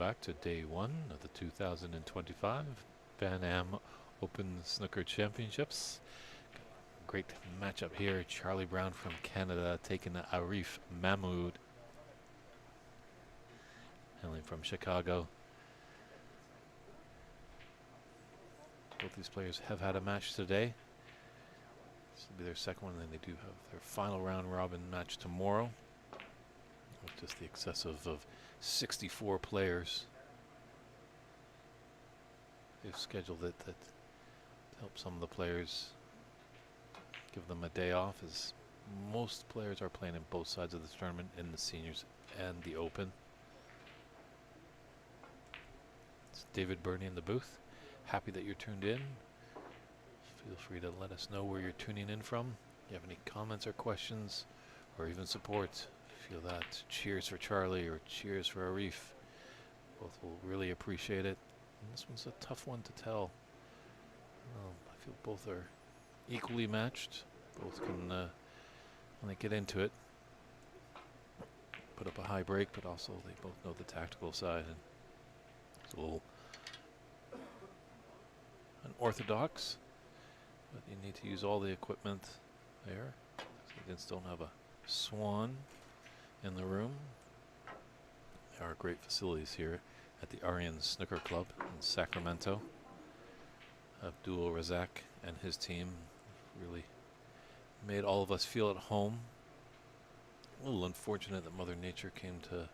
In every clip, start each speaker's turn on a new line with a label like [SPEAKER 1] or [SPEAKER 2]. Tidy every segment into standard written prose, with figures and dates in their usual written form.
[SPEAKER 1] back to day one of the 2025 Pan Am Open Snooker Championships. Great matchup here. Charlie Brown from Canada taking Arif Mahmoud, hailing from Chicago. Both these players have had a match today. This will be their second one, and then they do have their final round robin match tomorrow. With just the excessive of 64 players. They've scheduled it to help some of the players, give them a day off, as most players are playing in both sides of the tournament, in the seniors and the open. It's David Burney in the booth. Happy that you're tuned in. Feel free to let us know where you're tuning in from. If you have any comments or questions, or even support, feel that cheers for Charlie or cheers for Arif. Both will really appreciate it. And this one's a tough one to tell. I feel both are equally matched. Both can, when they get into it, put up a high break, but also they both know the tactical side. And it's a little unorthodox, but you need to use all the equipment there. They still don't have a swan in the room. There are great facilities here at the Aryan Snooker Club in Sacramento. Abdul Razak and his team really made all of us feel at home. A little unfortunate that Mother Nature came to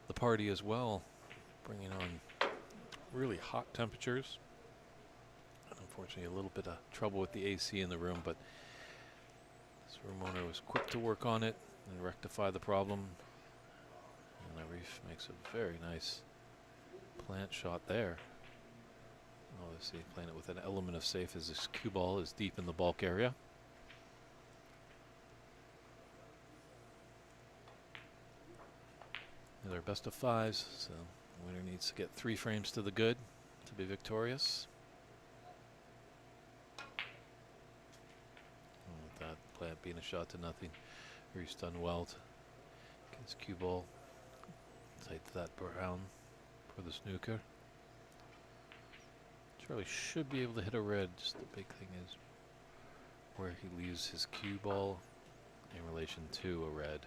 [SPEAKER 1] the party as well, bringing on really hot temperatures. Unfortunately, a little bit of trouble with the AC in the room, but this room owner was quick to work on it and rectify the problem. And Arif makes a very nice plant shot there. Obviously playing it with an element of safe, as this cue ball is deep in the bulk area. They're best of fives, so the winner needs to get 3 frames to the good to be victorious. And with that plant being a shot to nothing, Arif's done well to get his cue ball tight to that brown for the snooker. Charlie should be able to hit a red. Just the big thing is where he leaves his cue ball in relation to a red.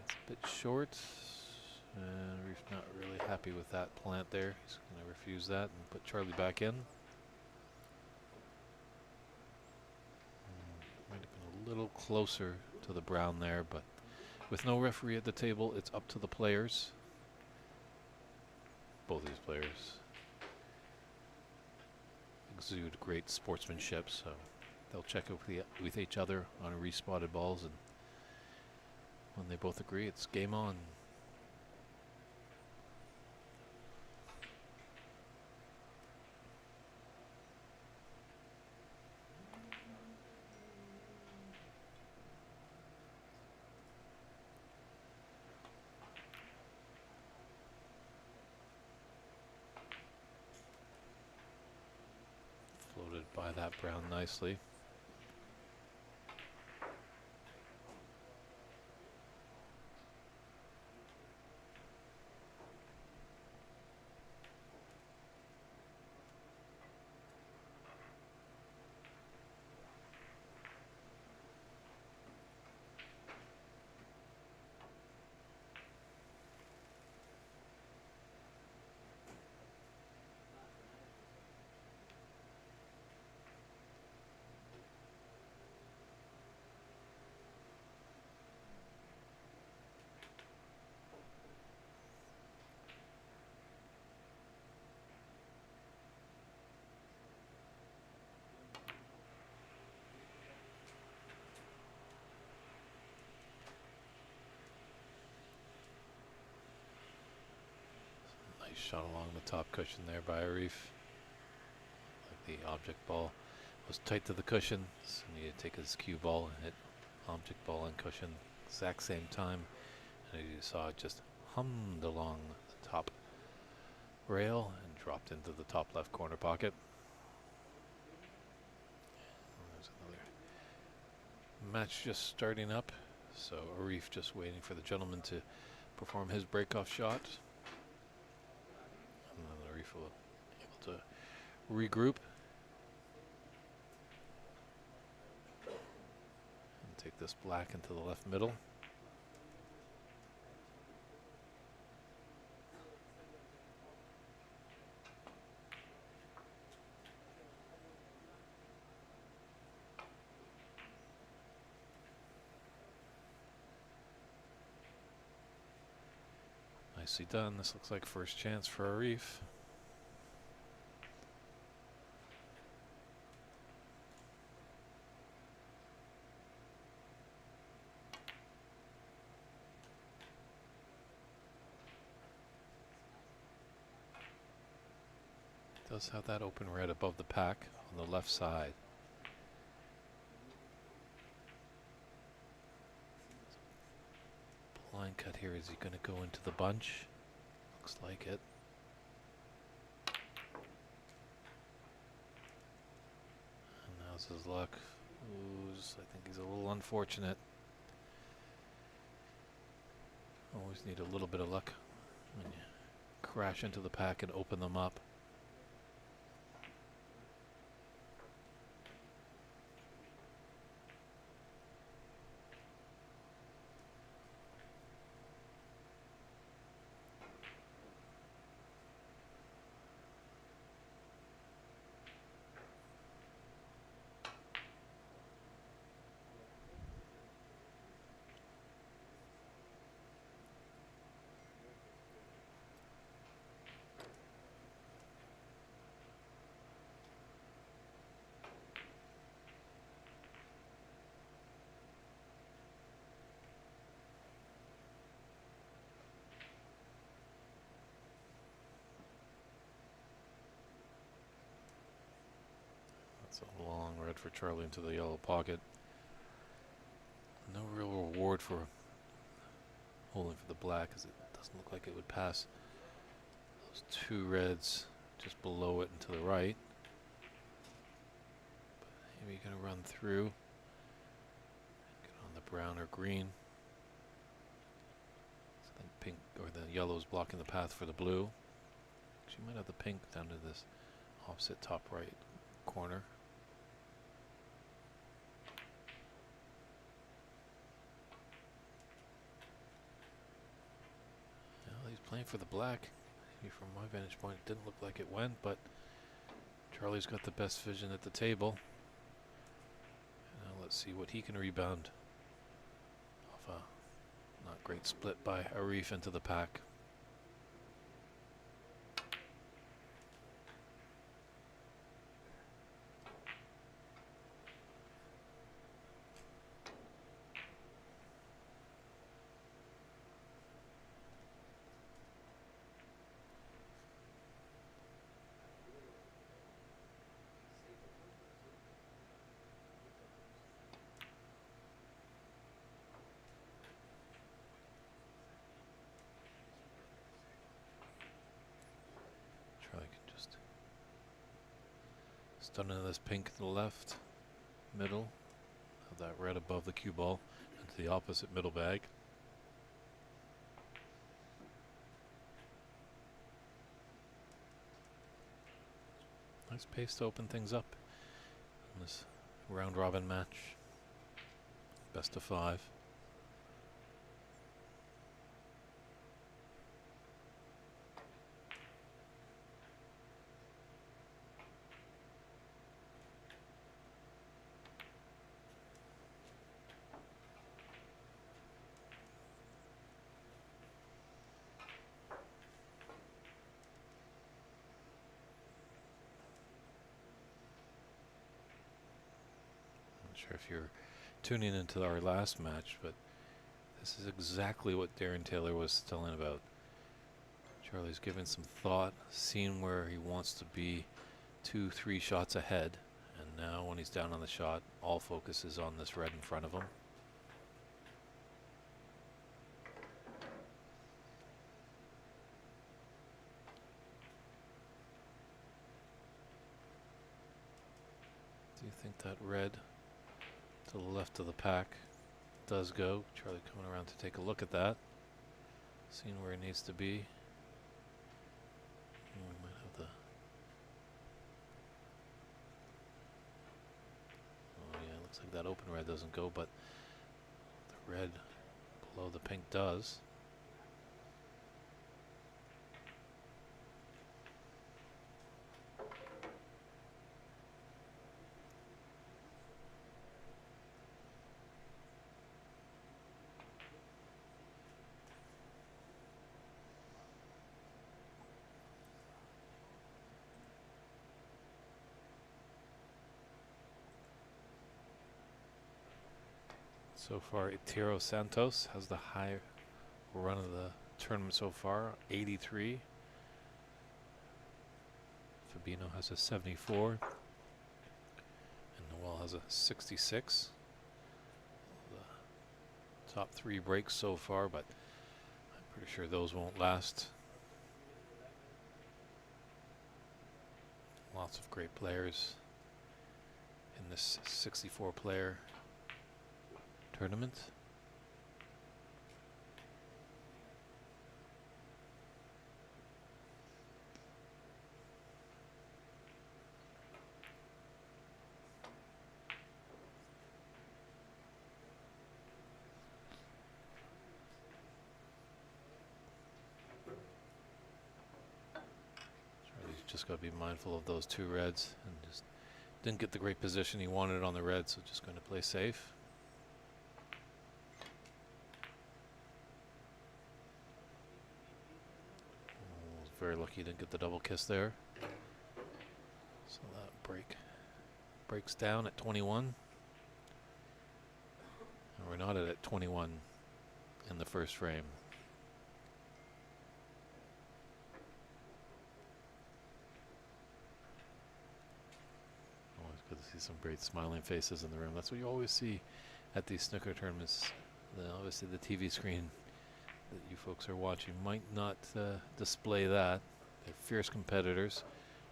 [SPEAKER 1] It's a bit short, and Reef's not really happy with that plant there. He's going to refuse that and put Charlie back in. Might have been a little closer to the brown there, but with no referee at the table, it's up to the players. Both these players exude great sportsmanship, so they'll check with each other on respotted balls, and when they both agree, it's game on. Floated by that brown nicely. Nice shot along the top cushion there by Arif. Like the object ball was tight to the cushion, so he needed to take his cue ball and hit object ball and cushion exact same time. And you saw it just hummed along the top rail and dropped into the top left corner pocket. And there's another match just starting up, so Arif just waiting for the gentleman to perform his breakoff shot. And then Arif will be able to regroup and take this black into the left middle. Nicely done. This looks like first chance for Arif. Does have that open red above the pack on the left side. Blind cut here. Is he going to go into the bunch? Looks like it. And now's his luck. I think he's a little unfortunate. Always need a little bit of luck when you crash into the pack and open them up. That's a long red for Charlie into the yellow pocket. No real reward for holding for the black, as it doesn't look like it would pass those two reds just below it and to the right. But maybe you're going to run through, get on the brown or green. So then pink or the yellow is blocking the path for the blue. She might have the pink down to this opposite top right corner. Playing for the black. Maybe from my vantage point, it didn't look like it went, but Charlie's got the best vision at the table. Now let's see what he can rebound off a not great split by Arif into the pack. Charlie can just stun into this pink to the left, middle, have that red above the cue ball, into the opposite middle bag. Nice pace to open things up in this round robin match. Best of 5. Sure if you're tuning into our last match, but this is exactly what Darren Taylor was telling about. Charlie's given some thought, seen where he wants to be 2-3 shots ahead, and now when he's down on the shot, all focus is on this red in front of him. Do you think that red to the left of the pack does go. Charlie coming around to take a look at that. Seeing where he needs to be. We might have the... Oh yeah, looks like that open red doesn't go, but the red below the pink does. So far, Itiro Santos has the high run of the tournament so far, 83. Fabino has a 74. And Noel has a 66. The top 3 breaks so far, but I'm pretty sure those won't last. Lots of great players in this 64 player tournament. Charlie's just got to be mindful of those 2 reds, and just didn't get the great position he wanted on the red, so just going to play safe. Very lucky he didn't get the double kiss there. So that breaks down at 21. And we're not at 21 in the first frame. Always good to see some great smiling faces in the room. That's what you always see at these snooker tournaments. Obviously the TV screen that you folks are watching might not display that. They're fierce competitors,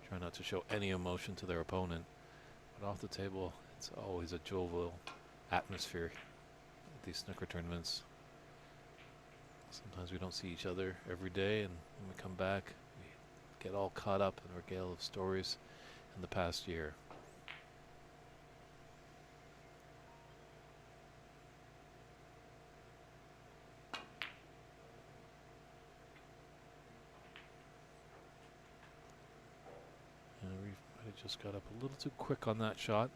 [SPEAKER 1] try not to show any emotion to their opponent. But off the table, it's always a jovial atmosphere at these snooker tournaments. Sometimes we don't see each other every day, and when we come back, we get all caught up in a regale of stories in the past year. Just got up a little too quick on that shot.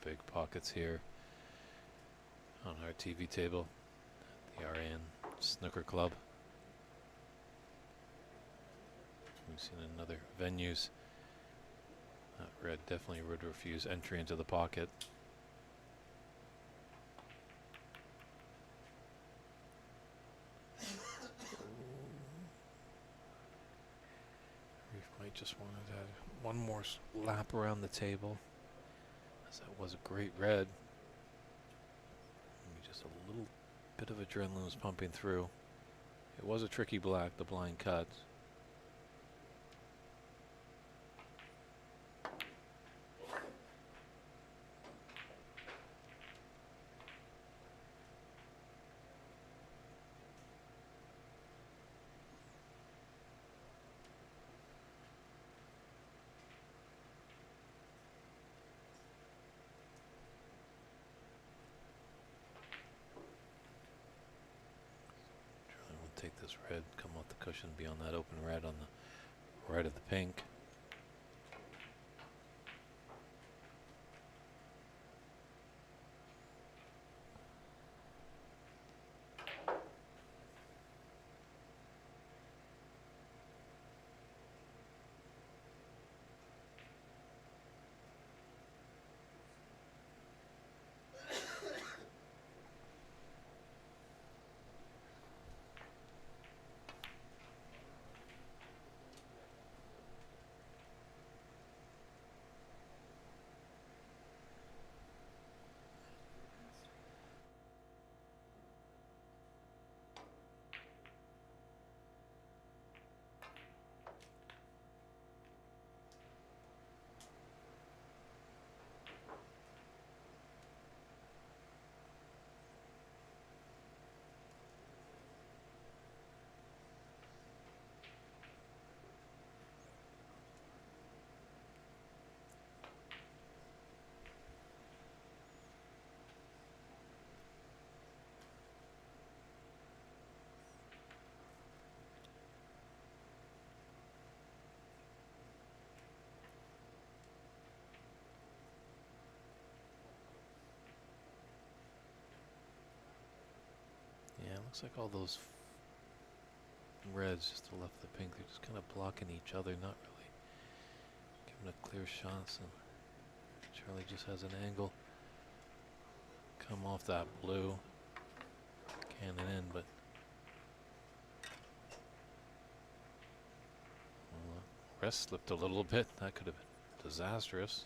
[SPEAKER 1] Big pockets here on our TV table at the RAN Snooker Club. We've seen in other venues that red definitely would refuse entry into the pocket. We might just want to have one more lap around the table. That was a great red. Maybe just a little bit of adrenaline was pumping through. It was a tricky black, the blind cut. take this red, come off the cushion, be on that open red on the right of the pink. Yeah, it looks like all those reds just to the left of the pink, they're just kind of blocking each other, not really giving a clear shot. So Charlie just has an angle. Come off that blue. Cannon in, but well, the rest slipped a little bit. That could have been disastrous.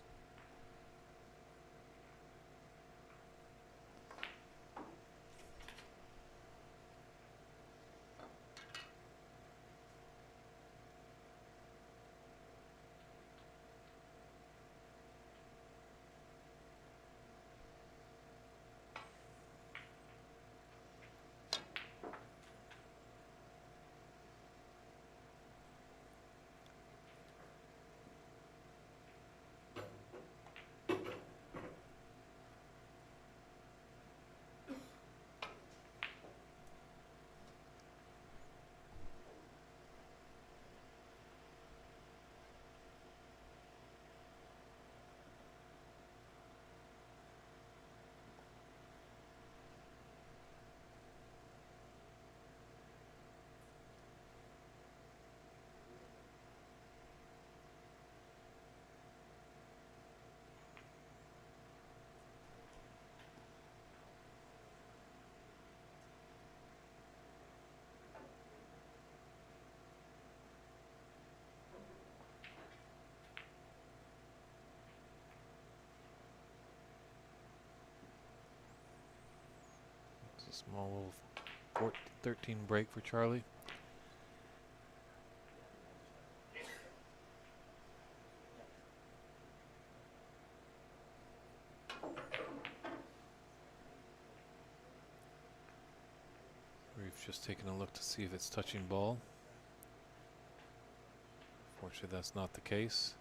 [SPEAKER 1] It's a small little 13 break for Charlie. We've just taken a look to see if it's touching ball. Fortunately, that's not the case.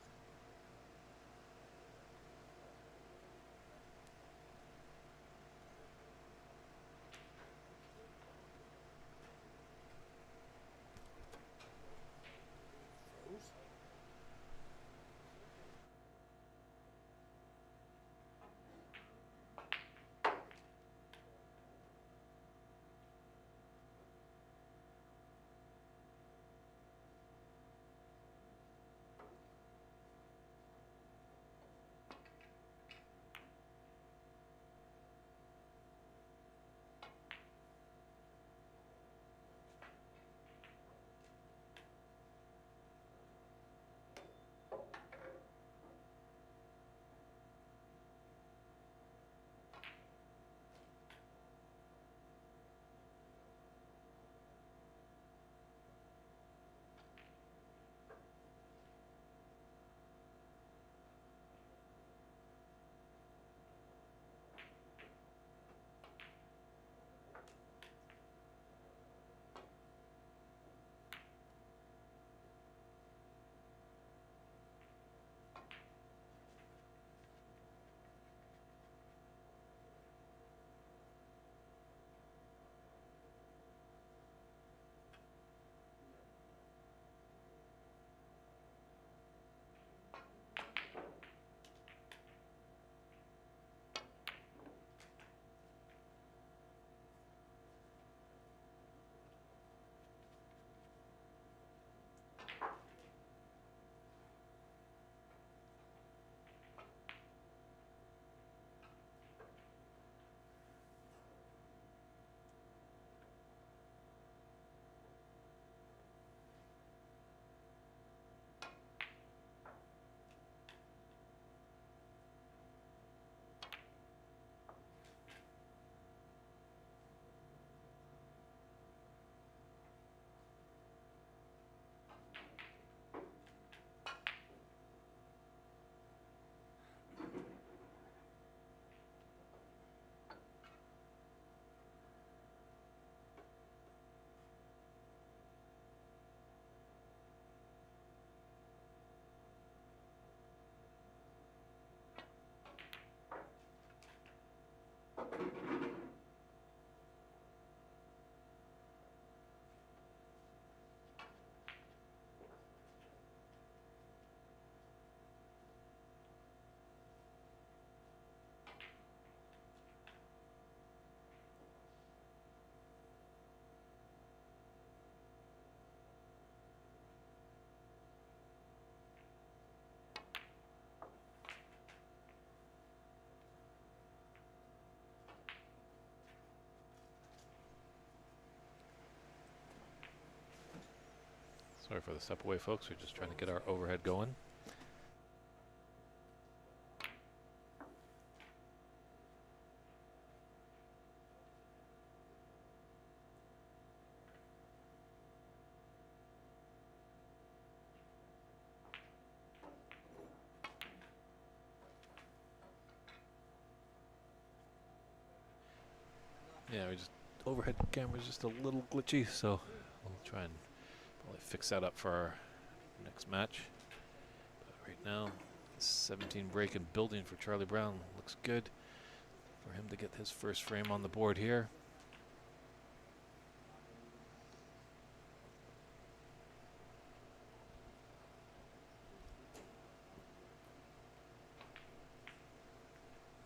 [SPEAKER 1] Sorry for the step away, folks. We're just trying to get our overhead going. Yeah, we just overhead camera's just a little glitchy, so we'll try and probably fix that up for our next match. But right now, 17 break and building for Charlie Brown. Looks good for him to get his first frame on the board here.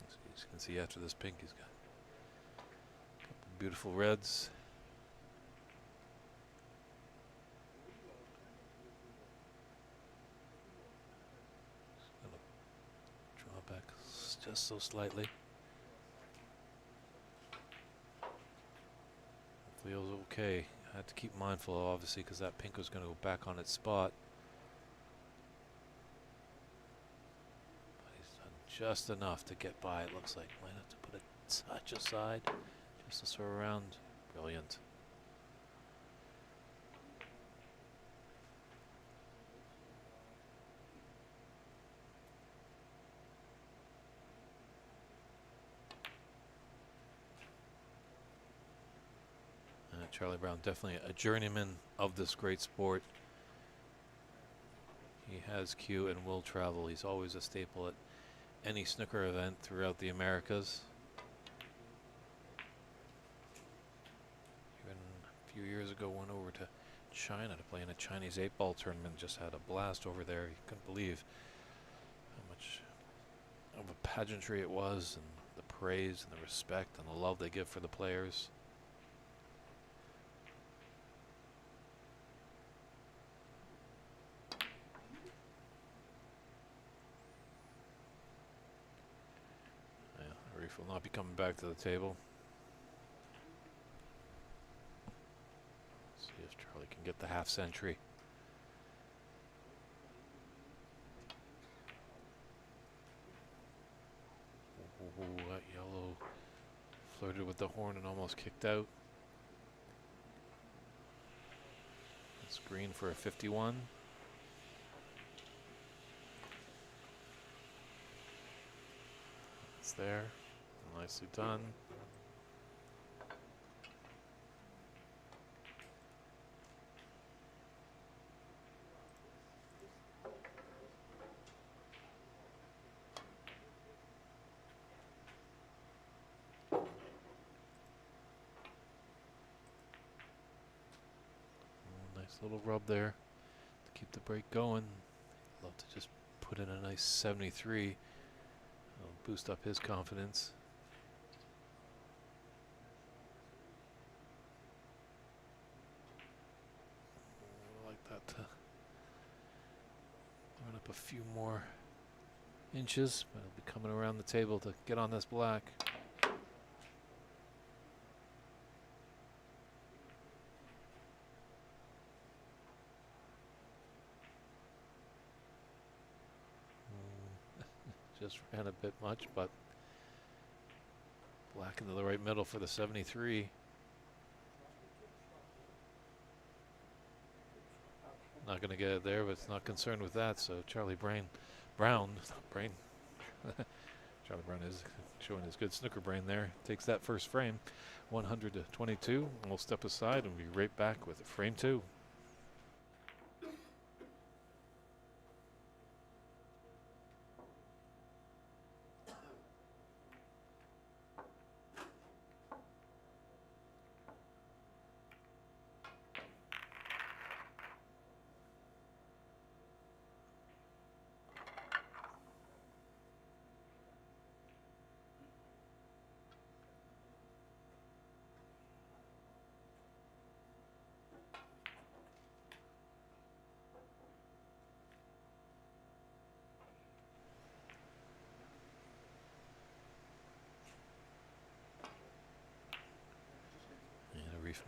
[SPEAKER 1] As you can see after this pink, he's got a couple beautiful reds. Back just so slightly. Feels okay. I had to keep mindful, obviously, because that pink was going to go back on its spot. But he's done just enough to get by. It looks like might have to put a touch aside just to throw around. Brilliant. Charlie Brown, definitely a journeyman of this great sport. He has Q and will travel. He's always a staple at any snooker event throughout the Americas. Even a few years ago, went over to China to play in a Chinese 8-ball tournament. Just had a blast over there. He couldn't believe how much of a pageantry it was, and the praise and the respect and the love they give for the players. Will not be coming back to the table. See if Charlie can get the half century. Ooh, that yellow flirted with the horn and almost kicked out. It's green for a 51. It's there. Nicely done. Nice little rub there to keep the break going. Love to just put in a nice 73. It'll boost up his confidence. To run up a few more inches, but I'll be coming around the table to get on this black. Just ran a bit much, but black into the right middle for the 73. Not going to get it there, but it's not concerned with that. So Charlie Brown, Charlie Brown is showing his good snooker brain there. Takes that first frame, 100 to 22, and we'll step aside and be right back with frame 2.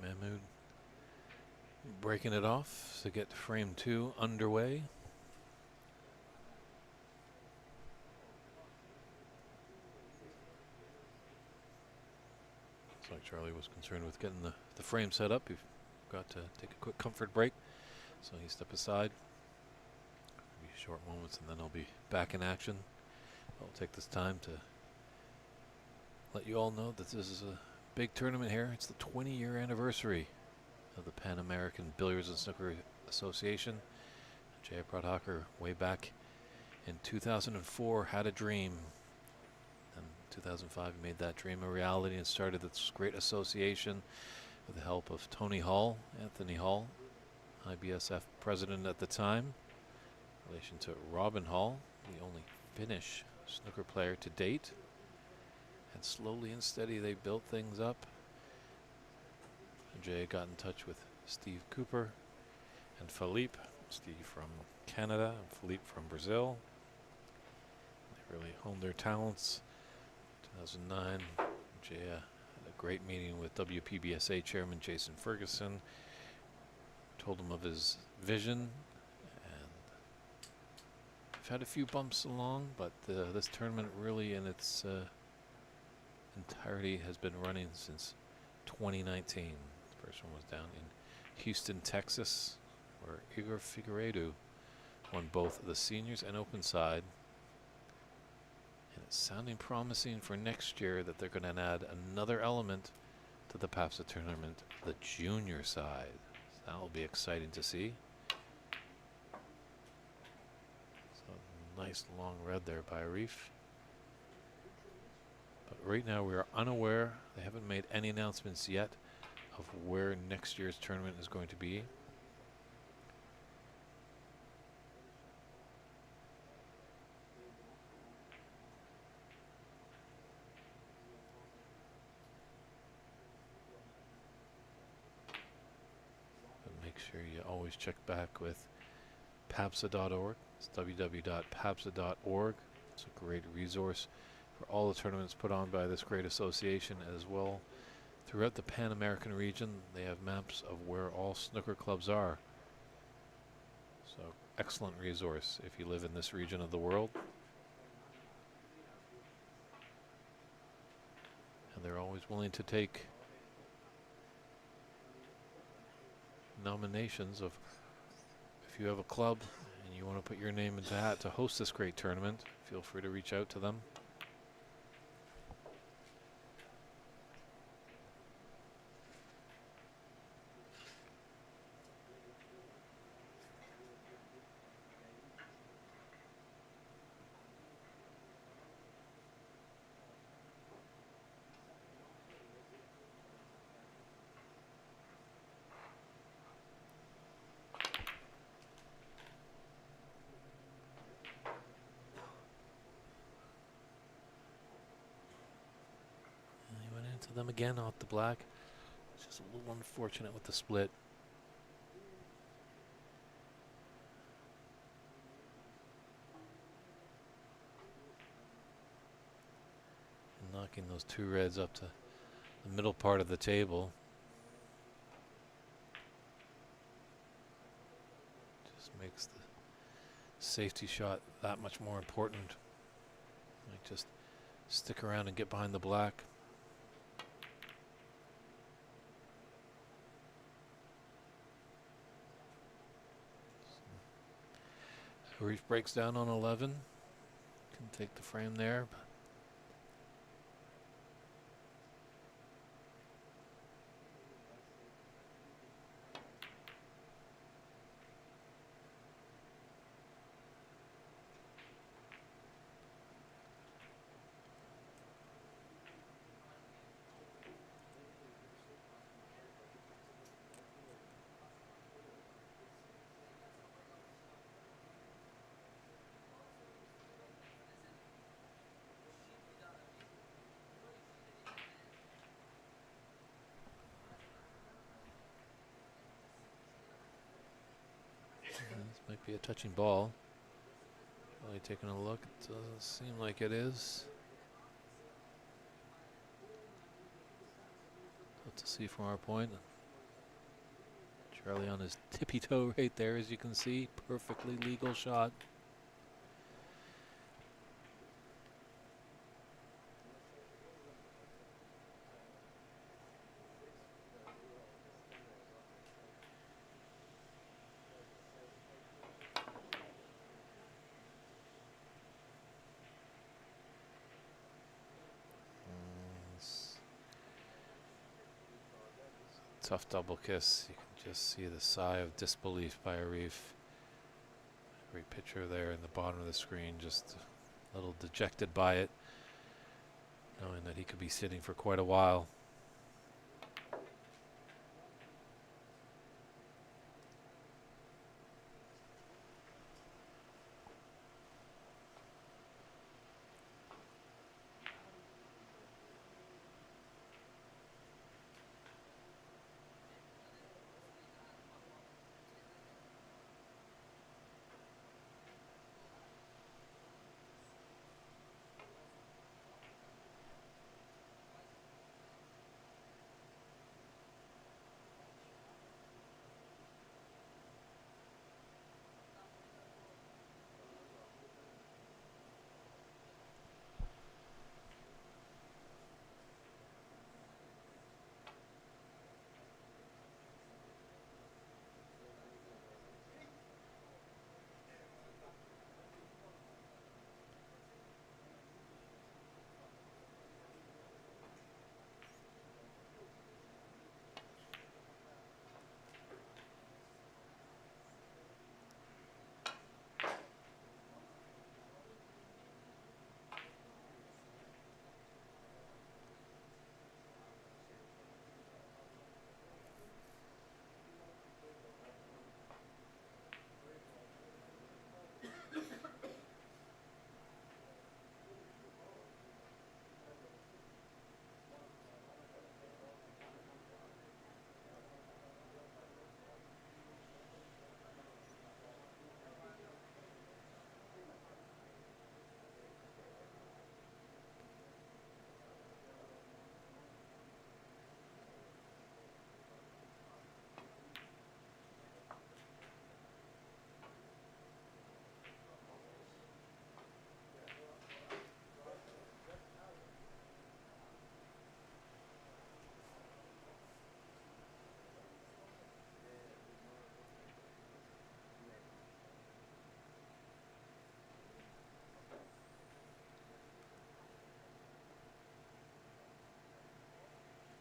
[SPEAKER 1] Mahmood breaking it off to get frame 2 underway. Looks like Charlie was concerned with getting the frame set up. You've got to take a quick comfort break, so he stepped aside. Be short moments and then I'll be back in action. I'll take this time to let you all know that this is a big tournament here. It's the 20-year anniversary of the Pan American Billiards and Snooker Association. Jay Prodhocker, way back in 2004, had a dream. In 2005, he made that dream a reality and started this great association with the help of Tony Hall, Anthony Hall, IBSF president at the time, in relation to Robin Hall, the only Finnish snooker player to date. And slowly and steady, they built things up. Jay got in touch with Steve Cooper and Philippe. Steve from Canada and Philippe from Brazil. They really honed their talents. 2009, Jay had a great meeting with WPBSA chairman Jason Ferguson. Told him of his vision, and we've had a few bumps along, but this tournament really in its entirety has been running since 2019. The first one was down in Houston, Texas, where Igor Figueiredo won both the seniors and open side. And it's sounding promising for next year that they're going to add another element to the PAPSA tournament, the junior side. So that will be exciting to see. So nice long red there by Reef. But right now we are unaware. They haven't made any announcements yet of where next year's tournament is going to be. But make sure you always check back with papsa.org. It's www.papsa.org. It's a great resource for all the tournaments put on by this great association as well. Throughout the Pan American region, they have maps of where all snooker clubs are. So, excellent resource if you live in this region of the world. And they're always willing to take nominations of, if you have a club and you want to put your name into the hat to host this great tournament, feel free to reach out to them. To them again off the black. It's just a little unfortunate with the split. And knocking those two reds up to the middle part of the table. Just makes the safety shot that much more important. Like just stick around and get behind the black. Reef breaks down on 11. Can take the frame there. This might be a touching ball. Really taking a look, it doesn't seem like it is. Tough to see from our point. Charlie on his tippy toe right there, as you can see. Perfectly legal shot. Tough double kiss. You can just see the sigh of disbelief by Arif. Every picture there in the bottom of the screen, just a little dejected by it, knowing that he could be sitting for quite a while.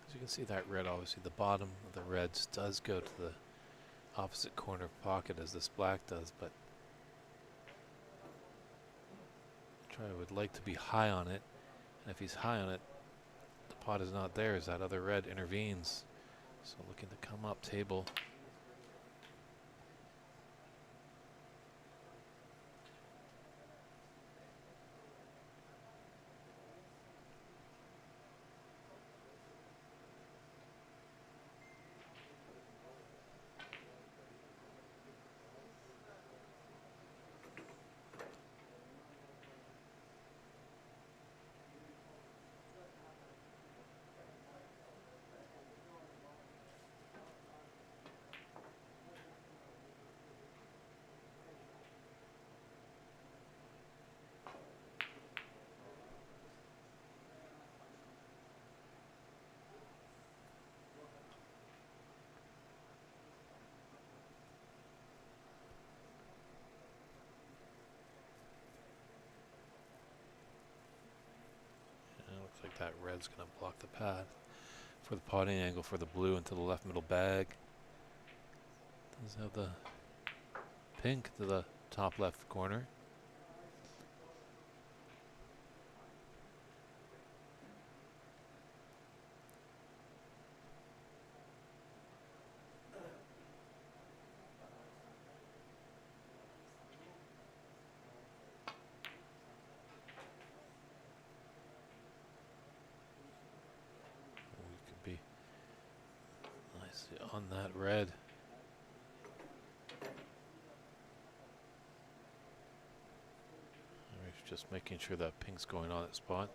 [SPEAKER 1] As you can see, that red, obviously the bottom of the reds does go to the opposite corner pocket as this black does, but Charlie would like to be high on it, and if he's high on it, the pot is not there as that other red intervenes. So looking to come up table. Looks like that red's going to block the path for the potting angle for the blue into the left middle bag. Does have the pink to the top left corner. We could be nicely on that red. Just making sure that pink's going on that spot.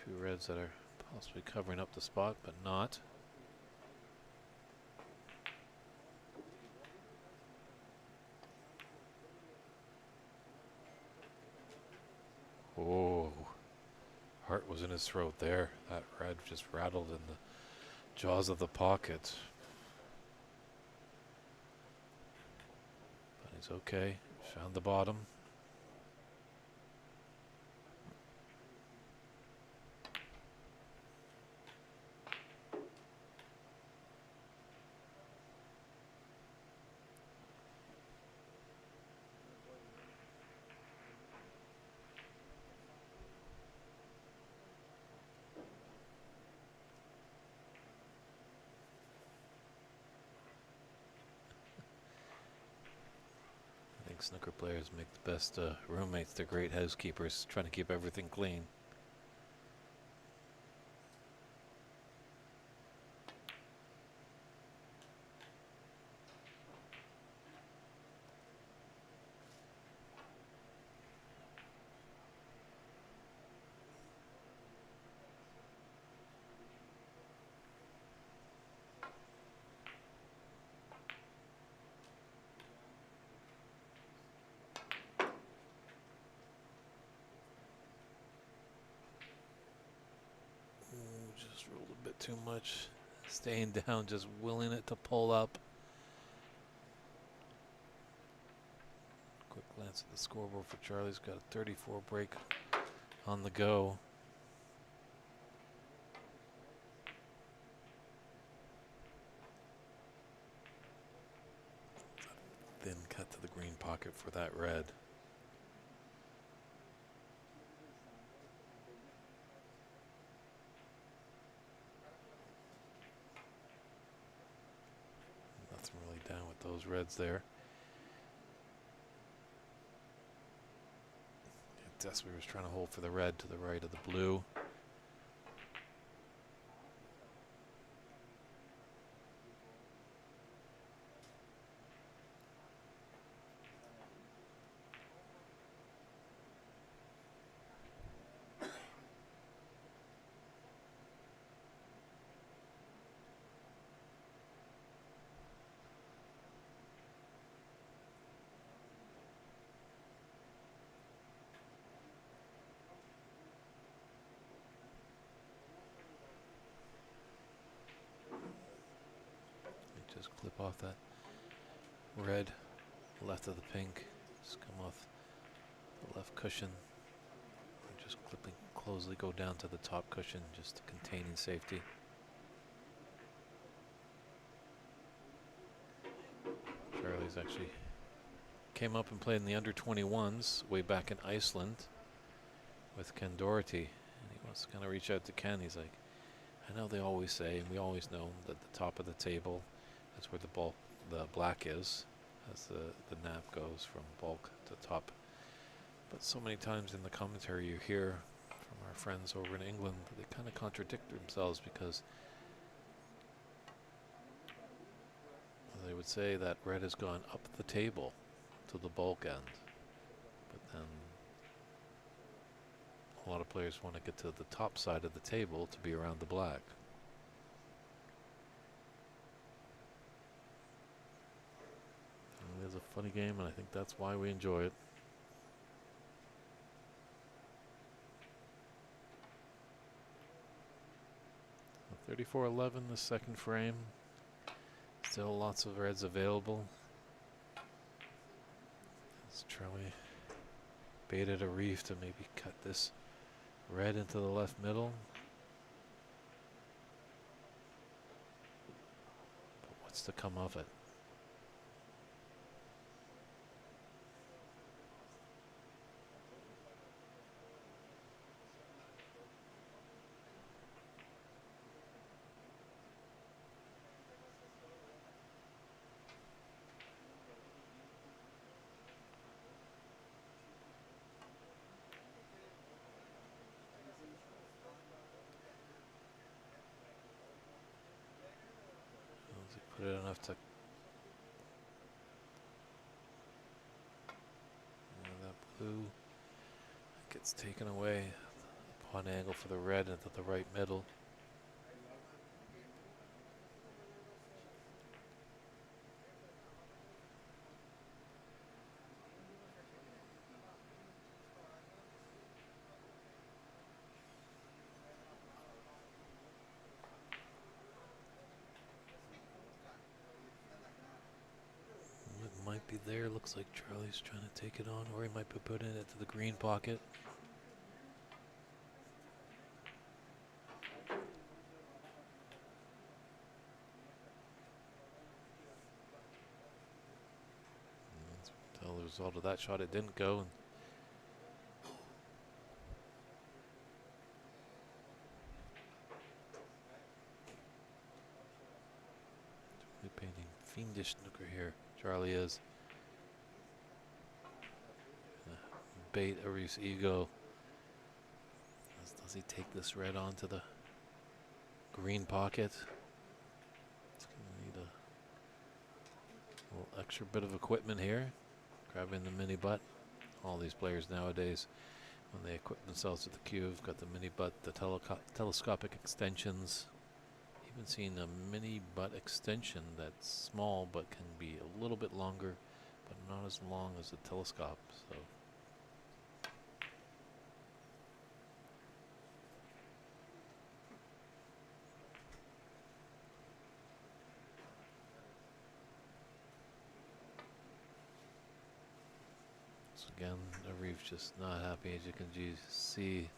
[SPEAKER 1] A few reds that are possibly covering up the spot, but not. was in his throat there. That red just rattled in the jaws of the pocket. But he's okay. Found the bottom. I think snooker players make the best roommates. They're great housekeepers, trying to keep everything clean. Just rolled a bit too much. Staying down, just willing it to pull up. Quick glance at the scoreboard for Charlie's got a 34 break on the go. Thin cut to the green pocket for that red. Nothing really down with those reds there. Desper was trying to hold for the red to the right of the blue. Just clip off that red left of the pink. Just come off the left cushion. And just clipping closely, go down to the top cushion, just containing safety. Charlie's actually came up and played in the under-21s way back in Iceland with Ken Doherty. And he wants to kind of reach out to Ken. He's like, I know they always say, and we always know, that the top of the table, that's where the black is, as the nap goes from bulk to top. But so many times in the commentary you hear from our friends over in England, they kind of contradict themselves, because they would say that red has gone up the table to the bulk end. But then a lot of players want to get to the top side of the table to be around the black. It is a funny game, and I think that's why we enjoy it. So 34-11, the second frame. Still lots of reds available. As Charlie baited a reef to maybe cut this red into the left middle. But what's to come of it? Put it enough to that blue gets taken away. Pawn angle for the red into the right middle. be there. Looks like Charlie's trying to take it on, or he might be putting it to the green pocket. Tell the result of that shot, it didn't go. And painting fiendish snooker here. Charlie is. Bait Arif's ego. Does he take this red onto the green pocket? It's going to need a little extra bit of equipment here. Grabbing the mini butt. All these players nowadays, when they equip themselves with the cue, have got the mini butt, the telescopic extensions. Even seen a mini butt extension that's small but can be a little bit longer, but not as long as a telescope. So. Again, Arif just not happy. As you can see,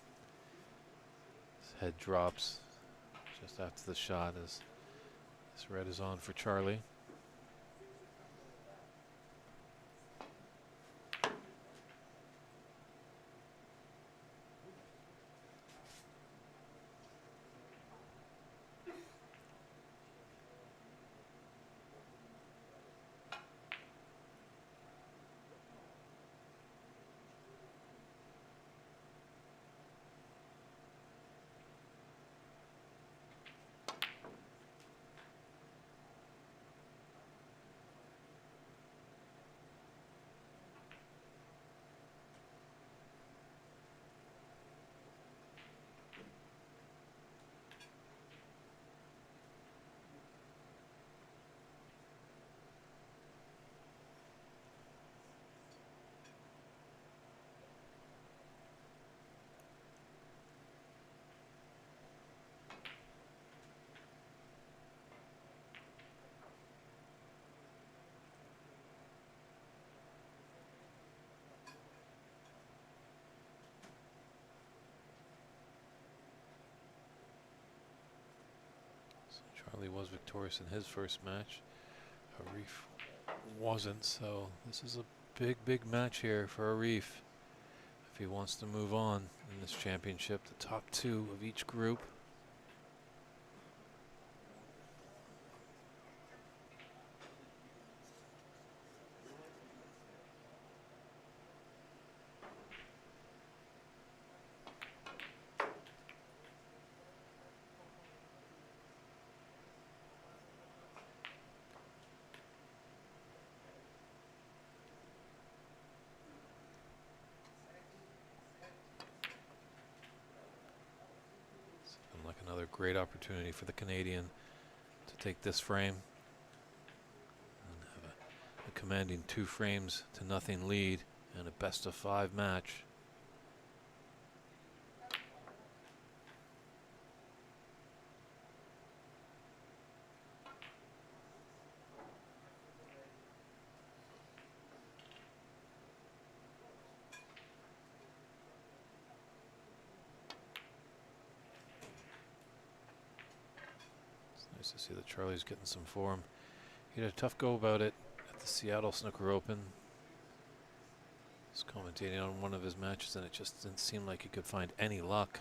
[SPEAKER 1] his head drops just after the shot as this red is on for Charlie. Charlie was victorious in his first match. Arif wasn't, so this is a big match here for Arif. If he wants to move on in this championship, the top two of each group. Like another great opportunity for the Canadian to take this frame and have a commanding 2-0 lead and a best-of-5 match. Nice to see that Charlie's getting some form. He had a tough go about it at the Seattle Snooker Open. He's commentating on one of his matches and it just didn't seem like he could find any luck.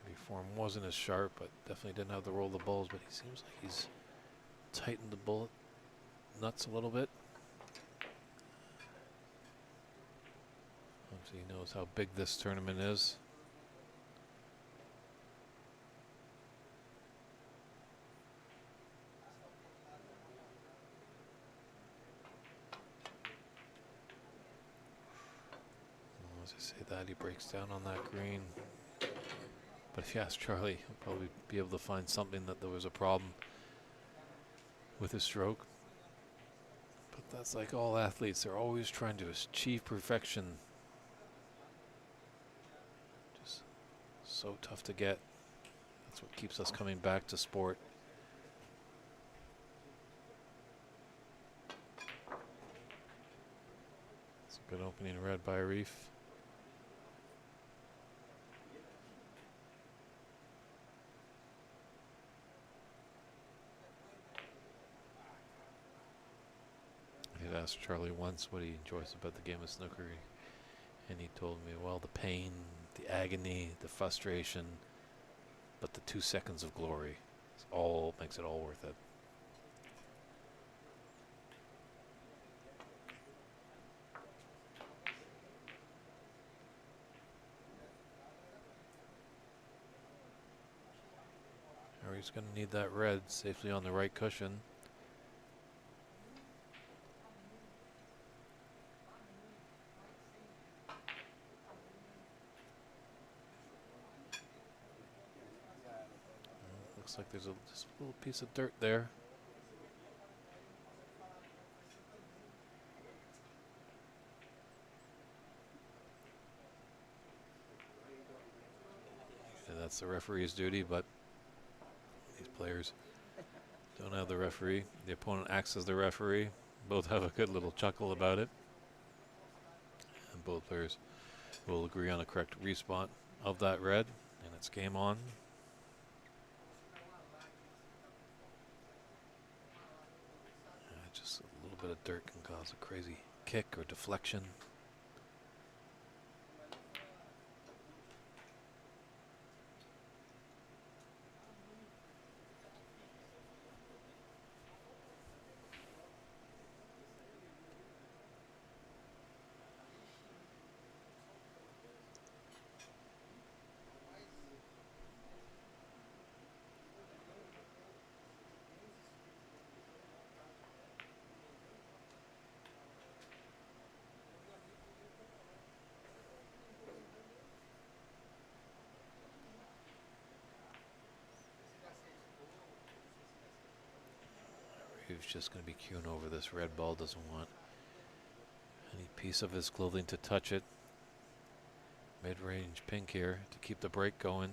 [SPEAKER 1] Maybe form wasn't as sharp, but definitely didn't have the roll of the balls, but he seems like he's tightened the bullet nuts a little bit. Obviously he knows how big this tournament is. As I say that, he breaks down on that green. But if you ask Charlie, he'll probably be able to find something that there was a problem with his stroke. But that's like all athletes. They're always trying to achieve perfection. Just so tough to get. That's what keeps us coming back to sport. Good opening red by Reef. I had asked Charlie once what he enjoys about the game of snooker, and he told me, well, the pain, the agony, the frustration, but the 2 seconds of glory makes it all worth it. He's going to need that red safely on the right cushion. Looks like there's just a little piece of dirt there. And that's the referee's duty, but these players don't have the referee. The opponent acts as the referee. Both have a good little chuckle about it. And both players will agree on a correct respot of that red, and it's game on. Just a little bit of dirt can cause a crazy kick or deflection. He's just going to be queuing over this red ball. Doesn't want any piece of his clothing to touch it. Mid-range pink here to keep the break going.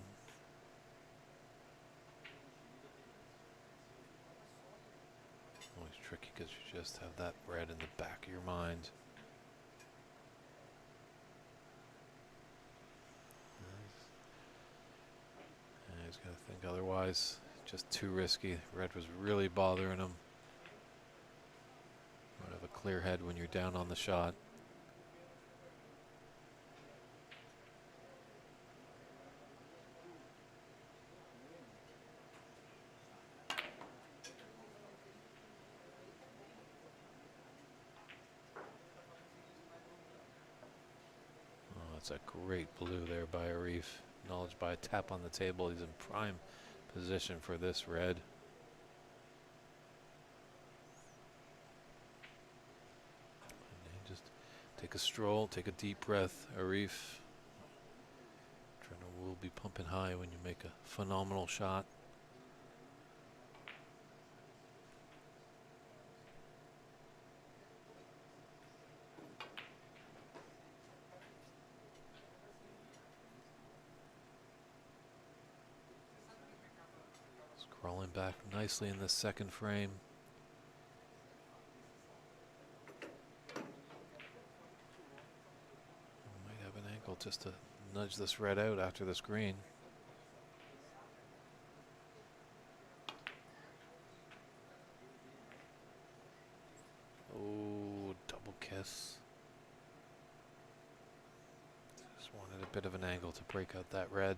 [SPEAKER 1] Always tricky because you just have that red in the back of your mind. And he's going to think otherwise. Just too risky. Red was really bothering him. You want to have a clear head when you're down on the shot. Oh, that's a great blue there by Arif. Acknowledged by a tap on the table. He's in prime position for this red. Just take a stroll, take a deep breath, Arif. Adrenaline will be pumping high when you make a phenomenal shot. Crawling back nicely in the second frame. Might have an ankle just to nudge this red out after this green. Oh, double kiss. Just wanted a bit of an angle to break out that red.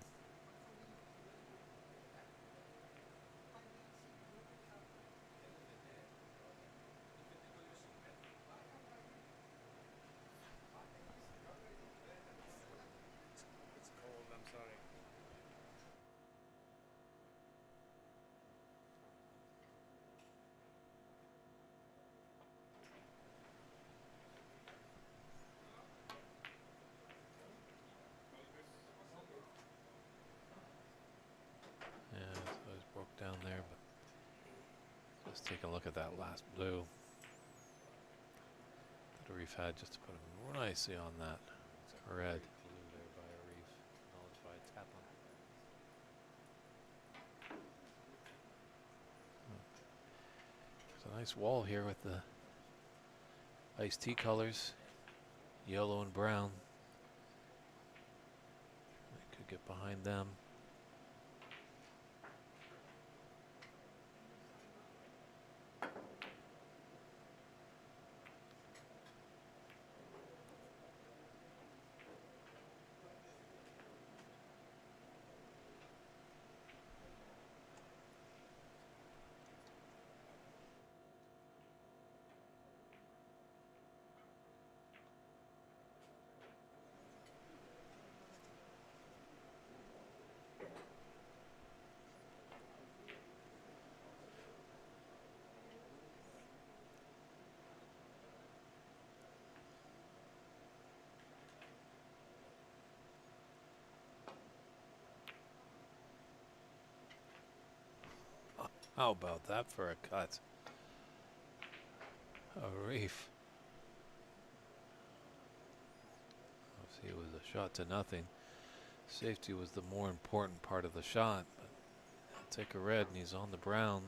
[SPEAKER 1] Down there, but let's take a look at that last blue that Arif had just to put him more nicely on that red. Blue there by Arif, acknowledged by a tap on. There's a nice wall here with the iced tea colors. yellow and brown. They could get behind them. How about that for a cut? A reef. Obviously, it was a shot to nothing. Safety was the more important part of the shot. But I'll take a red, and he's on the brown.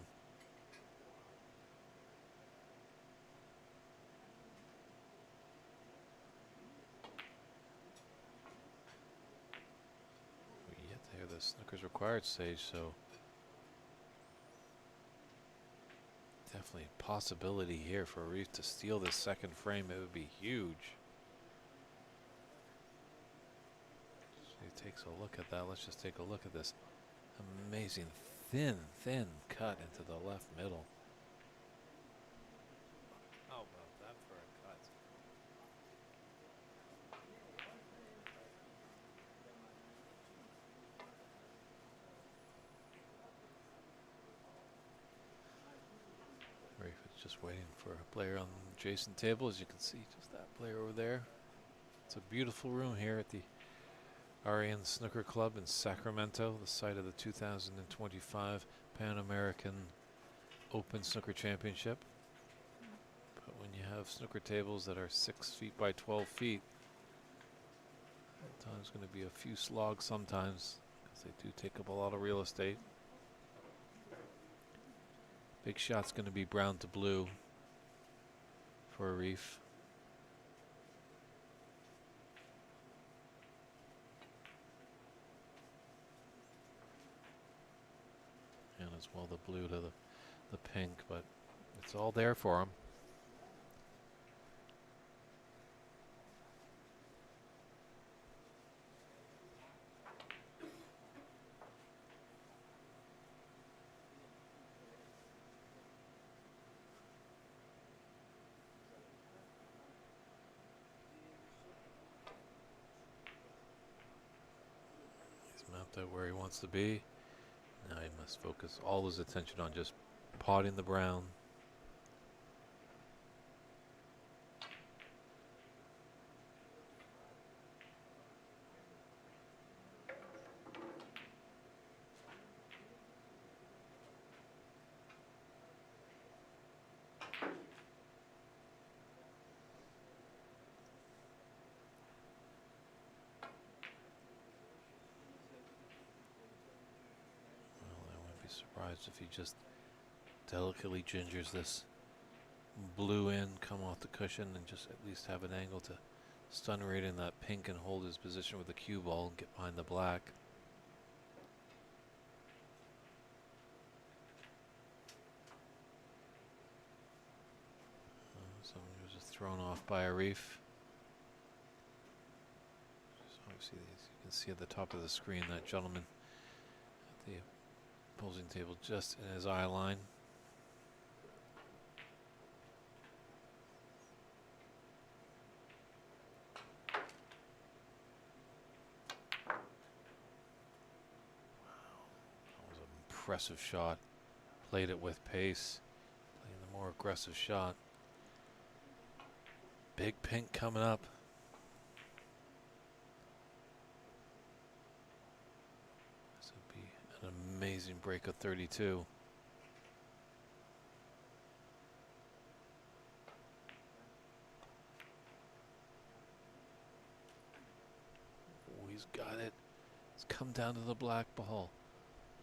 [SPEAKER 1] We yet to hear the Snooker's required stage, so definitely a possibility here for Reef to steal this second frame. It would be huge. He takes a look at that. Let's just take a look at this amazing thin cut into the left middle. How about that for a cut? Reef is just waiting for a player on the adjacent table. As you can see, just that player over there. It's a beautiful room here at the RAN Snooker Club in Sacramento, the site of the 2025 Pan American Open Snooker Championship. But when you have snooker tables that are 6 feet by 12 feet, sometimes going to be a few slogs sometimes, because they do take up a lot of real estate. Big shot's going to be brown to blue for a Reef. And as well the blue to the pink, but it's all there for him. He's mapped out where he wants to be. Now he must focus all his attention on just potting the brown. Surprised if he just delicately gingers this blue in, come off the cushion, and just at least have an angle to stun right in that pink and hold his position with the cue ball and get behind the black. Someone was just thrown off by a Reef. So obviously, as you can see at the top of the screen, that gentleman at the opposing table just in his eye line. Wow, that was an impressive shot. Played it with pace, playing the more aggressive shot. Big pink coming up. This would be an amazing break of 32. Oh, he's got it. It's come down to the black ball.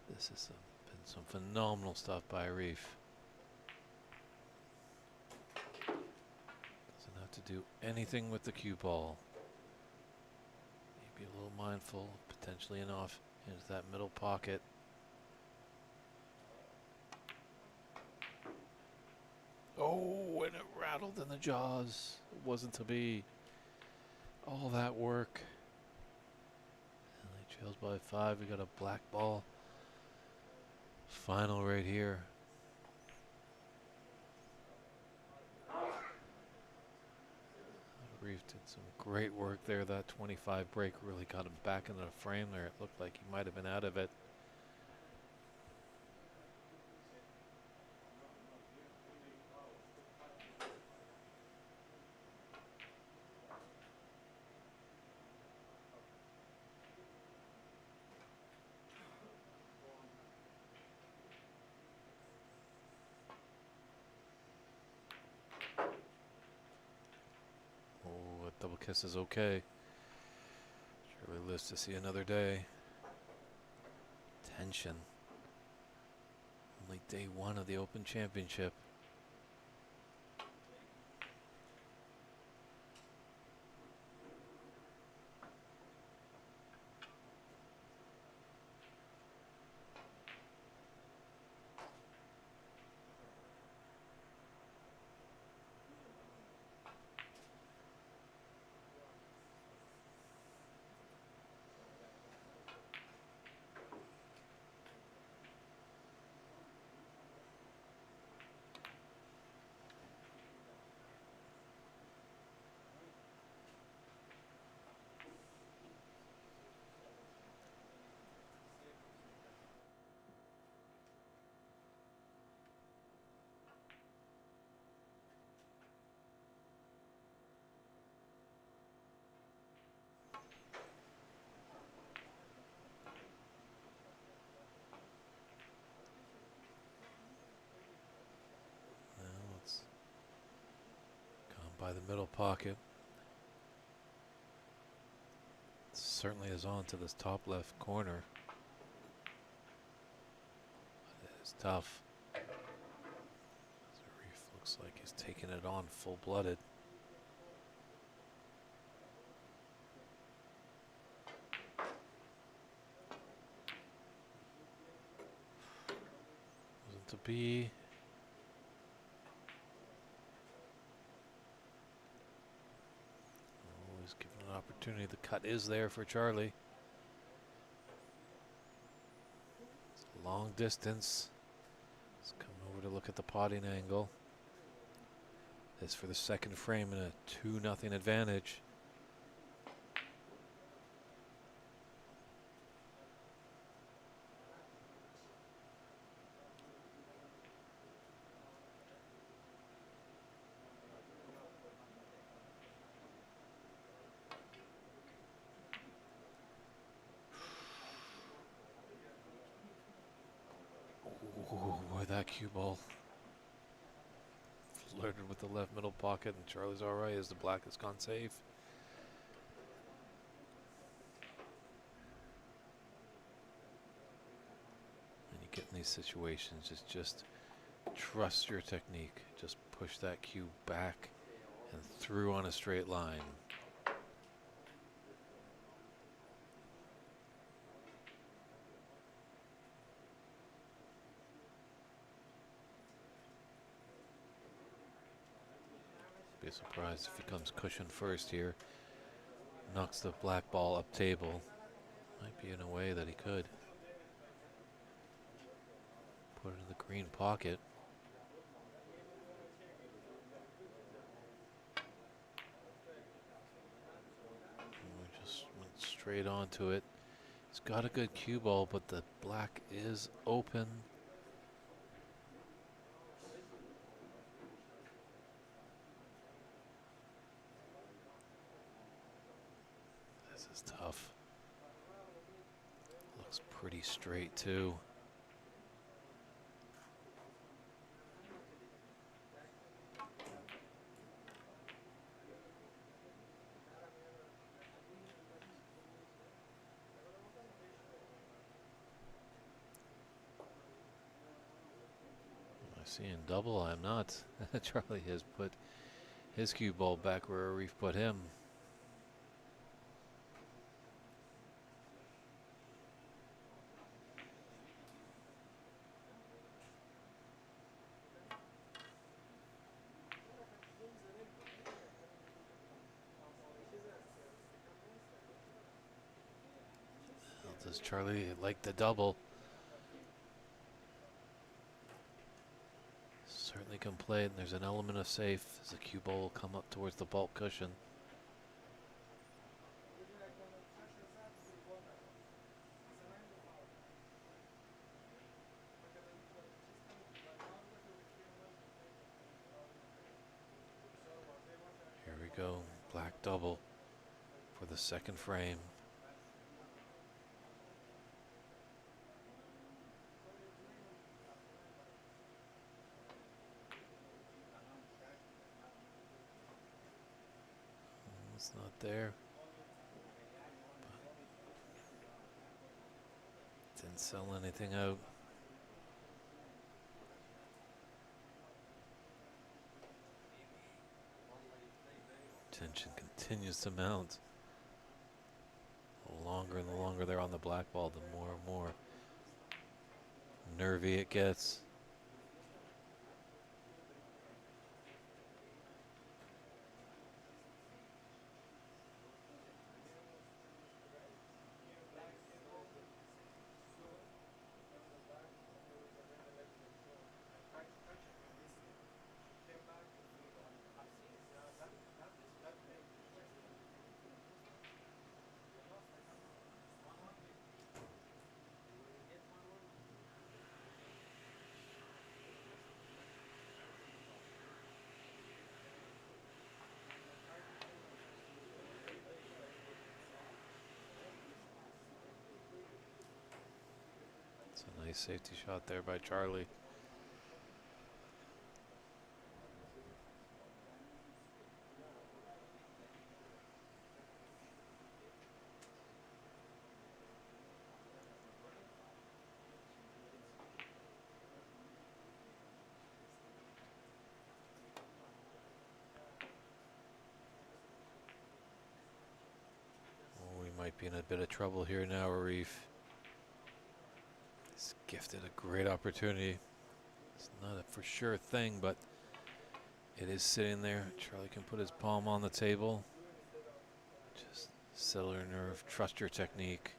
[SPEAKER 1] This has been some phenomenal stuff by Reef. Doesn't have to do anything with the cue ball. Be a little mindful, potentially an off into that middle pocket. Oh, and it rattled in the jaws. It wasn't to be. All that work. LA trails by 5. We got a black ball. Final right here. Reef did some great work there. That 25 break really got him back into the frame there. It looked like he might have been out of it. Oh, a double kiss is okay. Surely lives to see another day. Tension. Only day 1 of the Open Championship. Now it's gone by the middle pocket. Certainly is on to this top left corner. It is tough. Reef looks like he's taking it on full-blooded. Wasn't to be. Always given an opportunity. The cut is there for Charlie. It's a long distance. Let's come over to look at the potting angle. This for the second frame in a 2-0 advantage. Oh boy, that cue ball flirted with the left middle pocket, and Charlie's all right as the black has gone safe. And you get in these situations, just trust your technique. Just push that cue back and through on a straight line. Be surprised if he comes cushion first here. Knocks the black ball up table. Might be in a way that he could. Put it in the green pocket. We just went straight onto it. He's got a good cue ball, but the black is open. This is tough. Looks pretty straight too. Seeing double, I'm not. Charlie has put his cue ball back where Arif put him. How does Charlie like the double? Certainly can play it, and there's an element of safe as the cue ball will come up towards the bulk cushion. Here we go, black double for the second frame. It's not there. Didn't sell anything out. Tension continues to mount. The longer and the longer they're on the black ball, the more and more nervy it gets. It's a nice safety shot there by Charlie. Oh, we might be in a bit of trouble here now, Arif. He's gifted a great opportunity. It's not a for sure thing, but it is sitting there. Charlie can put his palm on the table. Just settle your nerve, trust your technique.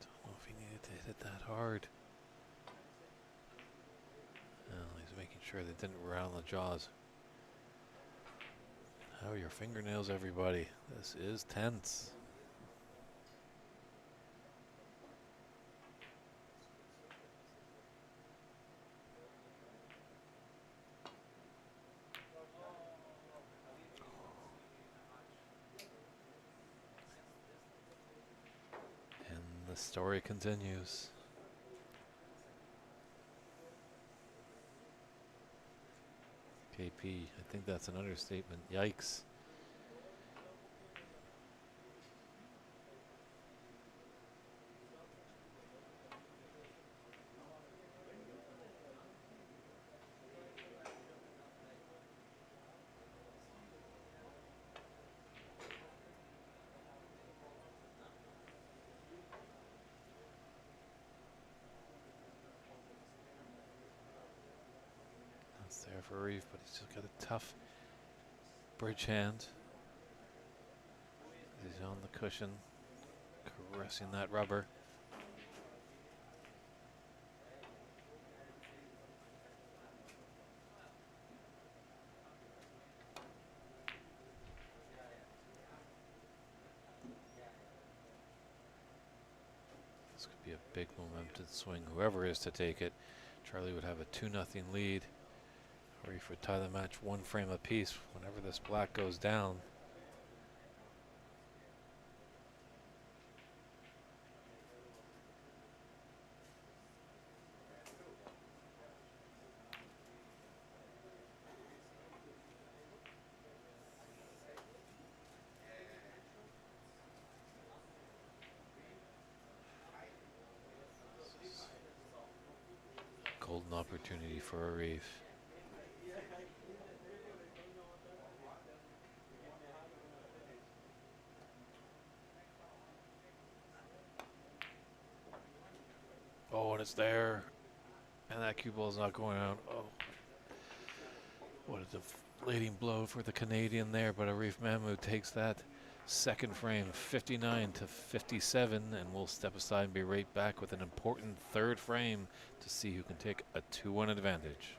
[SPEAKER 1] Don't know if he needed to hit it that hard. Well, he's making sure they didn't rattle the jaws. How are your fingernails, everybody? This is tense. And the story continues. KP, I think that's an understatement. Yikes. That's there for Reeve, but he's still got a tough bridge hand. He's on the cushion, caressing that rubber. This could be a big momentum swing. Whoever is to take it, Charlie would have a 2-0 lead. Reeve would tie the match one frame apiece whenever this black goes down. opportunity for a reef. Oh, and it's there. And that cue ball's not going out. Oh. What a deflating blow for the Canadian there, but Arif Mahmoud takes that second frame, 59 to 57, and we'll step aside and be right back with an important third frame to see who can take a 2-1 advantage.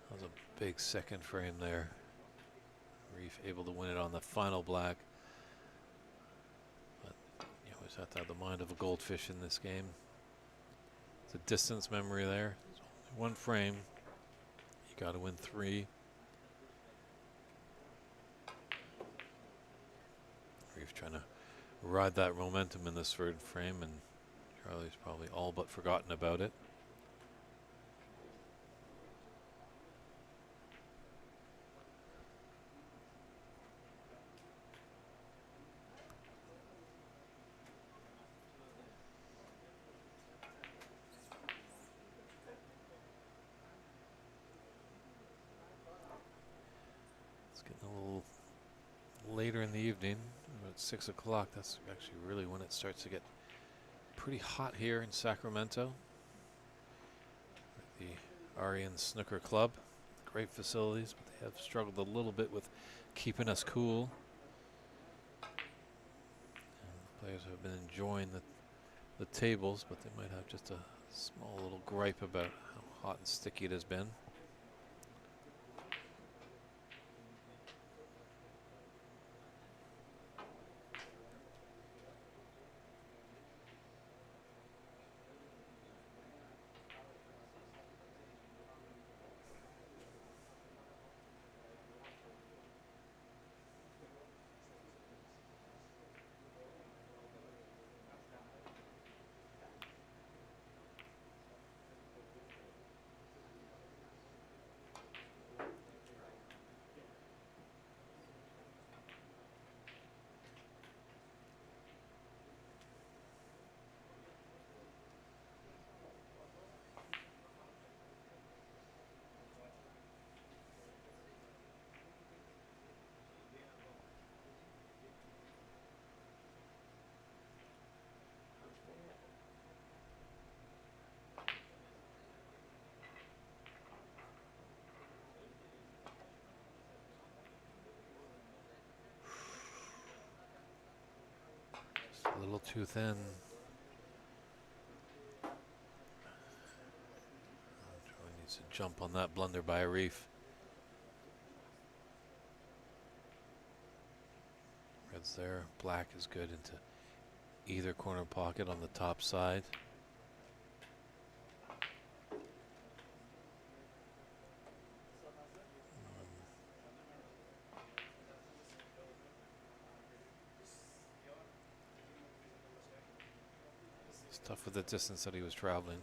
[SPEAKER 1] That was a big second frame there. Reef able to win it on the final black. But you always have to have the mind of a goldfish in this game. It's a distance memory there. It's only one frame. You got to win 3. Reef trying to ride that momentum in this third frame, and Charlie's probably all but forgotten about it. It's getting a little later in the evening, about 6 o'clock. That's actually really when it starts to get pretty hot here in Sacramento. The Aryan Snooker Club, great facilities, but they have struggled a little bit with keeping us cool. And the players have been enjoying the tables, but they might have just a small little gripe about how hot and sticky it has been. A little too thin. Charlie needs to jump on that blunder by a reef. Red's there. Black is good into either corner pocket on the top side. Tough with the distance that he was traveling.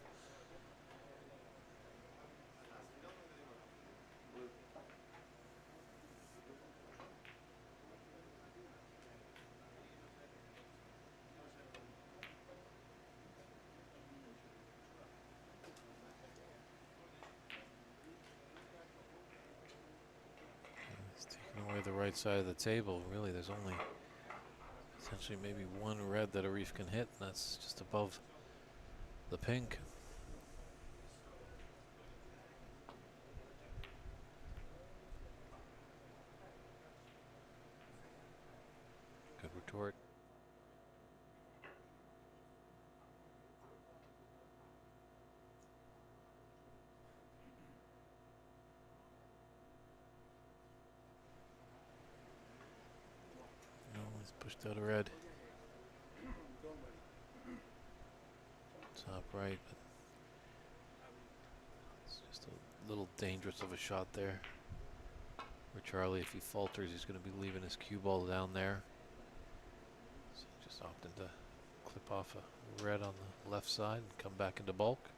[SPEAKER 1] He's taking away the right side of the table. Really, there's only essentially maybe one red that Arif can hit, and that's just above the pink. Good retort. No, he's pushed out a red. Top right, but it's just a little dangerous of a shot there. For Charlie, if he falters, he's going to be leaving his cue ball down there. So he just opted to clip off a red on the left side and come back into bulk.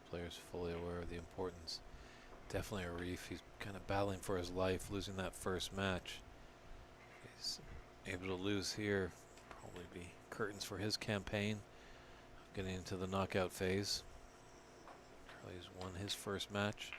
[SPEAKER 1] Players fully aware of the importance. Definitely Arif. He's kind of battling for his life, losing that first match. He's able to lose here. Probably be curtains for his campaign. Getting into the knockout phase. Charlie's won his first match.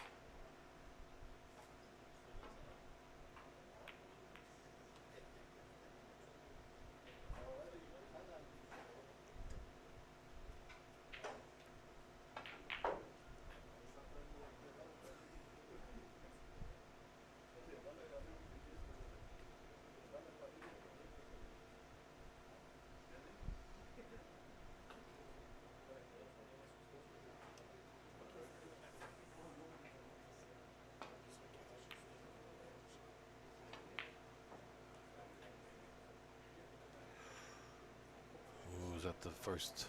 [SPEAKER 1] Ooh, is that the first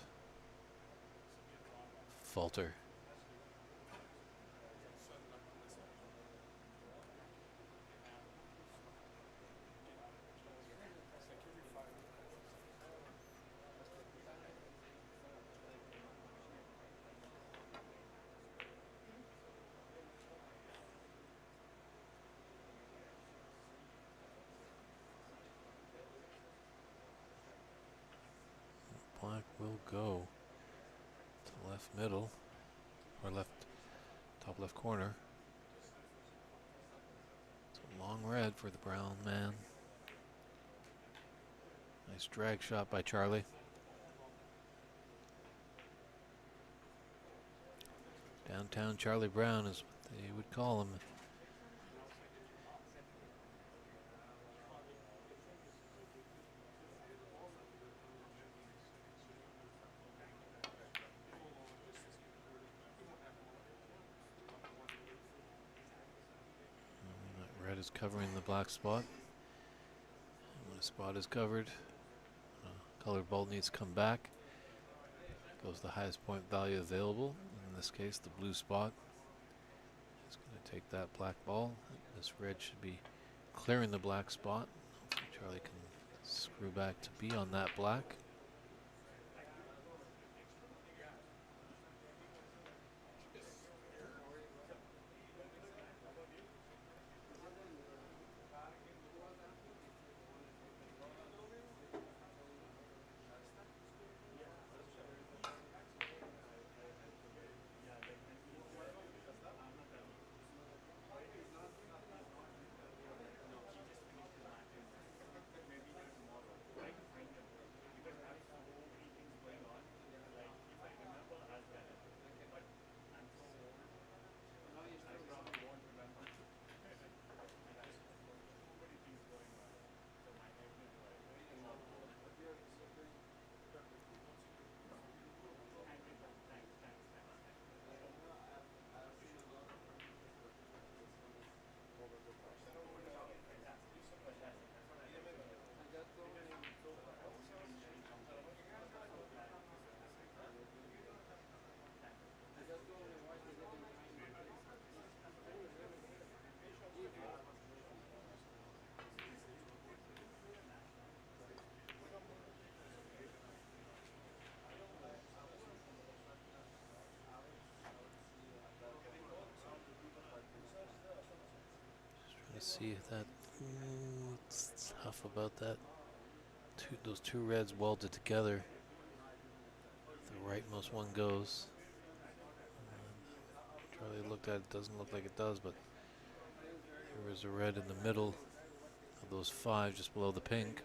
[SPEAKER 1] falter? Black will go to left middle, or left, top left corner. It's a long red for the brown man. Nice drag shot by Charlie. Downtown Charlie Brown is what they would call him. That red is covering the black spot. And when a spot is covered, colored ball needs to come back. Goes the highest point value available. In this case, the blue spot. It's going to take that black ball. This red should be clearing the black spot. Hopefully Charlie can screw back to be on that black. Let's see if that. It's tough about that. Those two reds welded together. The rightmost one goes. Charlie looked at it, doesn't look like it does, but there is a red in the middle of those five, just below the pink.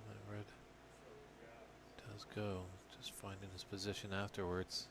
[SPEAKER 1] That red does go, just finding his position afterwards.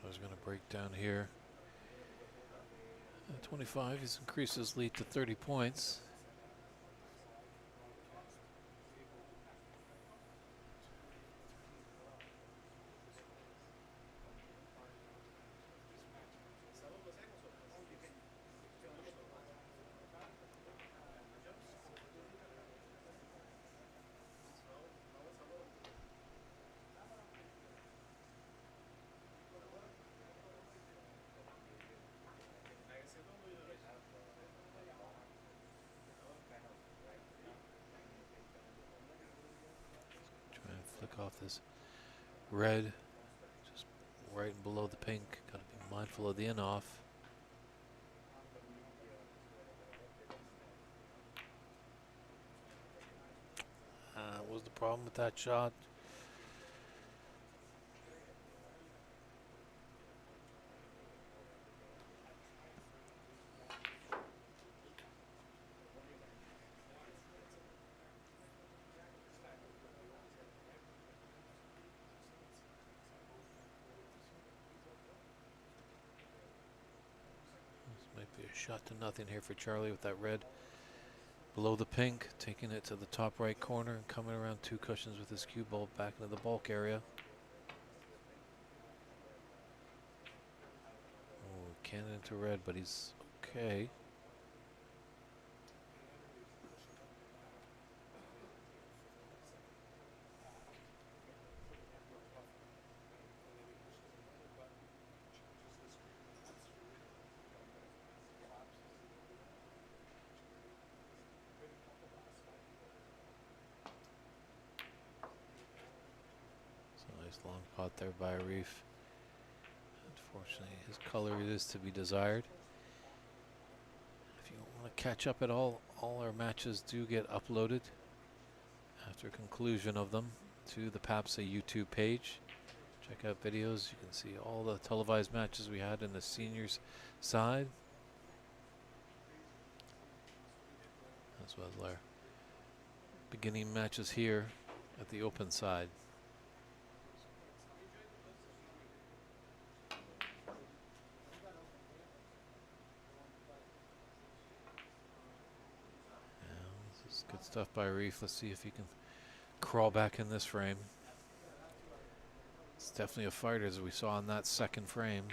[SPEAKER 1] I was going to break down here. At 25, he's increased his lead to 30 points. Try and flick off this red, just right below the pink. Got to be mindful of the in-off. What was the problem with that shot? Might be a shot to nothing here for Charlie with that red below the pink, taking it to the top right corner and coming around two cushions with his cue ball back into the bulk area. Oh, cannon into red, but he's okay. Nice long pot there by Reef. Unfortunately, his color is to be desired. If you want to catch up at all our matches do get uploaded after conclusion of them to the PAPSA YouTube page. Check out videos. You can see all the televised matches we had in the seniors side, as well as our beginning matches here at the open side. This is good stuff by Reef. Let's see if he can crawl back in this frame. It's definitely a fighter, as we saw in that second frame.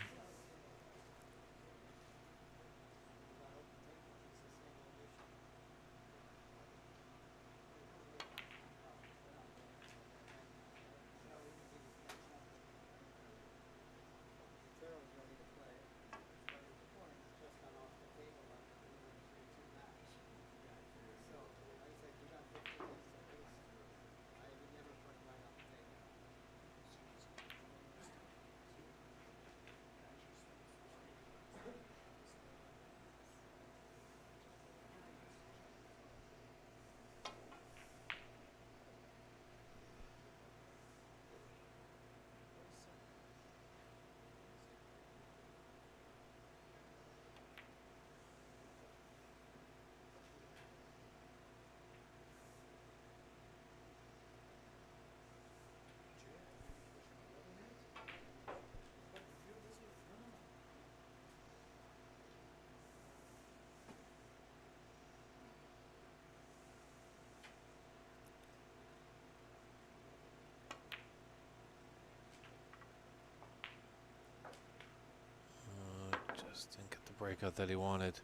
[SPEAKER 1] Just didn't get the breakout that he wanted.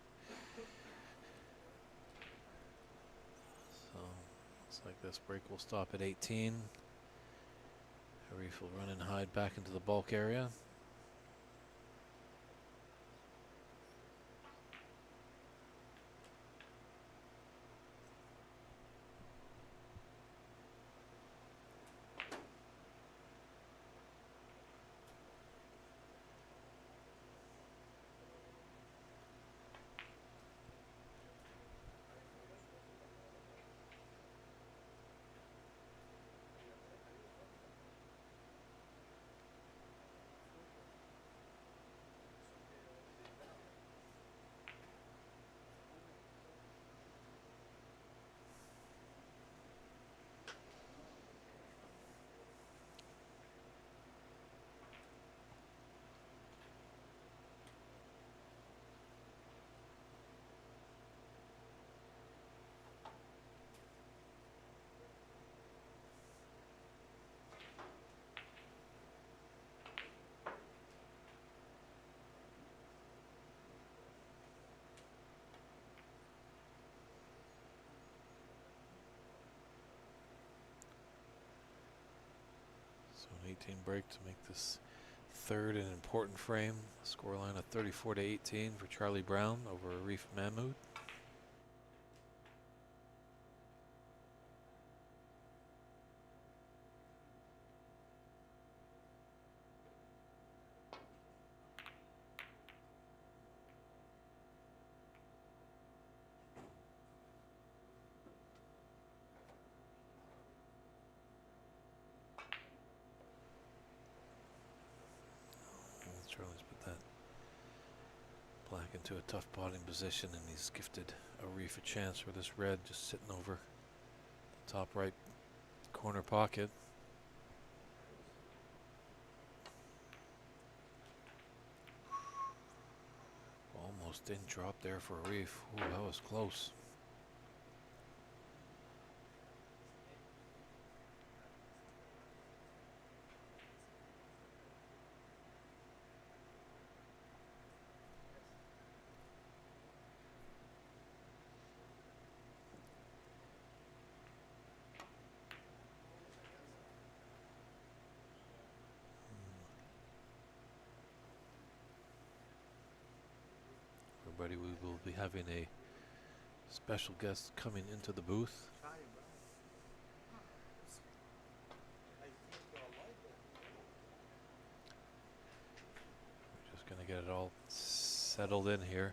[SPEAKER 1] So looks like this break will stop at 18. Reef will run and hide back into the bulk area. So an 18 break to make this third and important frame. Scoreline of 34-18 for Charlie Brown over Reef Mahmood. Charlie's put that black into a tough potting position, and he's gifted a Reef a chance with this red just sitting over the top right corner pocket. Almost didn't drop there for a Reef. Ooh, that was close. Everybody, we will be having a special guest coming into the booth. get it all settled in here.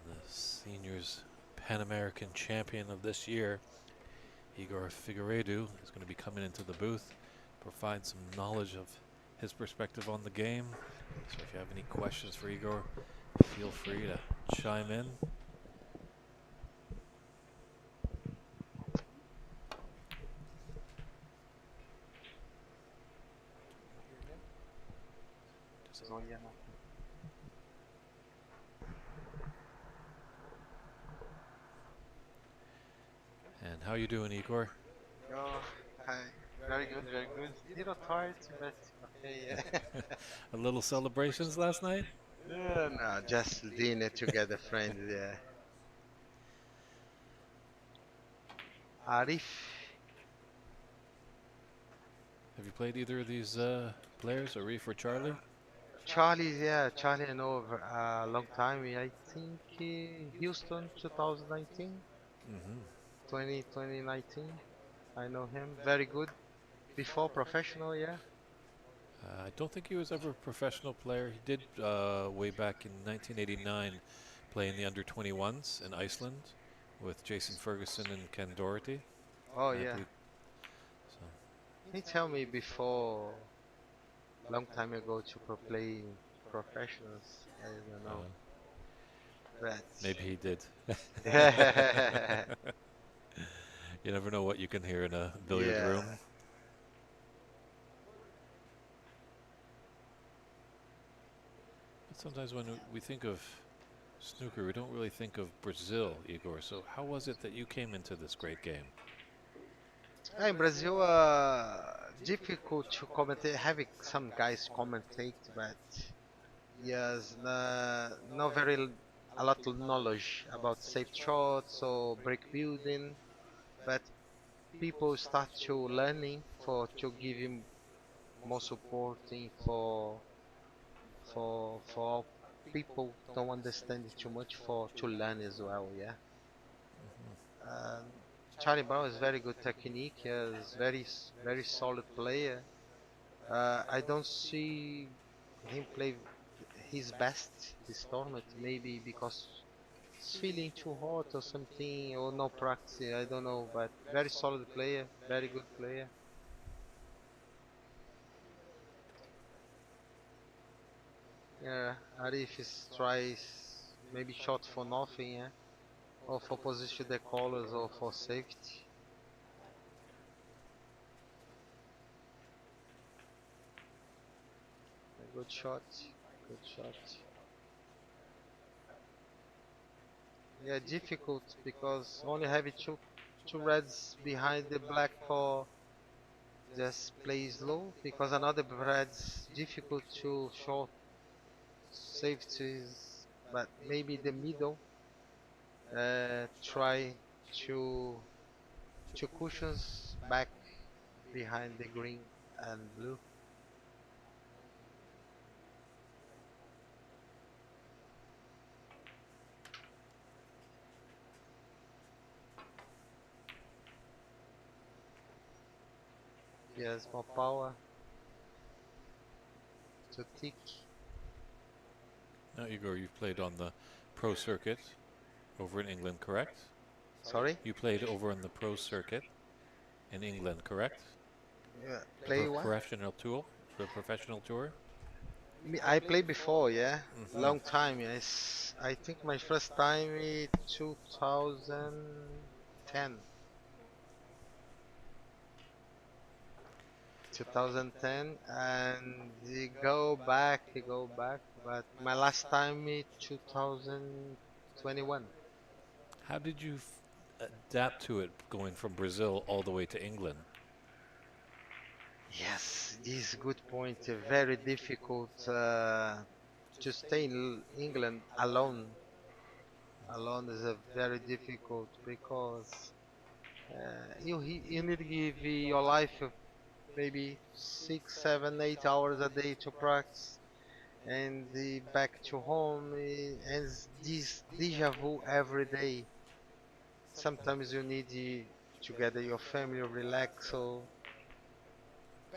[SPEAKER 1] And the seniors Pan American champion of this year, Igor Figueiredo, is going to be coming into the booth, provide some knowledge of his perspective on the game. So if you have any questions for Igor, feel free to chime in.
[SPEAKER 2] No, yeah, no.
[SPEAKER 1] And how you doing, Igor?
[SPEAKER 2] Oh, hi. Very good, very good. Little tired, but okay, yeah.
[SPEAKER 1] A little celebrations last night?
[SPEAKER 2] No, just dinner together, friends, yeah. Arif,
[SPEAKER 1] Have you played either of these players, Arif or Charlie?
[SPEAKER 2] Charlie, yeah, Charlie I know over a long time. I think Houston 2019,
[SPEAKER 1] Mm-hmm.
[SPEAKER 2] 2019. I know him very good. Before professional, yeah.
[SPEAKER 1] I don't think he was ever a professional player. He did way back in 1989 play in the under 21s in Iceland with Jason Ferguson and Ken Doherty.
[SPEAKER 2] Oh,
[SPEAKER 1] I
[SPEAKER 2] yeah.
[SPEAKER 1] believe so.
[SPEAKER 2] He tell me before, long time ago, to play professionals. I don't know,
[SPEAKER 1] Uh,
[SPEAKER 2] but
[SPEAKER 1] Maybe he did.
[SPEAKER 2] yeah,
[SPEAKER 1] You never know what you can hear in a billiard room. But sometimes when we think of snooker, we don't really think of Brazil, Igor. So how was it that you came into this great game?
[SPEAKER 2] In Brazil, difficult to commentate. Having some guys commentate, but yes, not very a lot of knowledge about safe shots or break building. But people start to learning for to give him more supporting for people don't understand it too much for to learn as well. Yeah.
[SPEAKER 1] Hmm.
[SPEAKER 2] Um, Charlie Brown is very good technique. Is very solid player. I don't see him play his best this tournament. Maybe because it's feeling too hot or something, or no practice. I don't know. But very solid player. Very good player. Yeah. Arif is tries maybe shot for nothing. Yeah. Or for position the colors or for safety. A good shot. Good shot. Yeah, difficult because only having two reds behind the black for just plays low because another red's difficult to short safeties, but maybe the middle try to two cushions back behind the green and blue. Yes, more power to tick.
[SPEAKER 1] Now, Igor, you've played on the pro circuit over in England, correct?
[SPEAKER 2] Sorry?
[SPEAKER 1] You played over on the pro circuit in England, correct?
[SPEAKER 2] Yeah. Play what?
[SPEAKER 1] Professional tour, the professional tour.
[SPEAKER 2] I played before, yeah,
[SPEAKER 1] Hmm.
[SPEAKER 2] long time. Yes, I think my first time is 2010. 2010, and you go back. But my last time is 2021.
[SPEAKER 1] How did you adapt to it going from Brazil all the way to England?
[SPEAKER 2] Yes, this is good point. Very difficult to stay in England alone. Alone is a very difficult because you need to give your life maybe 6, 7, 8 hours a day to practice, and back to home and this deja vu every day. Sometimes you need to gather your family, relax, so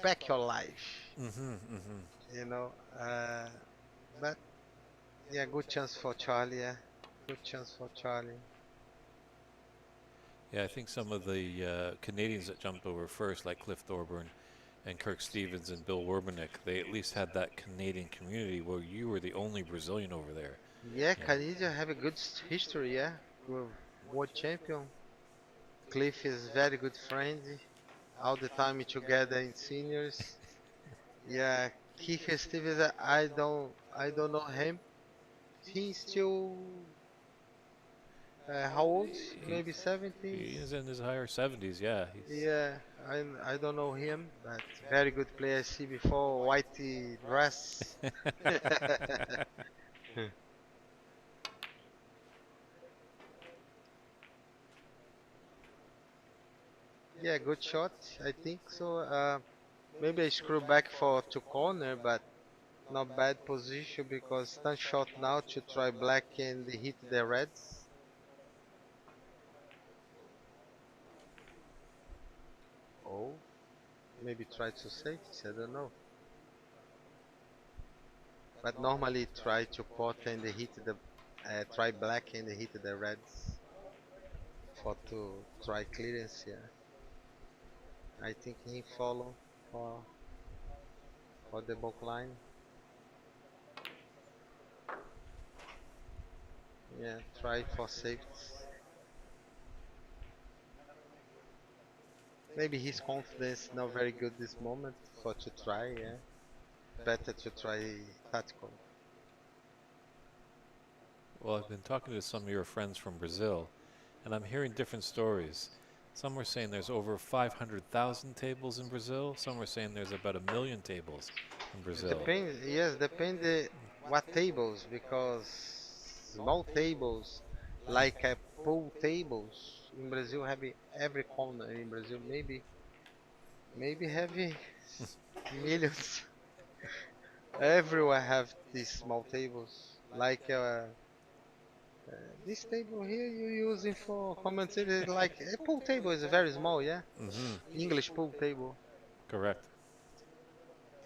[SPEAKER 2] back your life,
[SPEAKER 1] Mm-hmm, mm-hmm.
[SPEAKER 2] you know. Uh, but Yeah, good chance for Charlie. Yeah, good chance for Charlie.
[SPEAKER 1] Yeah, I think some of the Canadians that jumped over first, like Cliff Thorburn and Kirk Stevens and Bill Werbenick, they at least had that Canadian community where you were the only Brazilian over there.
[SPEAKER 2] Yeah,
[SPEAKER 1] You know,
[SPEAKER 2] Canada have a good history. Yeah, world champion. Cliff is very good friend. All the time together in seniors. Yeah, Kicker Stevens. I don't know him. He's still how old?
[SPEAKER 1] he,
[SPEAKER 2] Maybe 70s.
[SPEAKER 1] he is in his higher 70s. Yeah, he's
[SPEAKER 2] Yeah, I don't know him, but very good player. I see before whitey dress. Yeah, good shot. I think so. Maybe I screw back for to corner, but not bad position because stand shot now to try black and hit the reds. Oh, maybe try to safety. I don't know. But normally try to pot and hit the try black and hit the reds for to try clearance. Yeah, I think he follow for for the back line. Yeah, try for safety. Maybe his confidence not very good this moment for to try. Yeah, better to try tactical.
[SPEAKER 1] well. I've been talking to some of your friends from Brazil, and I'm hearing different stories. Some were saying there's over 500,000 tables in Brazil. Some were saying there's about 1 million tables in Brazil.
[SPEAKER 2] Depends. Yes, depend what tables because small tables like pool tables in Brazil have every corner in Brazil. Maybe have millions. Everywhere have these small tables like this table here you using for commentating like a pool table is very small, yeah.
[SPEAKER 1] Mm-hmm.
[SPEAKER 2] English pool table.
[SPEAKER 1] Correct.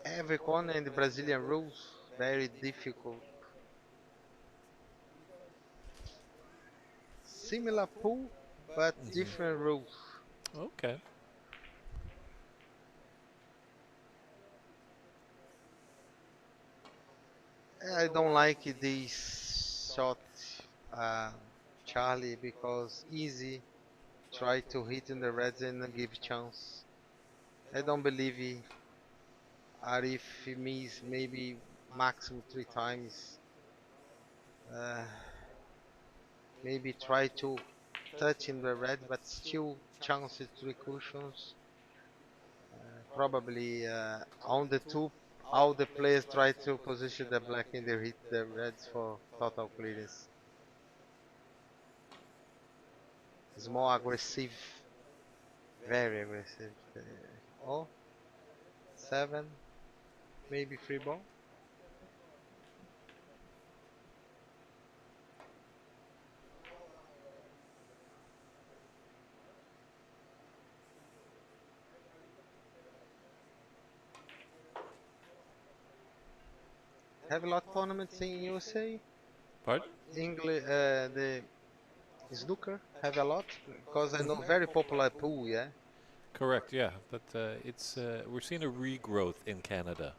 [SPEAKER 2] Every corner in the Brazilian rules very difficult. Similar pool but
[SPEAKER 1] Mm-hmm.
[SPEAKER 2] different rules.
[SPEAKER 1] Okay.
[SPEAKER 2] I don't like this shot, uh, Charlie, because easy try to hit in the reds and give chance. I don't believe he, or if he miss maybe maximum 3 times, uh, maybe try to touch in the red, but still chances 3 cushions. Probably on the two, all the players try to position the black and they hit the reds for total clearance. It's more aggressive, very aggressive. Oh, 7, maybe free ball. Have a lot of tournaments in USA.
[SPEAKER 1] Pardon?
[SPEAKER 2] English, the snooker have a lot because I know
[SPEAKER 1] Mm-hmm.
[SPEAKER 2] very popular pool. Yeah.
[SPEAKER 1] Correct. Yeah, but it's we're seeing a regrowth in Canada.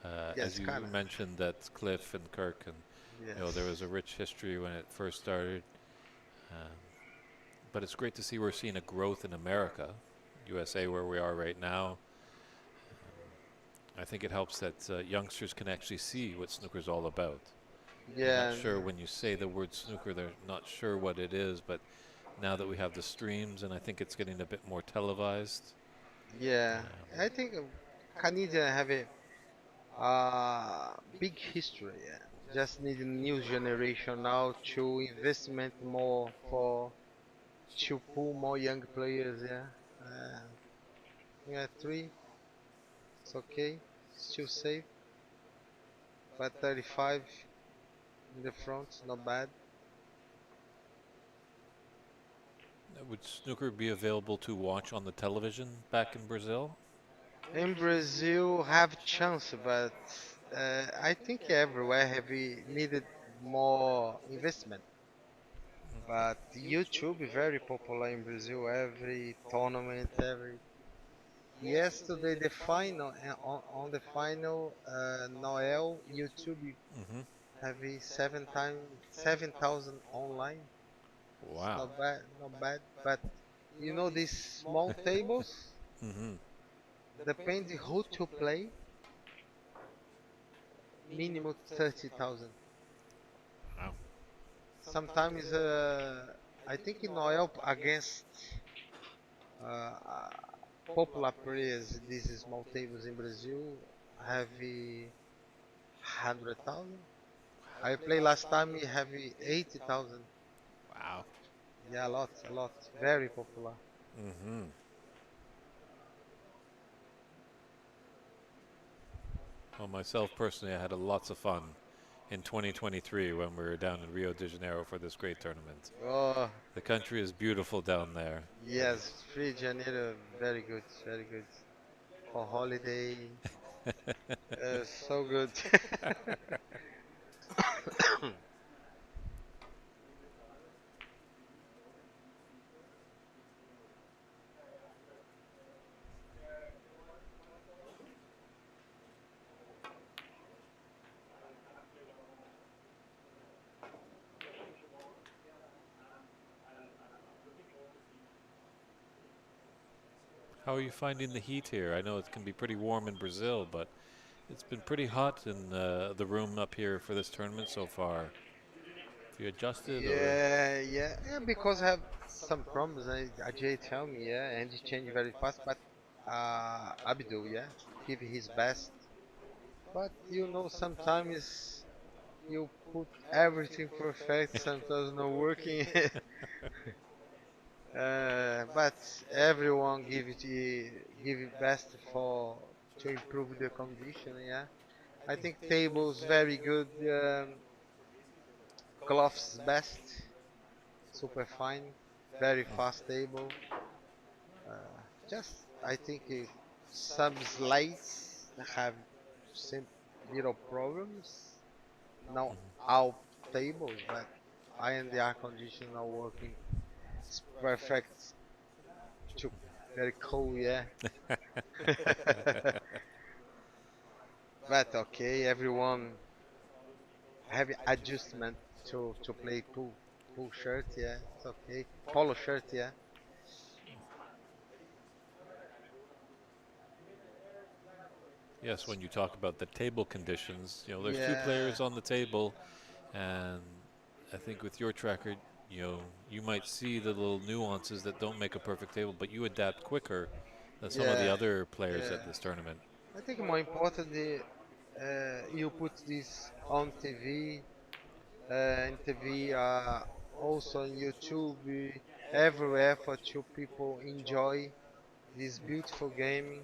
[SPEAKER 1] As
[SPEAKER 2] Yes,
[SPEAKER 1] you
[SPEAKER 2] kinda.
[SPEAKER 1] mentioned, that Cliff and Kirk, and there was
[SPEAKER 2] Yes.
[SPEAKER 1] a rich history when it first started. Um, but it's great to see we're seeing a growth in America, USA, where we are right now. I think it helps that youngsters can actually see what snooker's all about. I'm not
[SPEAKER 2] Yeah.
[SPEAKER 1] sure when you say the word snooker, they're not sure what it is, but now that we have the streams, and I think it's getting a bit more televised.
[SPEAKER 2] Yeah.
[SPEAKER 1] Um,
[SPEAKER 2] I think Canadian have a big history. Yeah. Just need a new generation now to investment more for to pull more young players. Yeah. Yeah. 3. It's okay. Still safe. But 35 in the front, not bad.
[SPEAKER 1] would snooker be available to watch on the television back in Brazil?
[SPEAKER 2] In Brazil, have chance, but I think everywhere have we needed more investment. But YouTube is very popular in Brazil. Every tournament, every yesterday the final on the final Noel YouTube
[SPEAKER 1] Hmm.
[SPEAKER 2] have 7,000 online. It's
[SPEAKER 1] Wow.
[SPEAKER 2] not bad, not bad. But you know these small tables,
[SPEAKER 1] Hmm.
[SPEAKER 2] depending who to play, minimum 30,000.
[SPEAKER 1] Wow.
[SPEAKER 2] Sometimes I think in Noel against uh, popular players, these small tables in Brazil have 100,000. I played last time, we have 80,000.
[SPEAKER 1] Wow.
[SPEAKER 2] Yeah, a lot, a lot. Very popular.
[SPEAKER 1] Hmm. Well, myself personally, I had lots of fun in 2023 when we were down in Rio de Janeiro for this great tournament.
[SPEAKER 2] Oh,
[SPEAKER 1] The country is beautiful down there.
[SPEAKER 2] yes, Rio de Janeiro, very good, very good. For holiday, so good.
[SPEAKER 1] How are you finding the heat here? I know it can be pretty warm in Brazil, but it's been pretty hot in the room up here for this tournament so far. Have you adjusted or?
[SPEAKER 2] Yeah, because I have some problems. Ajay tell me, yeah, and he change very fast. But Abdul, yeah, give his best. But you know, sometimes you put everything perfect, sometimes not working. But everyone give it best for to improve the condition. Yeah, I think tables very good. Cloths best, super fine, very fast table. Just I think some slides have some little problems. Not all tables, but I and the air conditioner are working. It's perfect. Too very cool, yeah. But okay, everyone have adjustment to play pool shirt, yeah. It's okay. Polo shirt, yeah.
[SPEAKER 1] Yes, when you talk about the table conditions, there's two
[SPEAKER 2] Yeah,
[SPEAKER 1] players on the table, and I think with your tracker, you might see the little nuances that don't make a perfect table, but you adapt quicker than some of the
[SPEAKER 2] yeah,
[SPEAKER 1] other players
[SPEAKER 2] yeah.
[SPEAKER 1] at this tournament.
[SPEAKER 2] I think more important you put this on TV, and TV also on YouTube, everywhere for two people enjoy this beautiful gaming.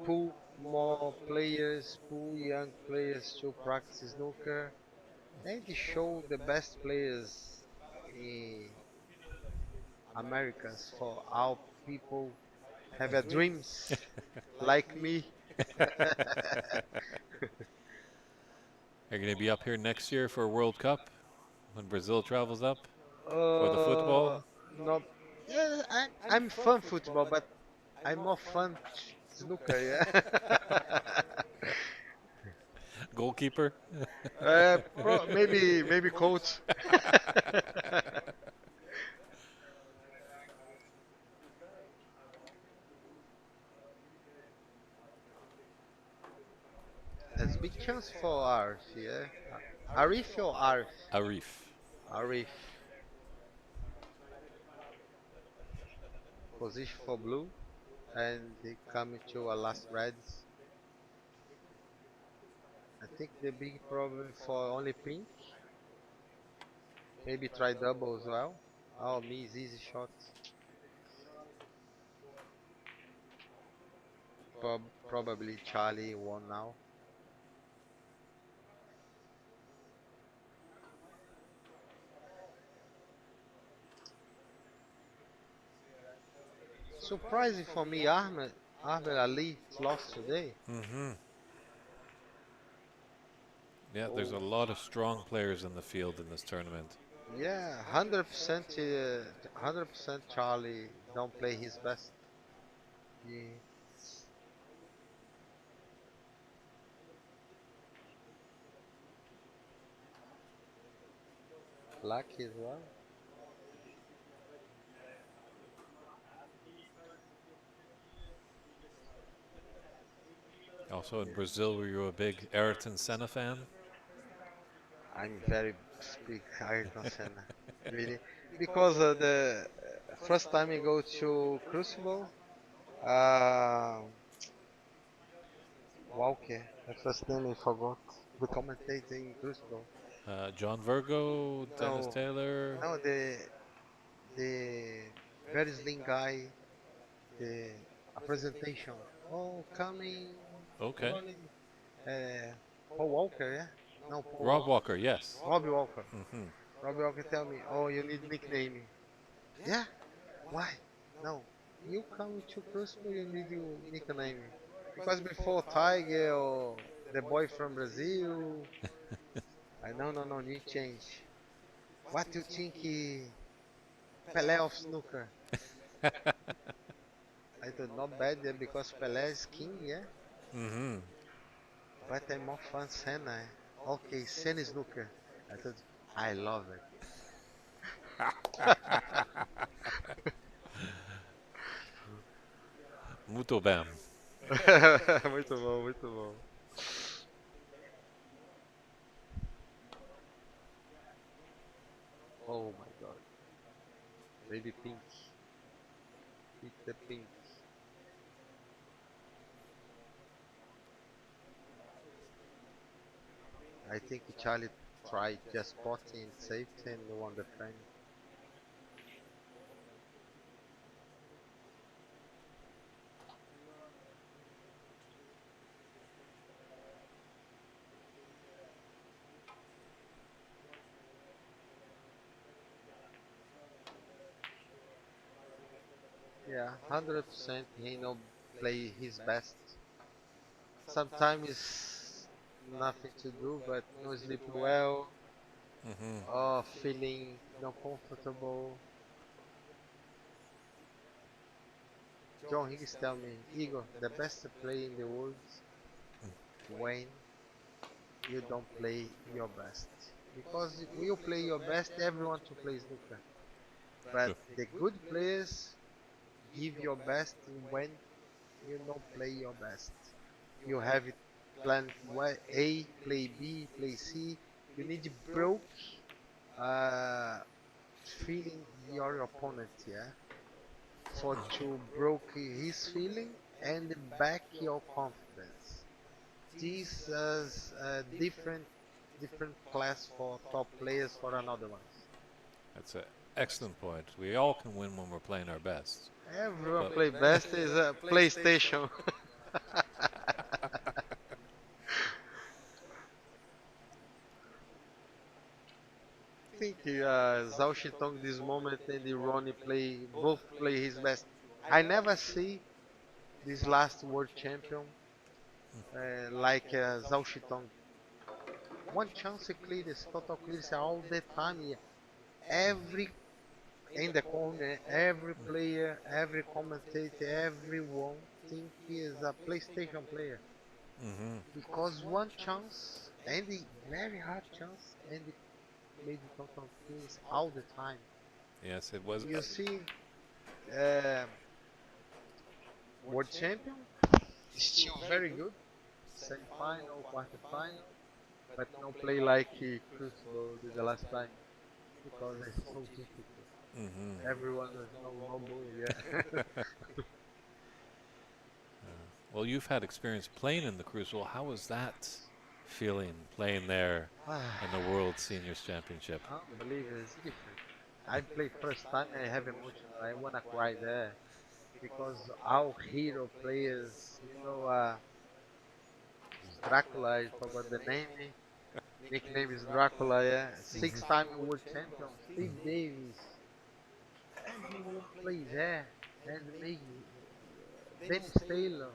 [SPEAKER 2] Pull more players, pull young players to practice snooker, and show the best players in Americas for our people have a dreams like me.
[SPEAKER 1] Are you going to be up here next year for a World Cup when Brazil travels up for the
[SPEAKER 2] Uh,
[SPEAKER 1] football?
[SPEAKER 2] no, yeah, I'm fun football, but I'm more fun snooker. Yeah.
[SPEAKER 1] Goalkeeper?
[SPEAKER 2] Maybe coach. There's big chance for Arif, yeah. Arif or Arif?
[SPEAKER 1] Arif.
[SPEAKER 2] Arif. Position for blue, and they come to a last reds. I think the big problem for only pink. Maybe try double as well. Oh, me is easy shots. Probably Charlie won now. Surprising for me, Ahmed Ali lost today.
[SPEAKER 1] Hmm. Yeah, there's a
[SPEAKER 2] Oh,
[SPEAKER 1] lot of strong players in the field in this tournament.
[SPEAKER 2] yeah, 100%, 100% Charlie don't play his best. Yeah, lucky as well.
[SPEAKER 1] Also in Brazil, were you a big Ayrton Senna fan?
[SPEAKER 2] I'm very big Ayrton Senna, really, because the first time you go to Crucible, uh, Walker, the first name I forgot, the commentator in Crucible.
[SPEAKER 1] John Virgo, Dennis
[SPEAKER 2] No,
[SPEAKER 1] Taylor.
[SPEAKER 2] no, the very slim guy, the a presentation. Oh, coming,
[SPEAKER 1] Okay.
[SPEAKER 2] running. Uh, Paul Walker, yeah? No, Paul
[SPEAKER 1] Rob
[SPEAKER 2] Walker.
[SPEAKER 1] Walker, yes.
[SPEAKER 2] Robbie Walker.
[SPEAKER 1] Hmm.
[SPEAKER 2] Robbie Walker tell me, oh, you need nickname. Yeah? Why? No. You come to Crucible, you need your nickname. Because before Tiger or the boy from Brazil, I no, need change. What do you think Pelé of snooker? I thought not bad, yeah, because Pelé is king, yeah?
[SPEAKER 1] Hmm.
[SPEAKER 2] But I'm more fun Senna. Okay, Senna snooker. I thought, I love
[SPEAKER 1] Muito bem.
[SPEAKER 2] it. Muito bom, muito bom. Oh my god. Baby pink. Hit the pink. I think Charlie tried just spotting safety and won the frame. Yeah, 100% he no play his best. Sometimes nothing to do, but no sleep well,
[SPEAKER 1] Hmm.
[SPEAKER 2] or feeling not comfortable. John Higgins tell me, Igor, the best play in the world when you don't play your best. Because when you play your best, everyone to play snooker. But the good players give your best when you don't play your best. You have it planned A, play B, play C. You need broke uh, feeling your opponent, yeah, for to broke his feeling and back your confidence. This is a different class for top players for another ones.
[SPEAKER 1] That's an excellent point. We all can win when we're playing our best.
[SPEAKER 2] Everyone
[SPEAKER 1] But
[SPEAKER 2] play best is a PlayStation. think Zhao Shitong this moment and the Ronnie play both play his best. I never see this last world champion like Zhao Shitong. One chance he clear this total clears all the time. Yeah. Every in the corner, every player, every commentator, everyone think he is a PlayStation player
[SPEAKER 1] hmm
[SPEAKER 2] because one chance and the very hard chance and he made the total clears all the time.
[SPEAKER 1] yes, it was.
[SPEAKER 2] You see, uh, world champion still very good, semi-final, quarter-final, but no play like he Crucible did the last time because it's so difficult.
[SPEAKER 1] Hmm.
[SPEAKER 2] Everyone is no bull, yeah.
[SPEAKER 1] Well, you've had experience playing in the Crucible. How was that feeling playing there in the World Seniors Championship?
[SPEAKER 2] Unbelievable, it's different. I play first time, I have emotion. I wanna cry there because our hero players, Dracula. I forgot the name. Nickname is Dracula. Yeah, six-time world champion Steve Davis. Everyone plays there, and me, Dennis Taylor.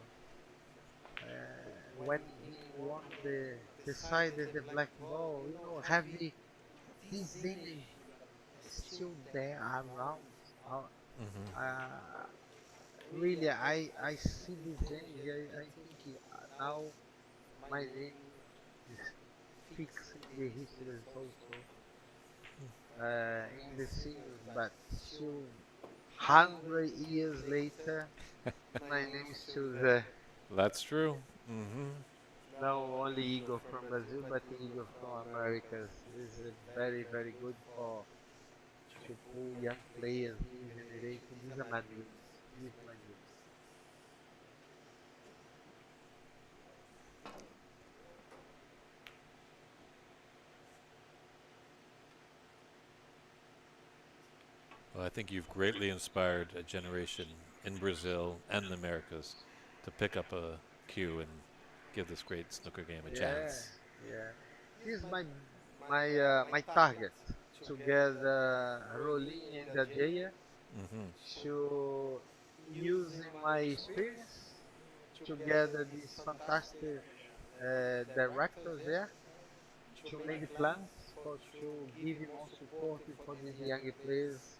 [SPEAKER 2] When he won decided the black ball, have this image still there around. Uh,
[SPEAKER 1] Mm-hmm.
[SPEAKER 2] uh, really, I see this image. I think now my name is fixed in the histories also in the seniors, but still 100 years later, my name is still there.
[SPEAKER 1] That's true. Mm-hmm.
[SPEAKER 2] Not only Eagle from Brazil, but Eagle from Americas is very, very good for to pull young players, new generation. These are my dreams. These are my dreams.
[SPEAKER 1] Well, I think you've greatly inspired a generation in Brazil and the Americas to pick up a cue and give this great snooker game a
[SPEAKER 2] Yeah,
[SPEAKER 1] chance.
[SPEAKER 2] yeah. This is my target to get Rolling and the Jaya
[SPEAKER 1] Mm-hmm.
[SPEAKER 2] to using my experience together these fantastic directors there to make plans for to give more support for these young players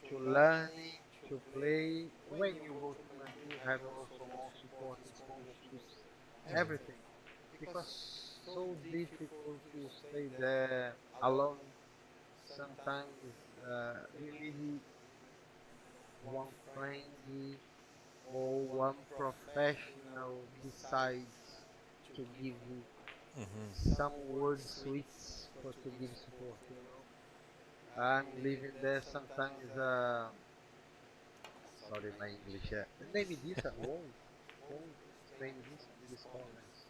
[SPEAKER 2] to learning to play. When you go to Brazil, have also more support, sponsorships, everything, because so difficult to stay there alone. Sometimes you need one friend or one professional besides to give you
[SPEAKER 1] Mm-hmm.
[SPEAKER 2] some word sweets for to give support. I'm living there sometimes. Sorry, my English. Name it this. Whoa, name it this corners.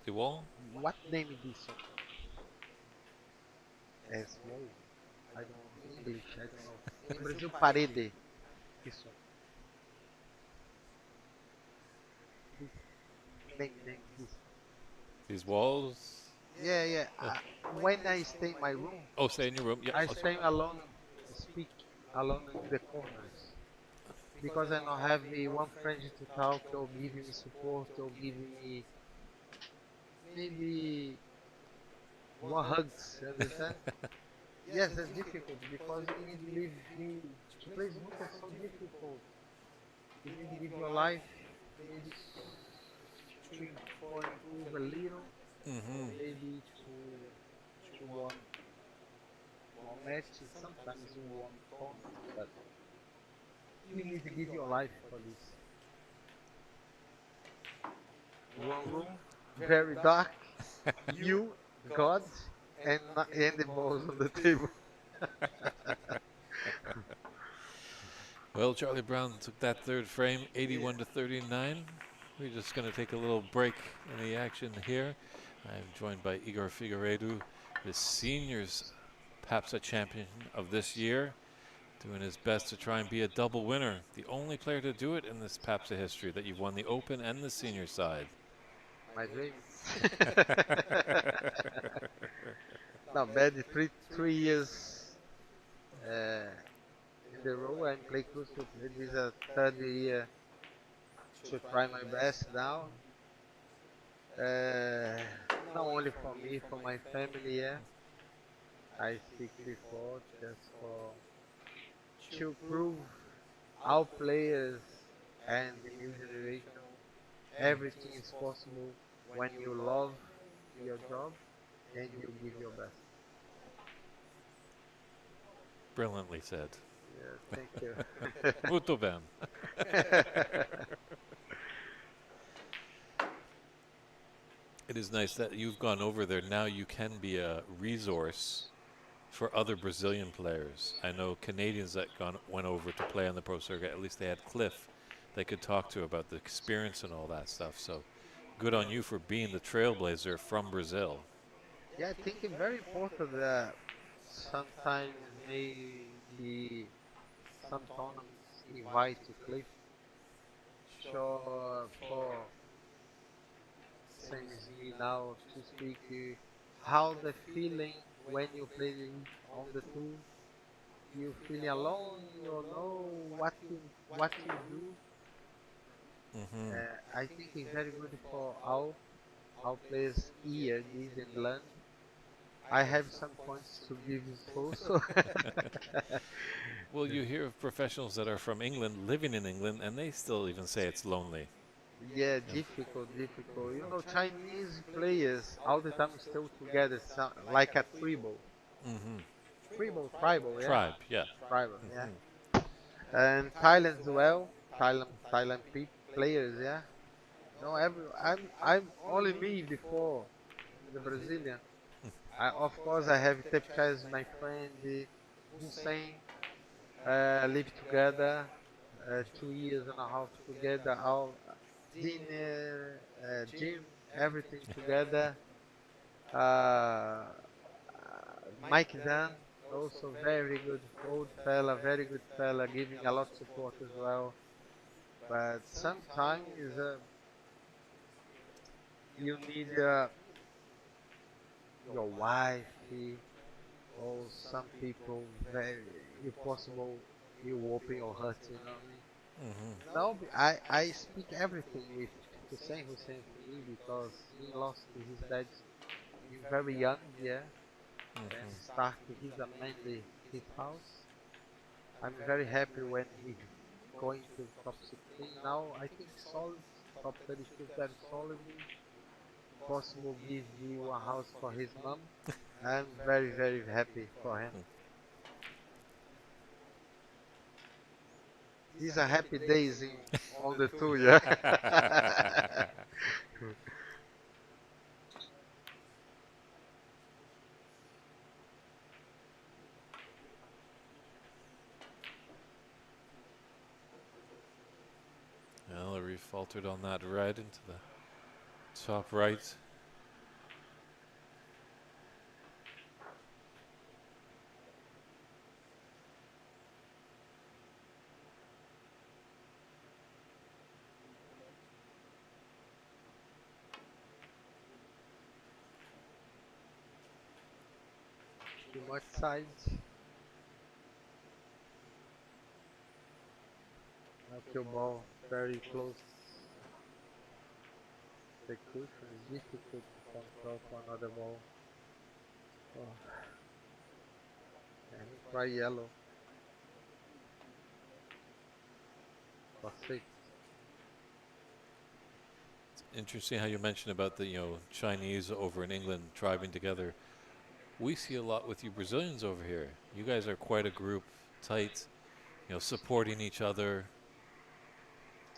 [SPEAKER 1] The wall?
[SPEAKER 2] What name it this? As whoa. I don't know English. I don't know. In Brazil, parede. Isso. This name this.
[SPEAKER 1] These walls?
[SPEAKER 2] Yeah, yeah.
[SPEAKER 1] Uh,
[SPEAKER 2] When I stay in my room,
[SPEAKER 1] oh, stay in your room. Yep.
[SPEAKER 2] I
[SPEAKER 1] Okay.
[SPEAKER 2] stay alone, speak alone in the corners because I don't have one friend to talk or give me support or give me maybe one hugs. You understand? Yes, that's difficult because you need to live to play snooker is so difficult. You need to give your life. You need to for improve a little or
[SPEAKER 1] Mm-hmm.
[SPEAKER 2] maybe to one match. Sometimes you won tournament, but you need to give your life for this. One room, very dark. You, God, and the balls on the table.
[SPEAKER 1] Well, Charlie Brown took that third frame, 81 to 39. We're just going to take a little break in the action here. I'm joined by Igor Figueiredo, the seniors PAPSA champion of this year, doing his best to try and be a double winner. The only player to do it in this PAPSA history, that you've won the Open and the senior side.
[SPEAKER 2] My dream. Not bad. Three years uh, in the row and play close to this is a third year to try my best now. Uh, Not only for me, for my family. Yeah, I speak before just for to prove our players and the new generation everything is possible when you love your job and you give your best.
[SPEAKER 1] Brilliantly said.
[SPEAKER 2] Yeah, thank you.
[SPEAKER 1] Muito bem. It is nice that you've gone over there. Now you can be a resource for other Brazilian players. I know Canadians that went over to play on the pro circuit, at least they had Cliff they could talk to about the experience and all that stuff. So good on you for being the trailblazer from Brazil.
[SPEAKER 2] Yeah, I think it's very important that sometimes maybe some tournaments invite to Cliff show for same as me now to speak how the feeling when you play on the tour. You feeling alone, you know what you do.
[SPEAKER 1] Mm-hmm.
[SPEAKER 2] I think it's very good for all. how players here didn't learn. I have some points to give you also.
[SPEAKER 1] Well, you hear of professionals that are from England, living in England, and they still even say it's lonely.
[SPEAKER 2] Yeah,
[SPEAKER 1] Yeah.
[SPEAKER 2] difficult, difficult. You know, Chinese players all the time still together, like a tribal.
[SPEAKER 1] Mm-hmm.
[SPEAKER 2] Tribal, yeah?
[SPEAKER 1] Tribe, yeah.
[SPEAKER 2] Tribal, yeah.
[SPEAKER 1] Mm-hmm.
[SPEAKER 2] And Thailand as well. Thailand players, yeah. No, I'm only me before the Brazilian. Of course, I have Tepcha as my friend, Hussein. Live together, 2 years and a half together, all dinner, gym, everything together. Uh, Mike Dan, also very good old fella, very good fella, giving a lot of support as well. But sometimes you need your wife or some people very impossible. You open your heart, you know what I mean?
[SPEAKER 1] Mm-hmm.
[SPEAKER 2] No, I speak everything with Hussein to me because he lost his dad very young, yeah, and
[SPEAKER 1] Mm-hmm.
[SPEAKER 2] started his mainly his house. I'm very happy when he going to top 16 now. I think solid, top 32 very solid. Possible give you a house for his mom. I'm very happy for him. These are happy days on the tour, yeah.
[SPEAKER 1] Well, Larry faltered on that red into the top right.
[SPEAKER 2] Too much sides. Uphill ball, very close. Execution is difficult to control for another ball. Oh, and he try yellow for 6.
[SPEAKER 1] Interesting how you mentioned about the Chinese over in England tribing together. We see a lot with you Brazilians over here. You guys are quite a group, tight, supporting each other.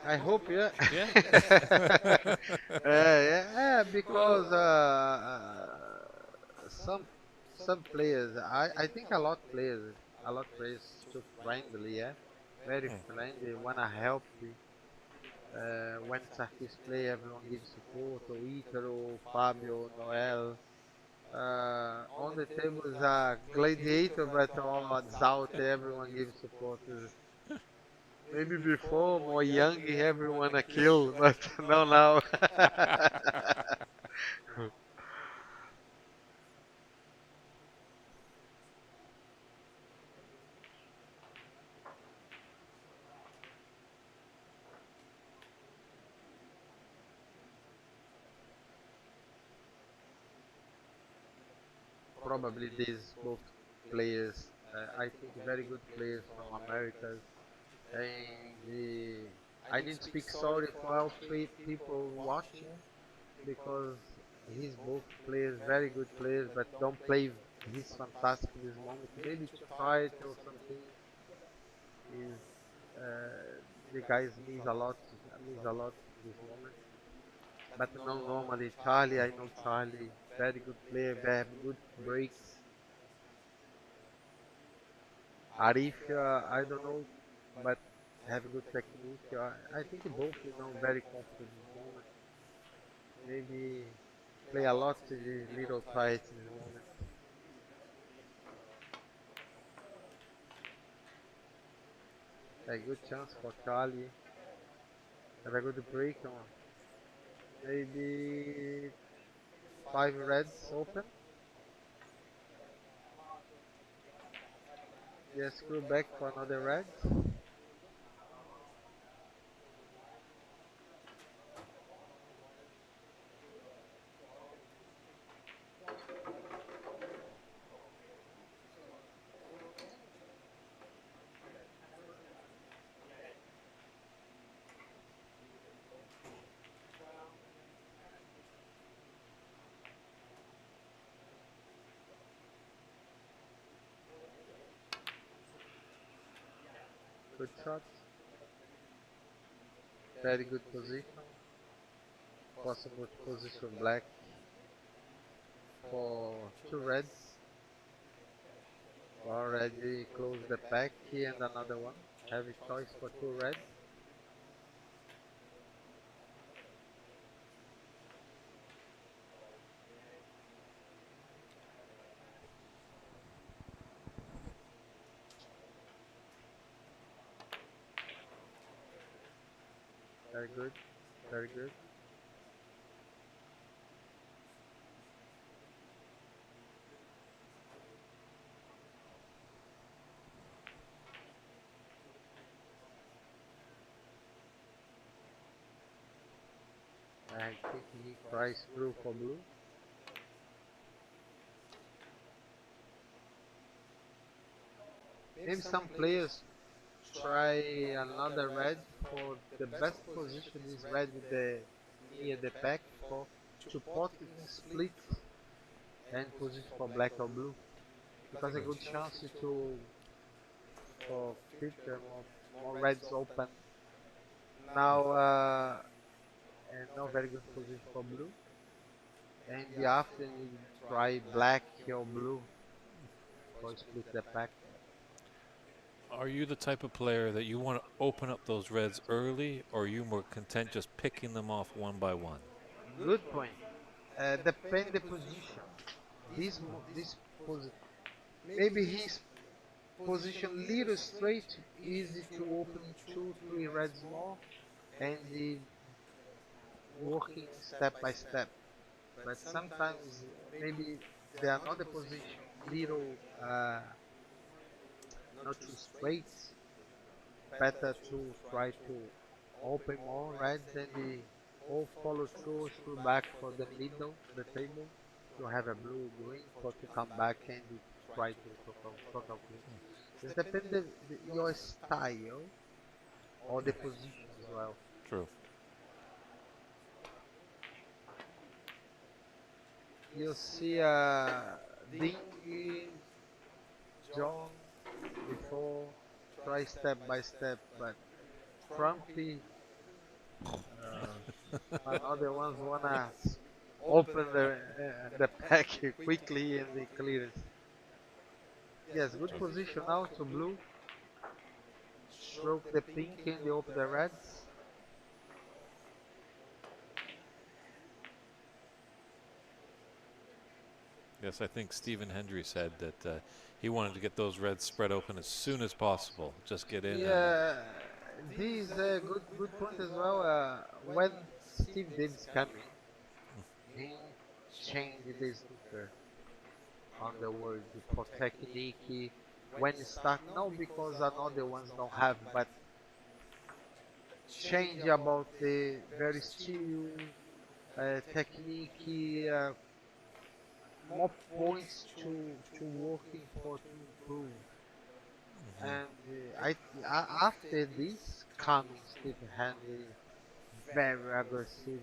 [SPEAKER 2] I hope, yeah.
[SPEAKER 1] Yeah.
[SPEAKER 2] Yeah,
[SPEAKER 1] Well.
[SPEAKER 2] because some some players, I think a lot players too friendly, yeah, very friendly, wanna help. When Sarkis play, everyone gives support. Or Italo, Fabio, Noel. On the tables are gladiator, but odds out, everyone gives support. Maybe before, more young, everyone a kill, but no now. Probably these both players, I think very good players from Americas. And I need to speak sorry for all three people watching because he's both players, very good players, but don't play. He's fantastic in this moment. Maybe to fight or something is the guys miss a lot this moment. But no, normally Charlie, I know Charlie, very good player, very good breaks. Arif, I don't know, but have good technique. I think both, very confident in this moment. Maybe play a lot the little tight in this moment. A good chance for Charlie. Have a good break on maybe 5 reds open. Yeah, screw back for another red. good shot. Very good position. Possible to position black for two reds. Already close the pack and another one. Have a choice for two reds. Very good. Very good. I think he tries through for blue. Maybe some players try another red for the best position is red with the near the pack for to pot in split and position for black or blue because a good chance to for future more reds open now and no very good position for blue and the after you try black or blue for split the pack.
[SPEAKER 1] Are you the type of player that you want to open up those reds early, or are you more content just picking them off one by one?
[SPEAKER 2] Good point. Depend the position. This position maybe his position little straight, easy to open two, three reds more, and the working step by step. But sometimes maybe the another position little not too straight. Better to try to open more reds and the all follow through screw back for the middle the table. You have a blue green for to come back and try to total green. It depends your style or the position as well.
[SPEAKER 1] True.
[SPEAKER 2] You see Ding, John before try step by step, but Trumpy another ones wanna open the pack quickly and they clear it. Yes, good position now to blue. Stroke the pink and they open the reds.
[SPEAKER 1] Yes, I think Stephen Hendry said that he wanted to get those reds spread open as soon as possible. Just get in and
[SPEAKER 2] Yeah, this is a good point as well. When Steve Davis came in, he changed the snooker on the world for technique. When it start, no, because another ones don't have, but change about the very still technique, more points to working for to improve. And after this, coming Stephen Henry, very aggressive,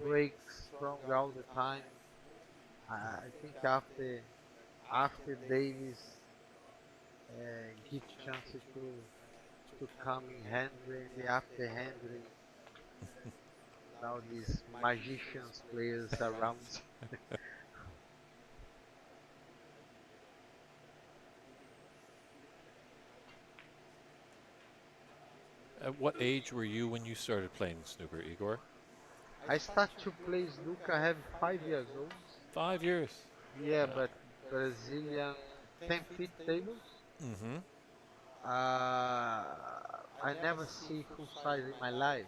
[SPEAKER 2] breaks strong all the time. I think after Davis give chances to coming Henry, and after Henry, now these magicians players around.
[SPEAKER 1] at what age were you when you started playing snooker, Igor?
[SPEAKER 2] I start to play snooker. I have 5 years old.
[SPEAKER 1] 5 years.
[SPEAKER 2] Yeah, but Brazilian 10 feet tables.
[SPEAKER 1] Mm-hmm.
[SPEAKER 2] I never see full size in my life.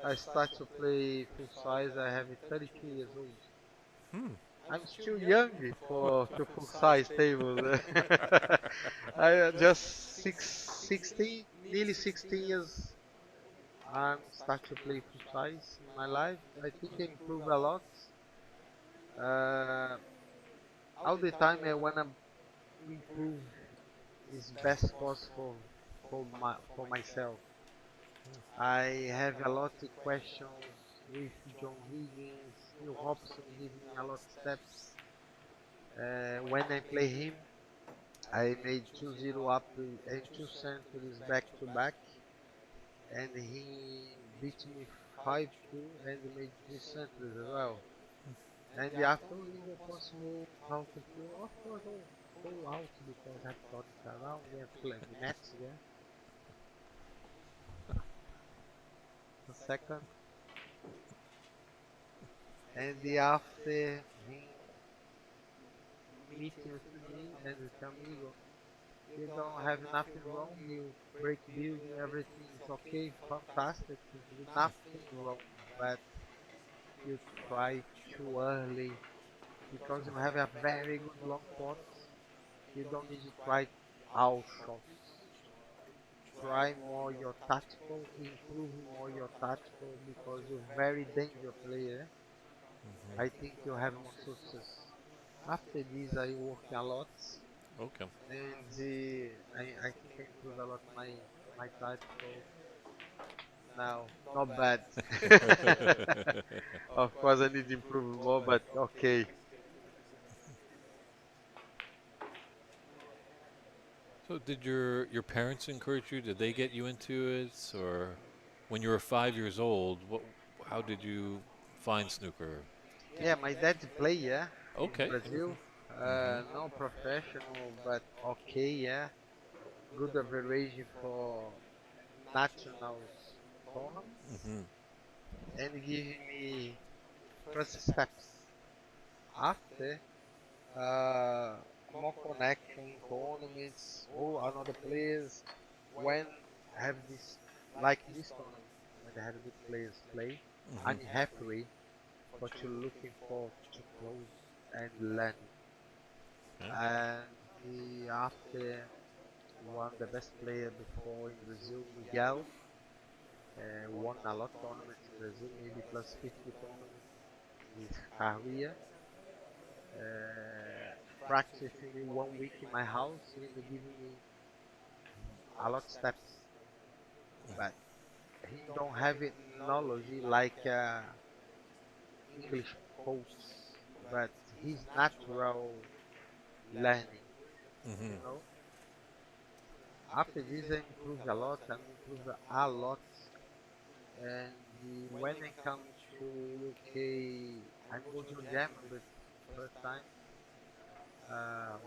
[SPEAKER 2] I start to play full size. I have 32 years old.
[SPEAKER 1] Hmm.
[SPEAKER 2] I'm still young for to full size table. I just 16, nearly 16 years. I'm start to play full size in my life. I think I improve a lot. Uh, all the time I wanna improve as best possible for myself. I have a lot of questions with John Higgins, Neil Hobson giving me a lot of steps when I play him. I made 2-0 up and two centuries back to back, and he beat me 5-2 and made three centuries as well. And after we were possible how to pull, of course, all out because I thought around there playing match there. The second, and after he meeting to me and tell me, "Igor, you don't have nothing wrong. You break building, everything is okay, fantastic. You do nothing wrong, but you try too early because you have a very good long pot. You don't need to try all shots. Try more your tactical, improve more your tactical because you're very dangerous player. I think you have more success." After this, I work a lot,
[SPEAKER 1] Okay.
[SPEAKER 2] and I think I improved a lot my tactical. Now, not bad. Of course, I need to improve more, but okay.
[SPEAKER 1] So did your parents encourage you? Did they get you into it, or when you were 5 years old? What? How did you find snooker?
[SPEAKER 2] Yeah, my dad's player in
[SPEAKER 1] Okay.
[SPEAKER 2] Brazil.
[SPEAKER 1] Mhm.
[SPEAKER 2] No professional, but okay, yeah. Good average for nationals tournaments
[SPEAKER 1] Mhm.
[SPEAKER 2] and giving me first steps. After, more connection in tournaments or another players when have this like this tournament when they have good players play.
[SPEAKER 1] Mhm.
[SPEAKER 2] I'm happy what you're looking for to close and learning.
[SPEAKER 1] Yeah.
[SPEAKER 2] And after one the best player before in Brazil, Miguel, won a lot of tournaments in Brazil, maybe plus 50 tournaments in his career. Uh, practicing me 1 week in my house and giving me a lot of steps, but he don't have it knowledge like English coach, but he's natural learning, you
[SPEAKER 1] Mhm.
[SPEAKER 2] know. After this, I improved a lot. I improved a lot, and when I come to UK, I'm going to Germany the first time.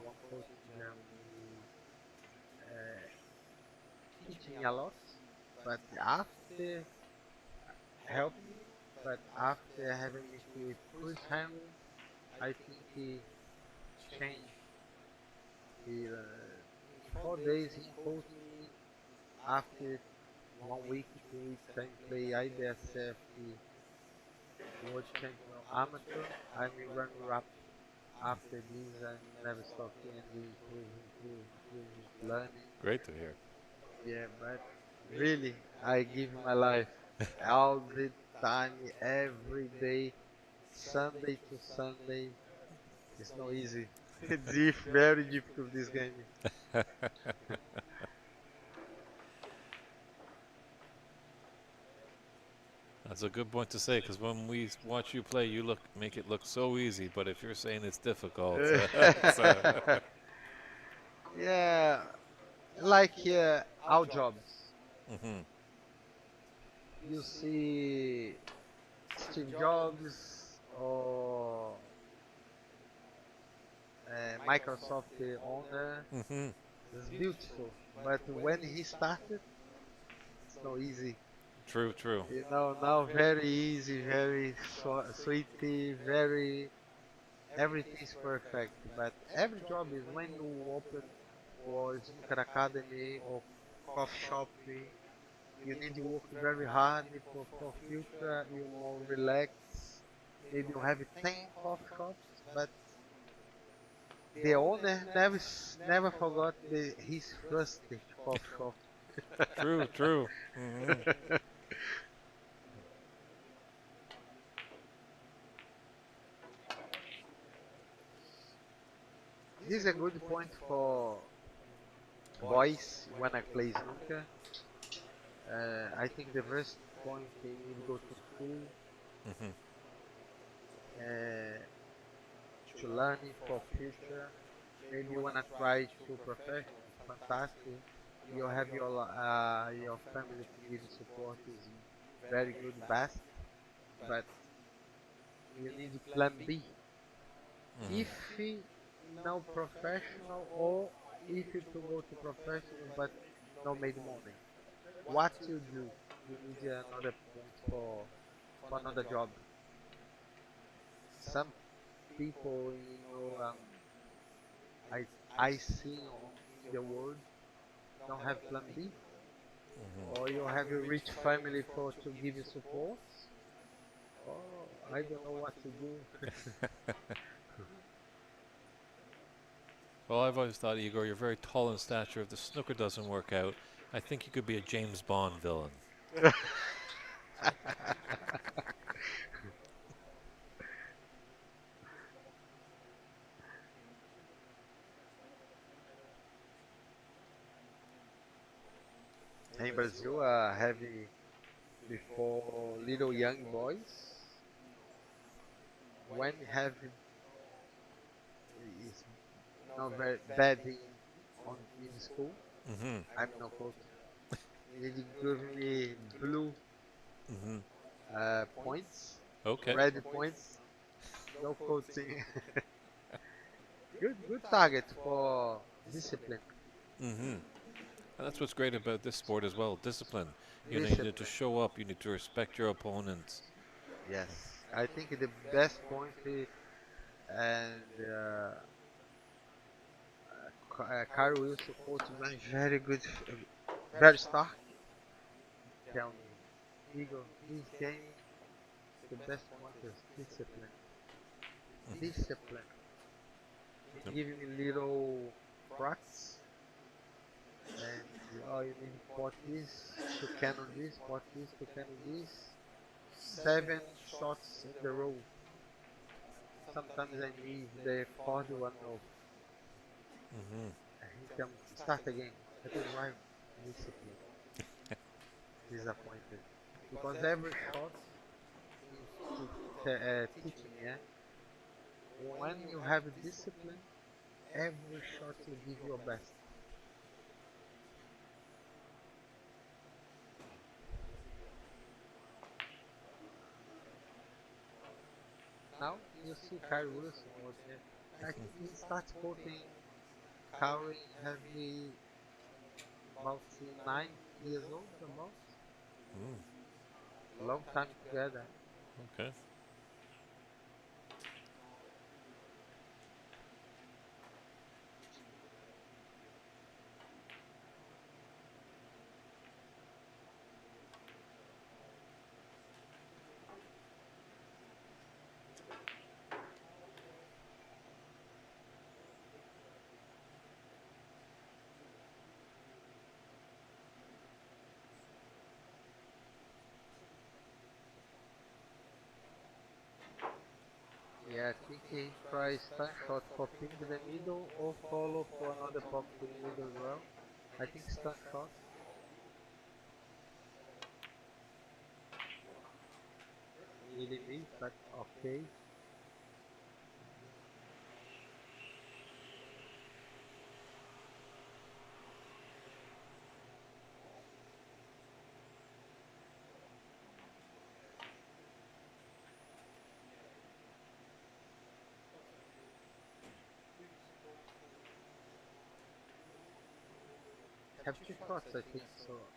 [SPEAKER 2] One coach in Germany uh, teach me a lot, but after help me, but after having me with Chris Henry, I think he changed. In 4 days he imposed me. After 1 week, 2 weeks, I play IBSF World Champion Amateur. I'm in runner up. After this, I never stop and improve, learning.
[SPEAKER 1] Great to hear.
[SPEAKER 2] Yeah, but really, I give my life all the time, every day, Sunday to Sunday. It's not easy. Very difficult this game.
[SPEAKER 1] That's a good point to say because when we watch you play, you make it look so easy. But if you're saying it's difficult, it's,
[SPEAKER 2] Yeah, like our jobs.
[SPEAKER 1] mhm.
[SPEAKER 2] You see Steve Jobs or Microsoft owner.
[SPEAKER 1] Mhm.
[SPEAKER 2] It's beautiful, but when he started, it's not easy.
[SPEAKER 1] True. True.
[SPEAKER 2] You know, now very easy, very sweetie, very everything's perfect. But every job is when you open for snooker academy or coffee shop, you need to work very hard for future. You more relaxed. Maybe you have 10 coffee shops, but the owner never forgot his first coffee shop.
[SPEAKER 1] True. True. Mhm.
[SPEAKER 2] This is a good point for boys when I play snooker. I think the first point they need to go to school
[SPEAKER 1] Mhm.
[SPEAKER 2] uh, to learning for future. maybe you wanna try to professional, fantastic. You have your family to give you support is very good, best, but you need plan B. If
[SPEAKER 1] Hmm.
[SPEAKER 2] no professional or if you to go to professional but no made money, what you do? You need another point for another job. Some people, I I see in the world don't have plan B, or you have a rich family for to give you support. Oh, I don't know what to do.
[SPEAKER 1] Well, I've always thought, Igor, you're very tall in stature. If the snooker doesn't work out, I think you could be a James Bond villain.
[SPEAKER 2] In Brazil, have before little young boys when have is not very bad in school.
[SPEAKER 1] Hmm.
[SPEAKER 2] I'm no coach. They give me blue
[SPEAKER 1] Hmm.
[SPEAKER 2] points,
[SPEAKER 1] Okay.
[SPEAKER 2] red points, no coaching. Good target for discipline.
[SPEAKER 1] Hmm. And that's what's great about this sport as well. Discipline. You need to
[SPEAKER 2] Discipline.
[SPEAKER 1] show up. You need to respect your opponents.
[SPEAKER 2] Yes, I think the best point and Carl Wilson coach man very good, very stark. Tell me, Igor, this game the best point is discipline. Discipline.
[SPEAKER 1] Yep.
[SPEAKER 2] Give me little practice and you need pot this to cannon this, pot this to cannon this. 7 shots in the row. Sometimes I miss the fourth one off.
[SPEAKER 1] Hmm.
[SPEAKER 2] He can start again. I think why discipline disappointed because every shot is teaching me. When you have discipline, every shot you give your best. Now you see Kyle Wilson was like he starts quoting Curry heavy about 9 years old about
[SPEAKER 1] Mm.
[SPEAKER 2] long time together.
[SPEAKER 1] Okay.
[SPEAKER 2] Yeah, I think he tries stand shot for ping the middle or follow for another pop to the middle as well. I think stand shot really miss, but okay. Have 2 shots I think so.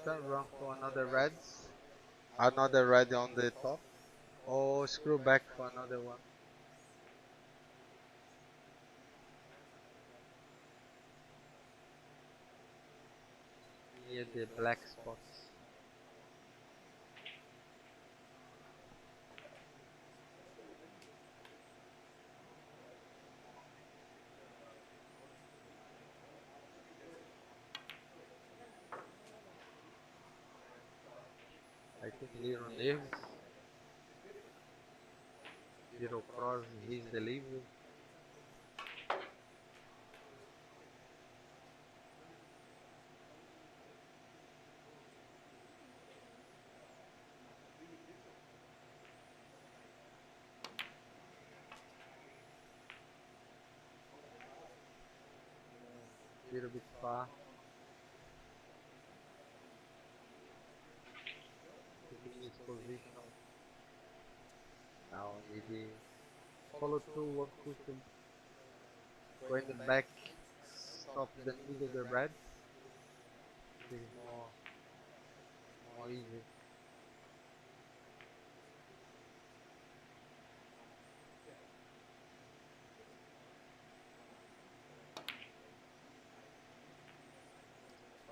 [SPEAKER 2] Stand run for another red on the top, or screw back for another one near the black spots. I think little nerves, little cross his delivery. little bit far. Keeping his position. Now need the follow through one cushion. Going the back, stop the middle of the red. This is more easy.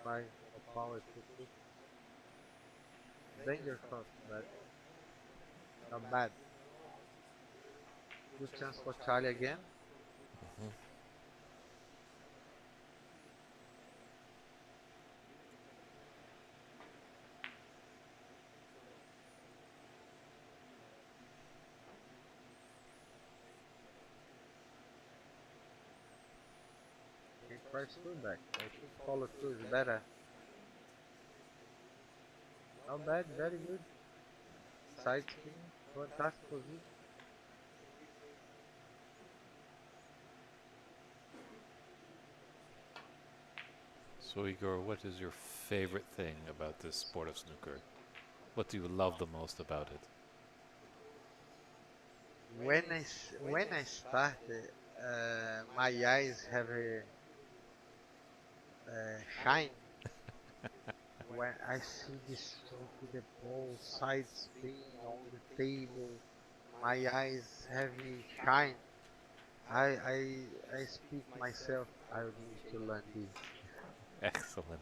[SPEAKER 2] Try for power to push. Danger shot, but not bad. Good chance for Charlie again.
[SPEAKER 1] Mhm.
[SPEAKER 2] Can try screw back. I think follow through is better. Not bad, very good. Side spin, fantastic position.
[SPEAKER 1] So Igor, what is your favorite thing about this sport of snooker? What do you love the most about it?
[SPEAKER 2] When I started, my eyes have a shine when I see this stroke with the ball side spin on the table. My eyes have a shine. I I I speak myself. I need to learn this.
[SPEAKER 1] Excellent.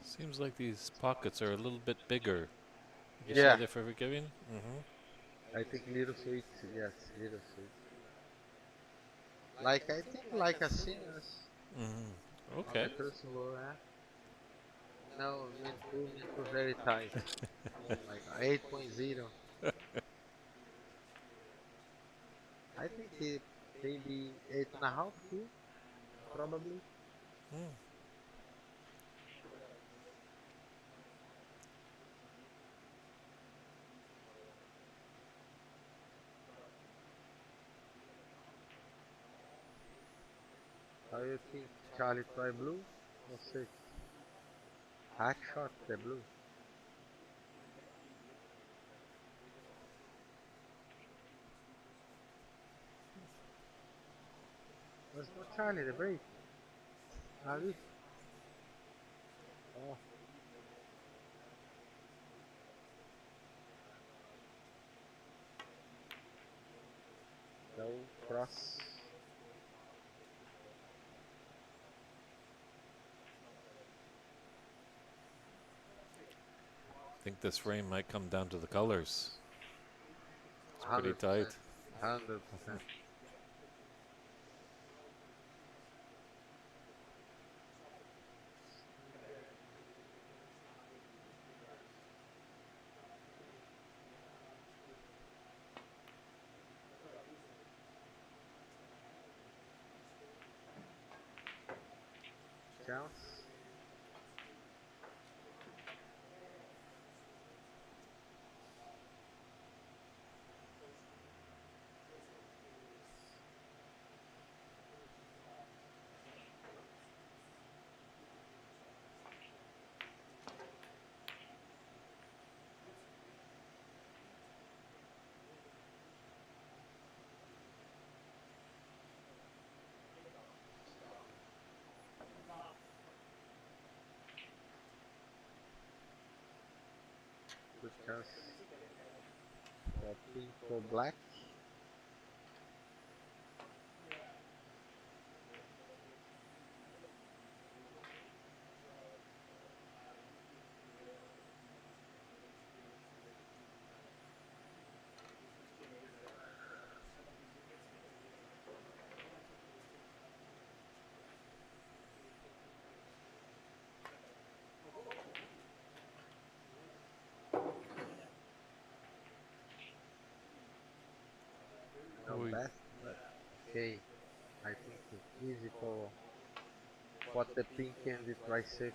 [SPEAKER 1] Seems like these pockets are a little bit bigger. Would you say
[SPEAKER 2] Yeah,
[SPEAKER 1] they're for forgiving? Mm-hmm.
[SPEAKER 2] I think little sweet. Yes, little sweet. Like I think like a seniors
[SPEAKER 1] Mm-hmm.
[SPEAKER 2] on the
[SPEAKER 1] Okay.
[SPEAKER 2] crucible. No, meant to very tight. Oh my god, 8.0. I think it maybe 8.5 too, probably.
[SPEAKER 1] Mm.
[SPEAKER 2] How you think Charlie try blue or 6? Hot shot the blue. Let's go Charlie the break. Ali. Oh, no cross.
[SPEAKER 1] I think this frame might come down to the colors. It's pretty
[SPEAKER 2] 100%.
[SPEAKER 1] tight.
[SPEAKER 2] 100%. Chance. because pink or black. No
[SPEAKER 1] We
[SPEAKER 2] best, but okay. I think it's easy for the pink and the try six.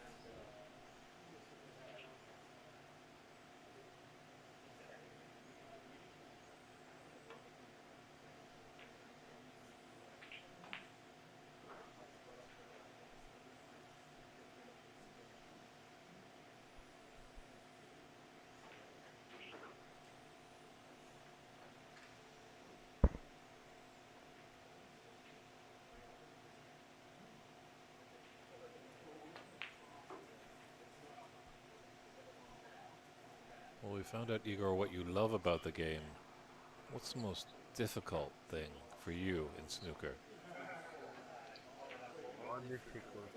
[SPEAKER 1] well, we found out, Igor, what you love about the game. What's the most difficult thing for you in snooker?
[SPEAKER 2] More difficult.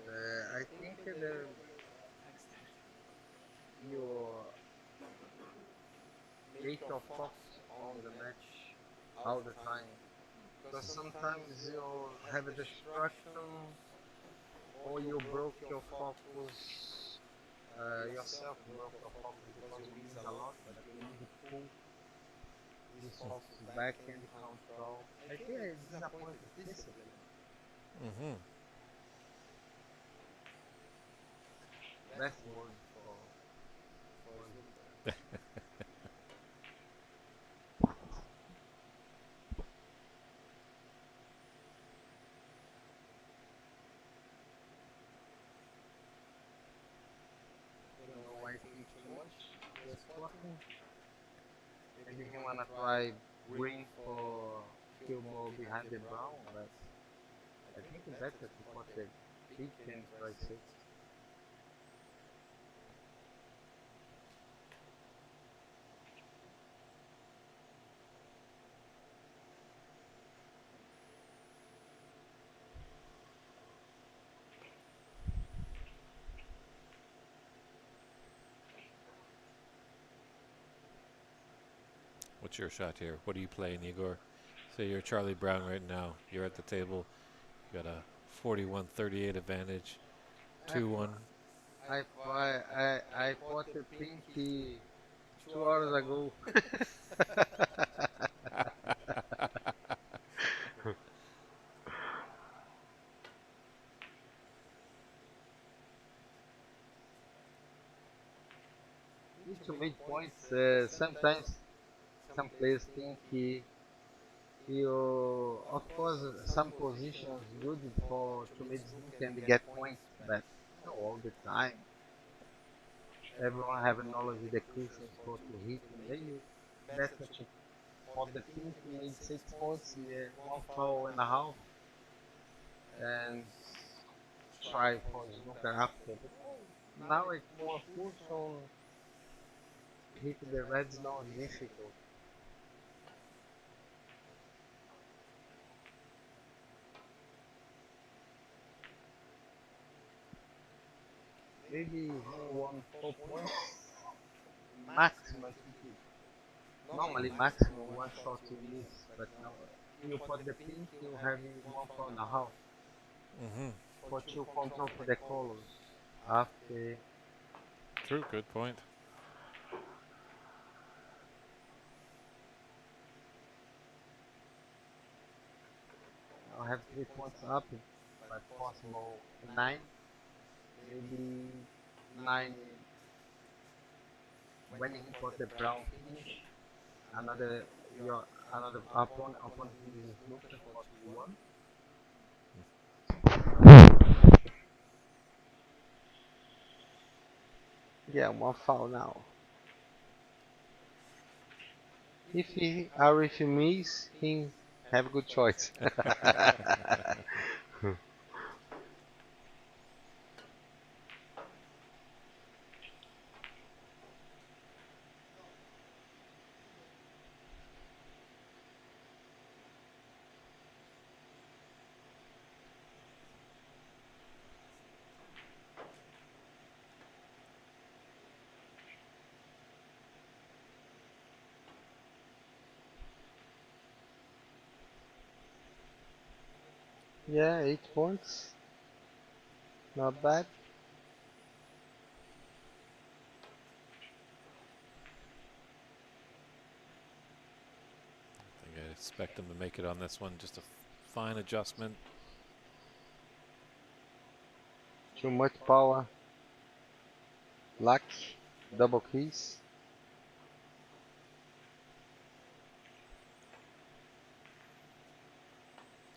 [SPEAKER 2] I think that you make your focus on the match all the time. Because sometimes you have a distraction or you broke your focus, yourself broke your focus because you miss a lot, but you need to pull this focus back and control. I think it's disappointed discipline.
[SPEAKER 1] Mm-hmm.
[SPEAKER 2] Best word for snooker. You know, I think too much. Just clocking. Maybe he wanna try green for kill ball behind the brown, but I think it's better to put the big and try six.
[SPEAKER 1] What's your shot here? What are you playing, Igor? Say you're Charlie Brown right now. You're at the table. You got a 41-38 advantage.
[SPEAKER 2] I
[SPEAKER 1] 2-1.
[SPEAKER 2] I fought the pinky 2 hours ago. Need to make points. Sometimes some players think you, of course, some positions good for to make snook and get points, but not all the time. Everyone have a knowledge of the cushions for to hit, and then you better to for the pink made 6 points, yeah, 1 foul and a half, and try for snooker after. But now it's more cushion, hit the reds now is difficult. Maybe he won 4 points maximum. Normally maximum one shot you miss, but now you put the pink, you having 1 foul and a half
[SPEAKER 1] Mm-hmm.
[SPEAKER 2] for two control for the colors. After
[SPEAKER 1] True. Good point.
[SPEAKER 2] I have 3 points up, but possible 9, maybe 9 when he put the brown finish. Another your another opponent finishes snooker for 2-1. Yeah, 1 foul now. If he miss, he have a good choice. Yeah, 8 points. Not bad.
[SPEAKER 1] I think I expect him to make it on this one. Just a fine adjustment.
[SPEAKER 2] Too much power. Luck. Double keys.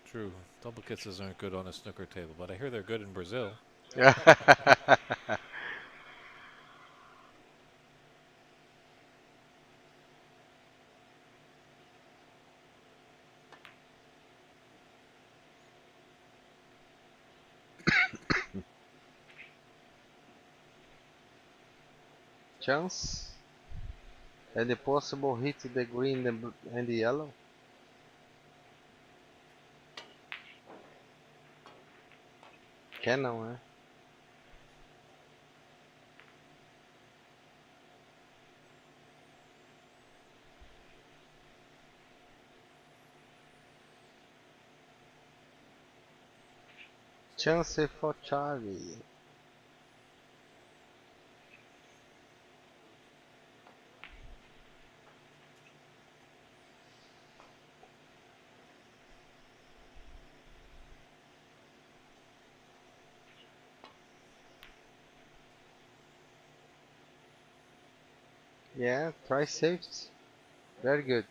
[SPEAKER 1] True, double kisses aren't good on a snooker table, but I hear they're good in Brazil.
[SPEAKER 2] Chance. And the possible hit the green and the yellow. Cannon, eh? Chance for Charlie. Yeah, try safety. Very good.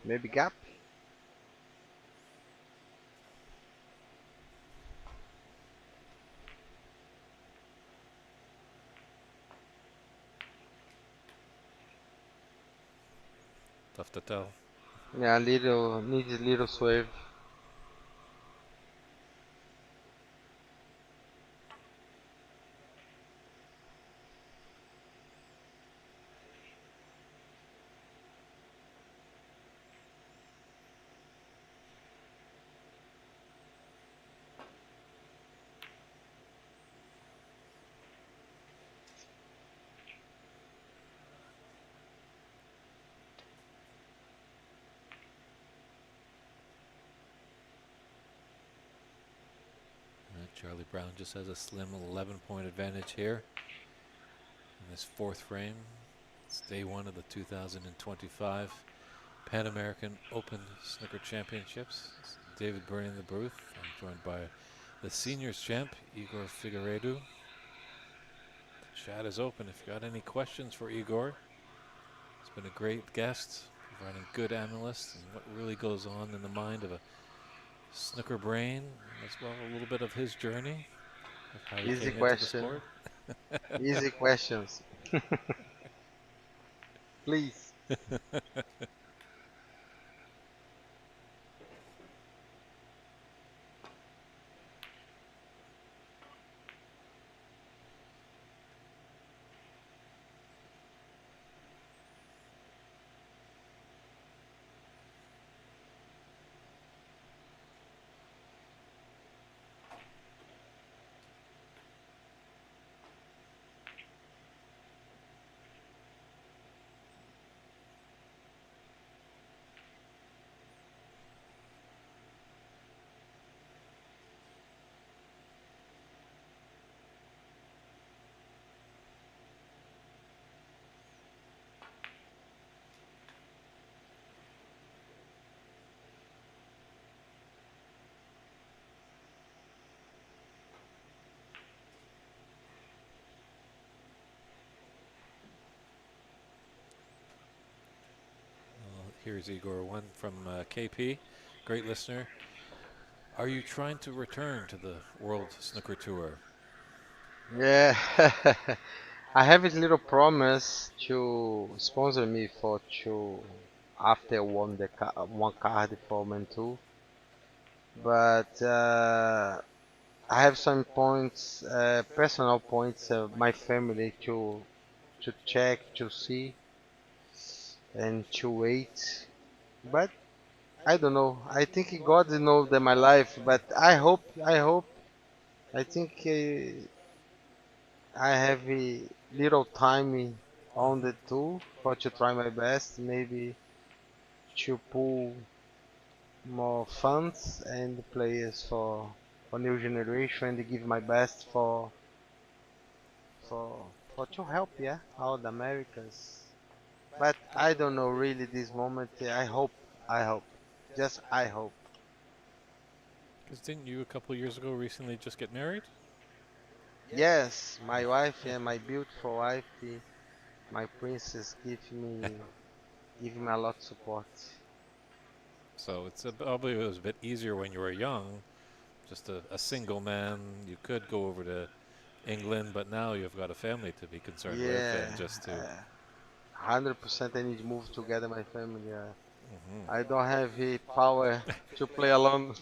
[SPEAKER 2] Maybe gap.
[SPEAKER 1] Tough to tell.
[SPEAKER 2] Yeah, little needs a little swerve.
[SPEAKER 1] Charlie Brown just has a slim 11-point advantage here in this fourth frame. It's day one of the 2025 Pan American Open Snooker Championships. It's David Byrne in the booth. I'm joined by the seniors champ, Igor Figueiredo. The chat is open if you got any questions for Igor. He's been a great guest, providing good analysis and what really goes on in the mind of a snooker brain, as well a little bit of his journey, of how he
[SPEAKER 2] Easy
[SPEAKER 1] came into the
[SPEAKER 2] question.
[SPEAKER 1] sport.
[SPEAKER 2] Easy questions. Please.
[SPEAKER 1] Here's Igor, one from KP, great listener. Are you trying to return to the World Snooker Tour?
[SPEAKER 2] Yeah. I have a little promise to sponsor me for two after one card for Man 2. But I have some points, personal points, my family to check, to see, and to wait. But I don't know. I think God knows that my life. But I think I have a little time on the tool for to try my best. Maybe to pull. more funds and players for new generation and give my best for to help, yeah, all the Americas. But I don't know really this moment. I hope, just I hope.
[SPEAKER 1] Because didn't you a couple years ago recently just get married?
[SPEAKER 2] Yes, my wife, yeah, my beautiful wife, my princess, give me a lot support.
[SPEAKER 1] So it's probably it was a bit easier when you were young, just a single man. You could go over to England, but now you've got a family to be concerned with,
[SPEAKER 2] Yeah,
[SPEAKER 1] and just to
[SPEAKER 2] 100% I need to move together, my family.
[SPEAKER 1] hmm
[SPEAKER 2] I don't have the power to play alone.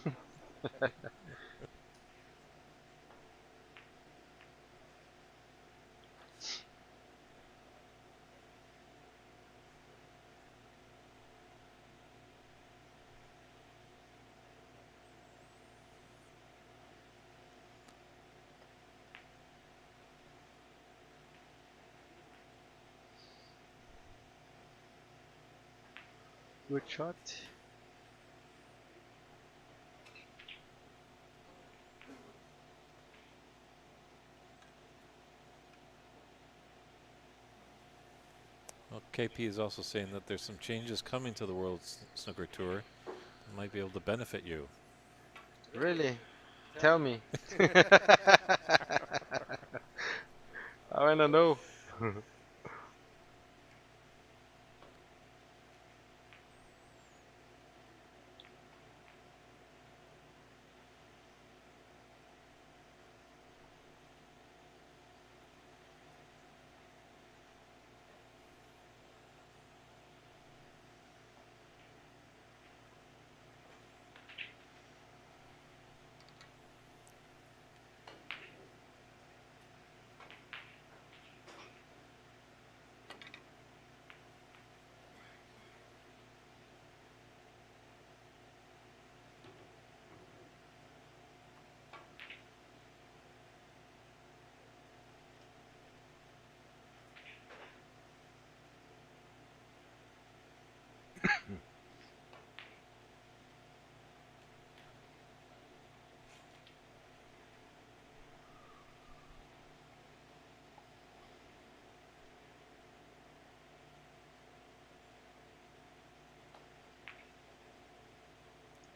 [SPEAKER 2] Good shot.
[SPEAKER 1] Well, KP is also saying that there's some changes coming to the World Snooker Tour that might be able to benefit you.
[SPEAKER 2] Really? Tell me. I wanna know.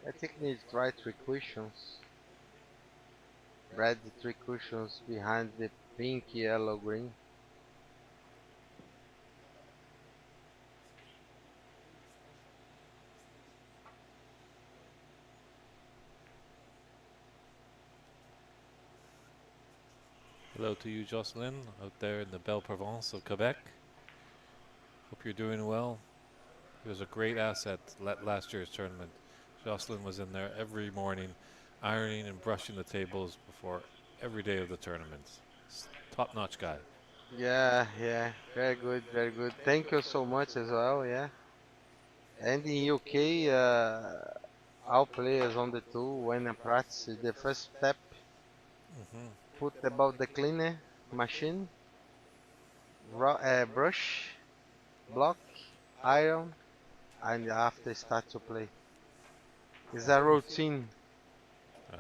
[SPEAKER 2] I think need try three cushions. Red three cushions behind the pink, yellow, green.
[SPEAKER 1] Hello to you, Jocelyn, out there in the Belle Provence of Quebec. Hope you're doing well. He was a great asset last year's tournament. Jocelyn was in there every morning, ironing and brushing the tables before every day of the tournament. Top-notch guy.
[SPEAKER 2] Yeah, yeah, very good, very good. Thank you so much as well, yeah. And in UK, all players on the tour when I practice the first step,
[SPEAKER 1] hmm
[SPEAKER 2] put about the cleaner machine, brush, block, iron, and after start to play. It's a routine.
[SPEAKER 1] Oh.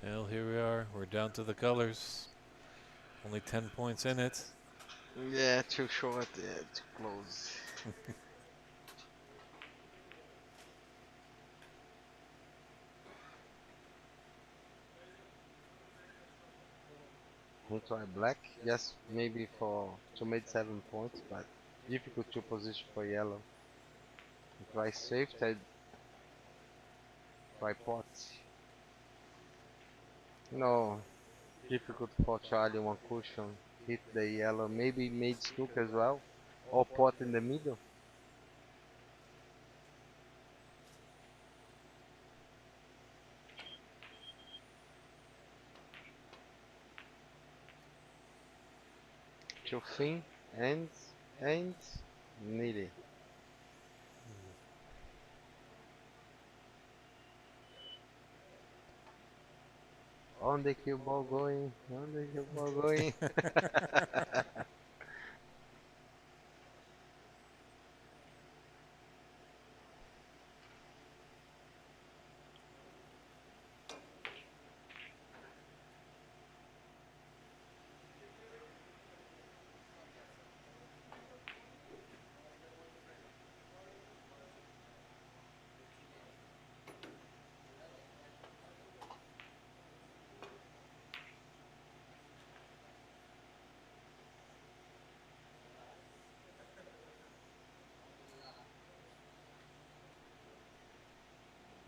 [SPEAKER 1] Well, here we are. We're down to the colors. Only 10 points in it.
[SPEAKER 2] Yeah, too short, yeah, too close. We'll try black, just maybe for to make 7 points, but difficult to position for yellow. Try safety, try pots. No, difficult for Charlie one cushion. Hit the yellow, maybe made snook as well, or pot in the middle. to fin, and nearly. On the cue ball going, on the cue ball going.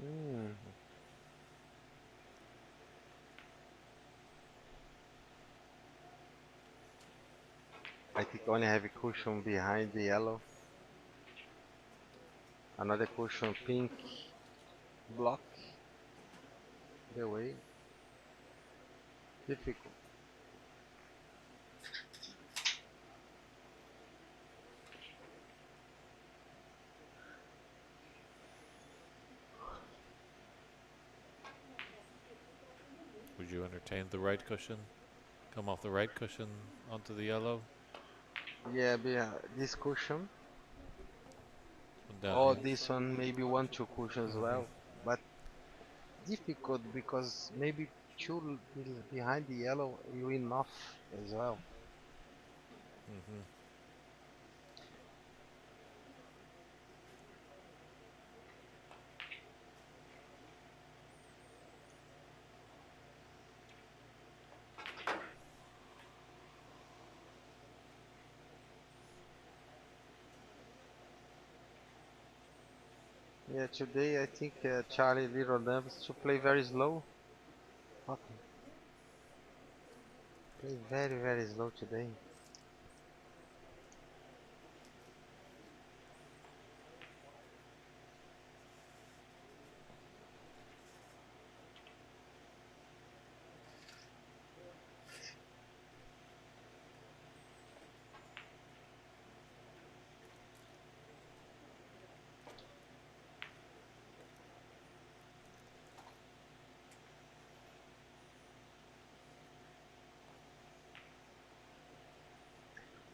[SPEAKER 2] Hmm. I think only have a cushion behind the yellow. Another cushion pink block the way. Difficult.
[SPEAKER 1] Would you entertain the right cushion? Come off the right cushion onto the yellow?
[SPEAKER 2] Yeah, this cushion.
[SPEAKER 1] And down,
[SPEAKER 2] Or
[SPEAKER 1] yeah.
[SPEAKER 2] this one, maybe one, two cushions as
[SPEAKER 1] Mm-hmm.
[SPEAKER 2] well. But difficult because maybe two behind the yellow you enough as well.
[SPEAKER 1] Mm-hmm.
[SPEAKER 2] Yeah, today I think Charlie little nervous to play very slow. Okay, play very slow today.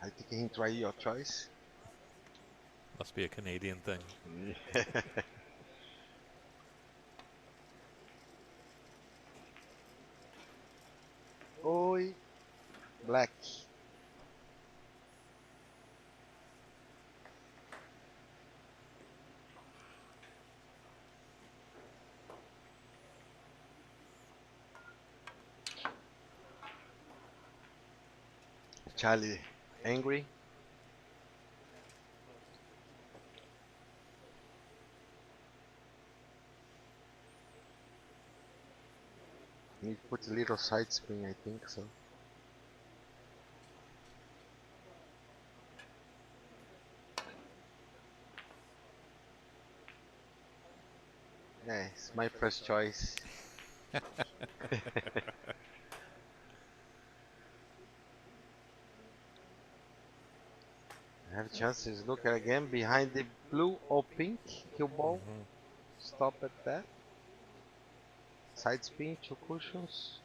[SPEAKER 2] I think he can try your choice.
[SPEAKER 1] Must be a Canadian thing.
[SPEAKER 2] Oi, black. Charlie, angry. Need to put a little side spin, I think so. Yeah, it's my first choice. I have chances. Look again behind the blue or pink cue ball.
[SPEAKER 1] Mm-hmm.
[SPEAKER 2] Stop at that. Side spin, two cushions.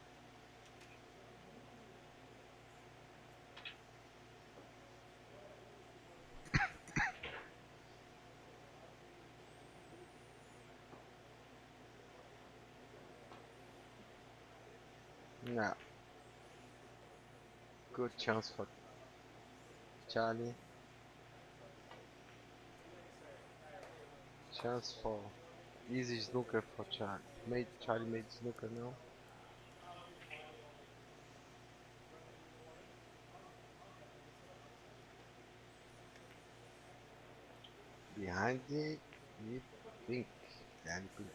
[SPEAKER 2] Yeah, good chance for Charlie. Chance for easy snooker for Charlie. Charlie made snooker now. Behind the pink. And pink.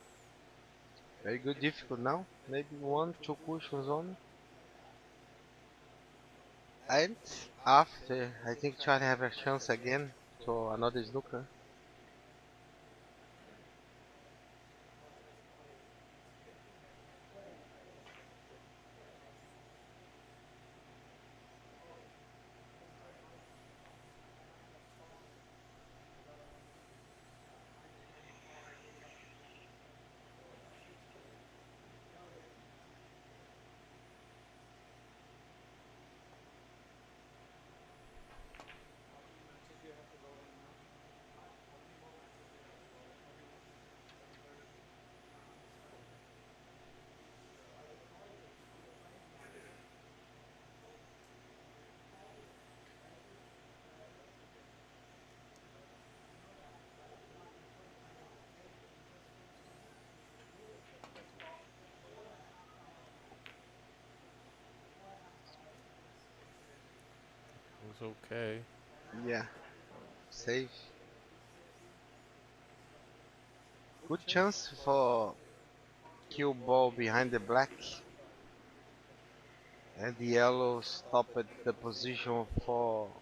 [SPEAKER 2] Very good, difficult now. Maybe one, two cushions on. And after, I think Charlie have a chance again to another snooker.
[SPEAKER 1] okay.
[SPEAKER 2] Yeah, safe. Good chance for cue ball behind the black. And the yellow stopped the position for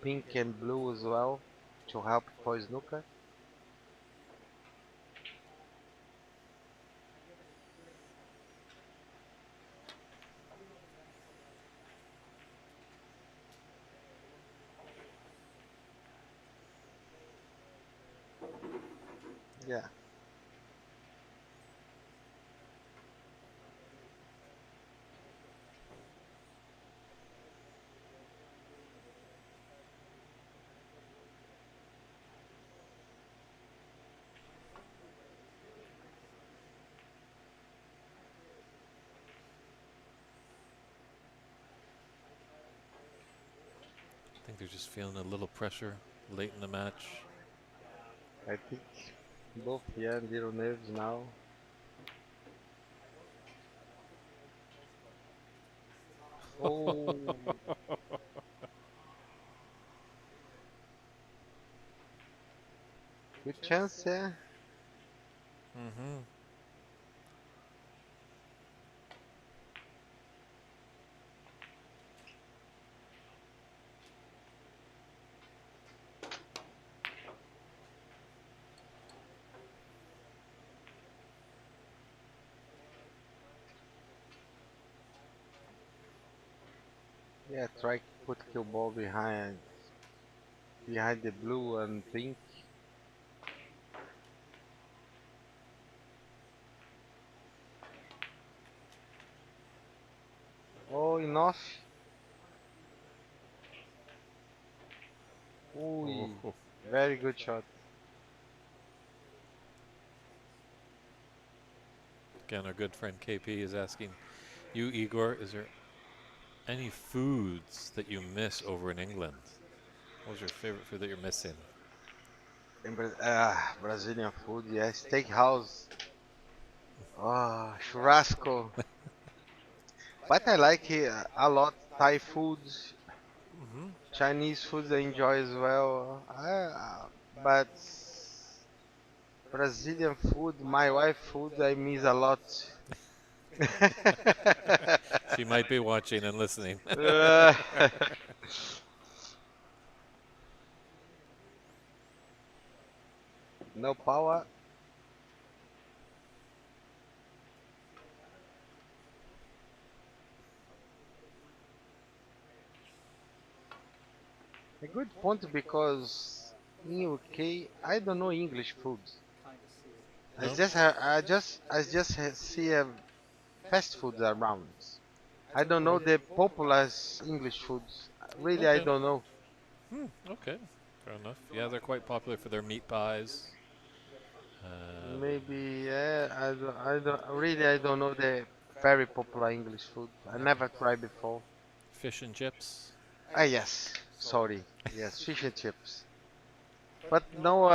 [SPEAKER 2] pink and blue as well to help for snooker. Yeah,
[SPEAKER 1] I think they're just feeling a little pressure late in the match.
[SPEAKER 2] I think both, yeah, little nerves now. Oh, good chance, yeah.
[SPEAKER 1] Mm-hmm.
[SPEAKER 2] Yeah, try put cue ball behind the blue and pink. Oh, enough.
[SPEAKER 1] Oh,
[SPEAKER 2] Ooh,
[SPEAKER 1] oh.
[SPEAKER 2] very good shot.
[SPEAKER 1] Again, our good friend KP is asking you, Igor, is there any foods that you miss over in England? What was your favorite food that you're missing?
[SPEAKER 2] In Brazilian food, yeah. Steakhouse. Oh, churrasco. But I like a lot Thai food,
[SPEAKER 1] Mm-hmm.
[SPEAKER 2] Chinese food I enjoy as well. But Brazilian food, my wife food, I miss a lot.
[SPEAKER 1] She might be watching and listening.
[SPEAKER 2] Uh, no power. A good point because in UK I don't know English food.
[SPEAKER 1] No?
[SPEAKER 2] I just see fast food around. I don't know the popular English foods. Really, I
[SPEAKER 1] Okay.
[SPEAKER 2] don't know.
[SPEAKER 1] Okay. Fair enough. Yeah, they're quite popular for their meat pies. Um,
[SPEAKER 2] Maybe yeah, I don't know the very popular English food. I never tried before.
[SPEAKER 1] fish and chips.
[SPEAKER 2] Ah yes, sorry. Yes, fish and chips. But no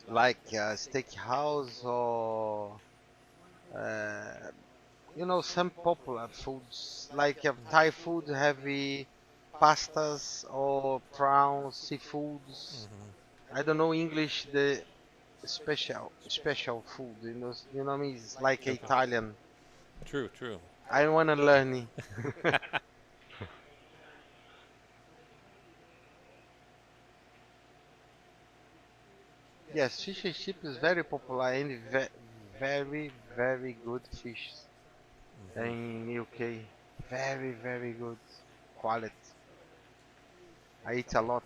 [SPEAKER 2] like steakhouse or uh, some popular foods like Thai food heavy pastas or prawns, seafoods.
[SPEAKER 1] Mm-hmm.
[SPEAKER 2] I don't know English the special food. What I mean. It's like
[SPEAKER 1] Okay.
[SPEAKER 2] Italian.
[SPEAKER 1] True, true.
[SPEAKER 2] I wanna learn it. Yes, fish and chip is very popular and very very good fish
[SPEAKER 1] Mm-hmm.
[SPEAKER 2] in UK. Very very good quality. I eat a lot.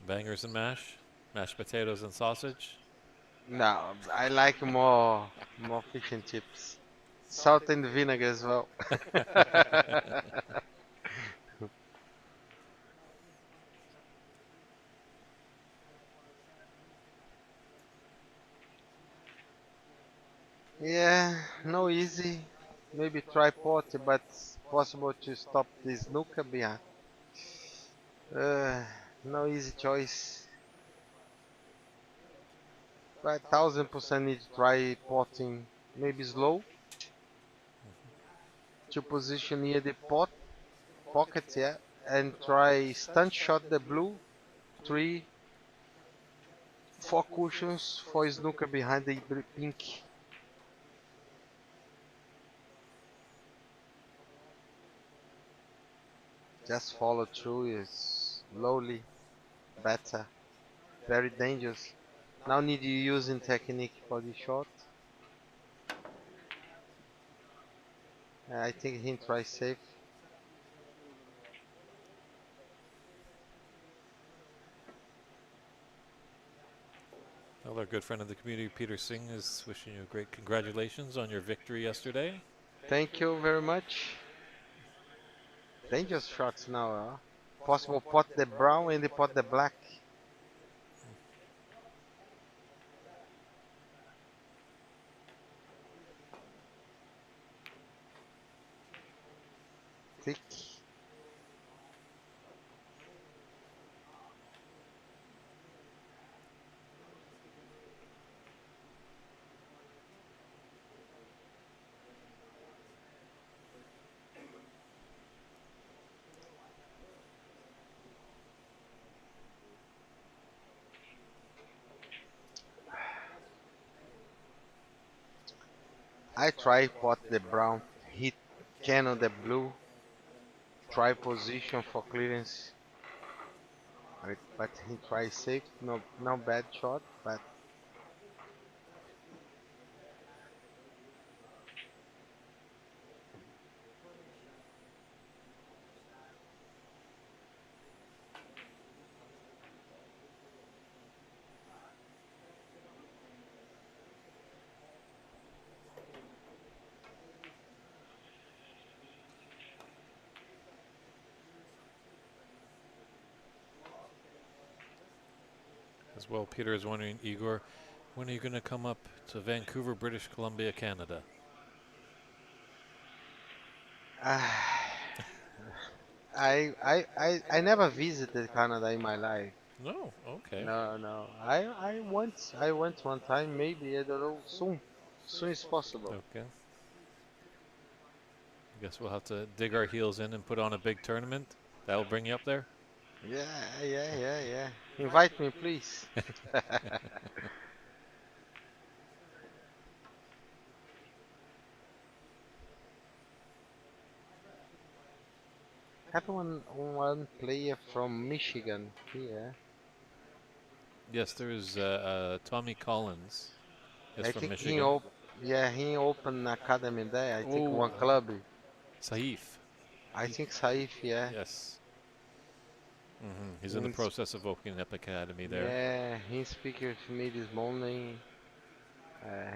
[SPEAKER 1] Bangers and mash, mashed potatoes and sausage.
[SPEAKER 2] No, I like more fish and chips. Salt and vinegar as well. Yeah, no easy. Maybe try potty, but possible to stop the snooker behind. Uh, no easy choice. But 1000% need to try potting. Maybe slow to position near the pot pocket, yeah, and try stunt shot the blue, 3, 4 cushions for snooker behind the pink. Just follow through is slowly, better, very dangerous. Now need you using technique for the shot. I think he try safe.
[SPEAKER 1] Well, our good friend of the community, Peter Singh, is wishing you great congratulations on your victory yesterday.
[SPEAKER 2] Thank you very much. Dangerous shots now. Possible pot the brown and the pot the black. Thick. I try pot the brown, hit cannon the blue, try position for clearance. But he tries safe, no bad shot, but
[SPEAKER 1] As well, Peter is wondering, Igor, when are you going to come up to Vancouver, British Columbia, Canada?
[SPEAKER 2] I never visited Canada in my life.
[SPEAKER 1] No, okay.
[SPEAKER 2] No. I went one time, maybe I don't know. Soon is possible.
[SPEAKER 1] Okay. I guess we'll have to dig our heels in and put on a big tournament. That'll bring you up there?
[SPEAKER 2] Yeah. Invite me, please. Have one player from Michigan here.
[SPEAKER 1] Yes, there's Tommy Collins. Yes,
[SPEAKER 2] I
[SPEAKER 1] from
[SPEAKER 2] think
[SPEAKER 1] Michigan.
[SPEAKER 2] he opened academy there. I think
[SPEAKER 1] Oh,
[SPEAKER 2] one club.
[SPEAKER 1] Saif.
[SPEAKER 2] I think Saif, yeah.
[SPEAKER 1] Yes. He's in the
[SPEAKER 2] He's,
[SPEAKER 1] process of opening up academy there.
[SPEAKER 2] yeah, he speak with me this morning.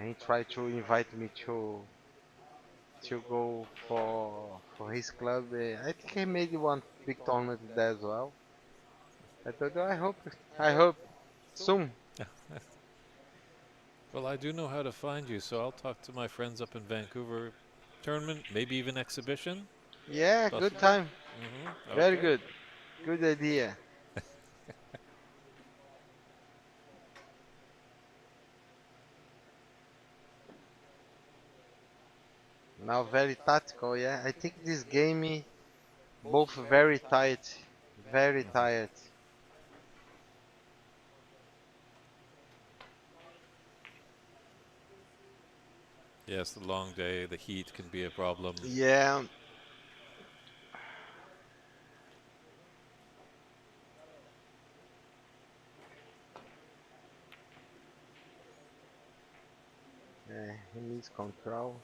[SPEAKER 2] He tried to invite me to go for his club. I think he made one big tournament there as well. I told you, I hope soon.
[SPEAKER 1] Well, I do know how to find you, so I'll talk to my friends up in Vancouver. Tournament, maybe even exhibition.
[SPEAKER 2] Yeah, good
[SPEAKER 1] Possible.
[SPEAKER 2] time. Very
[SPEAKER 1] Okay.
[SPEAKER 2] good. Good idea. Now very tactical, yeah. I think this game both very tight, very tired.
[SPEAKER 1] Yes, the long day, the heat can be a problem.
[SPEAKER 2] Yeah, he needs control.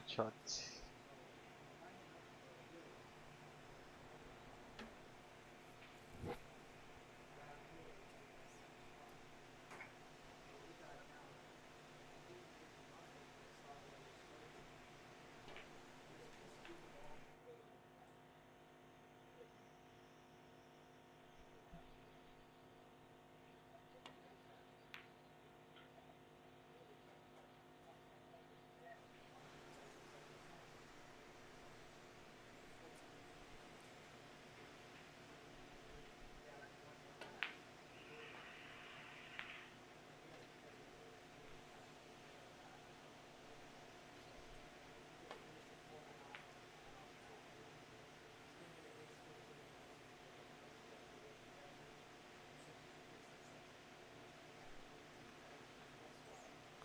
[SPEAKER 2] shot.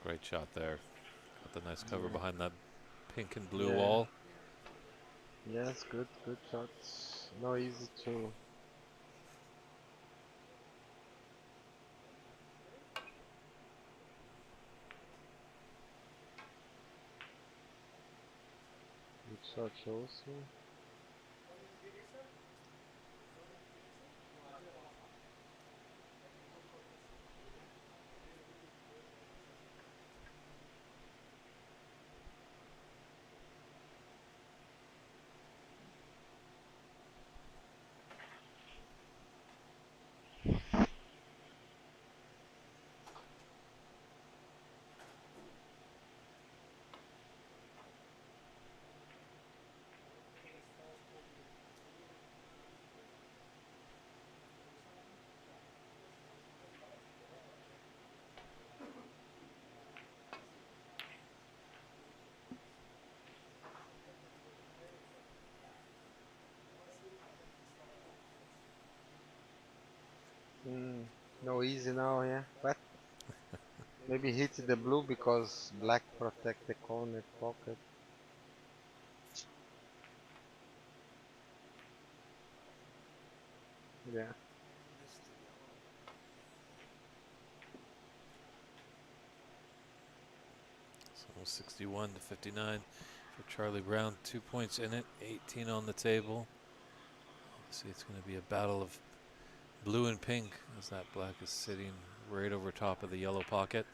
[SPEAKER 1] Great shot there. Got the nice cover
[SPEAKER 2] Yeah.
[SPEAKER 1] behind that pink and blue
[SPEAKER 2] Yeah.
[SPEAKER 1] wall.
[SPEAKER 2] Yes, good shots. No easy too. Good shot also. Mm, no easy now, yeah. But maybe hit the blue because black protect the corner pocket. Yeah.
[SPEAKER 1] So 61 to 59 for Charlie Brown. 2 points in it, 18 on the table. Obviously, it's going to be a battle of blue and pink as that black is sitting right over top of the yellow pocket.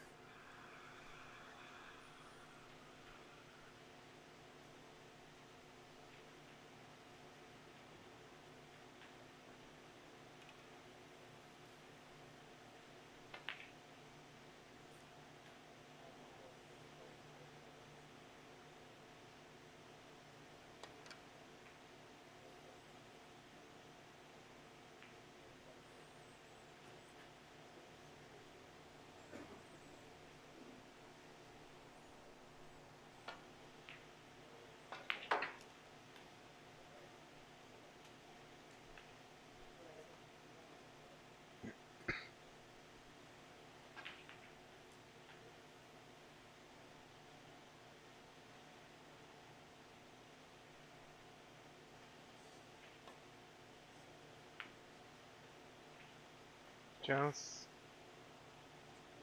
[SPEAKER 2] Chance.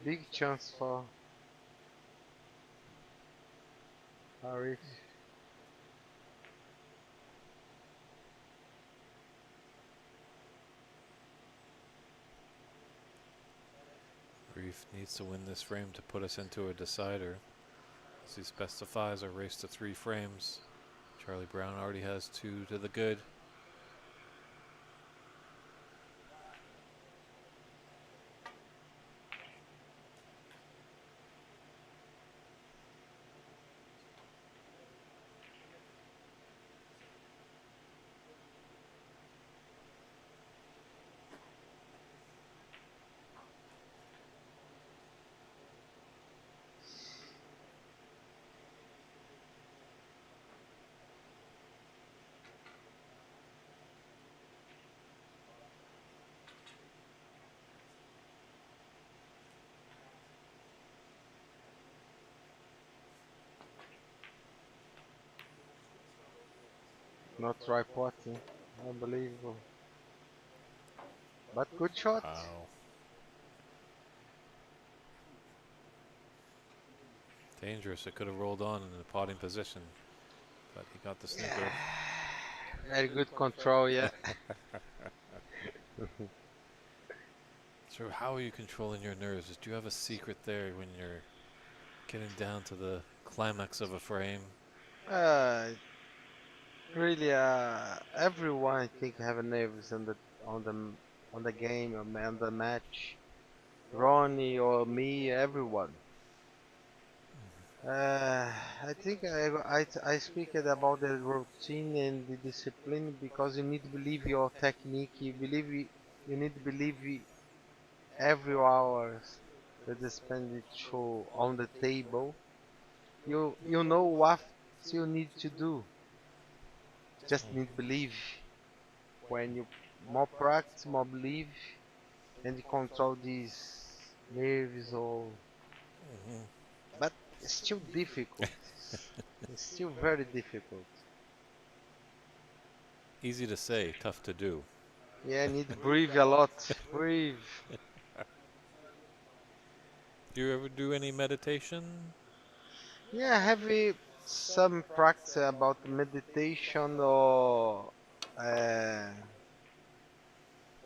[SPEAKER 2] Big chance for Arif.
[SPEAKER 1] Reef needs to win this frame to put us into a decider, as he specifies a race to 3 frames. Charlie Brown already has 2 to the good.
[SPEAKER 2] Not try potting. Unbelievable. But good shot.
[SPEAKER 1] Wow. Dangerous. It could have rolled on in the potting position, but he got the snooker.
[SPEAKER 2] Very good control, yeah.
[SPEAKER 1] So how are you controlling your nerves? Do you have a secret there when you're getting down to the climax of a frame?
[SPEAKER 2] uh, really, everyone I think have nerves on the on the game or on the match. Ronnie or me, everyone. I think I speak it about the routine and the discipline because you need to believe your technique. You need to believe every hours that you spend it show on the table. You know what you need to do. Just need to believe. When you more practice, more believe, and you control these nerves or.
[SPEAKER 1] Mm-hmm.
[SPEAKER 2] But it's still difficult. It's still very difficult.
[SPEAKER 1] Easy to say, tough to do.
[SPEAKER 2] Yeah, I need to breathe a lot. Breathe.
[SPEAKER 1] Do you ever do any meditation?
[SPEAKER 2] Yeah, have you some practice about meditation or uh,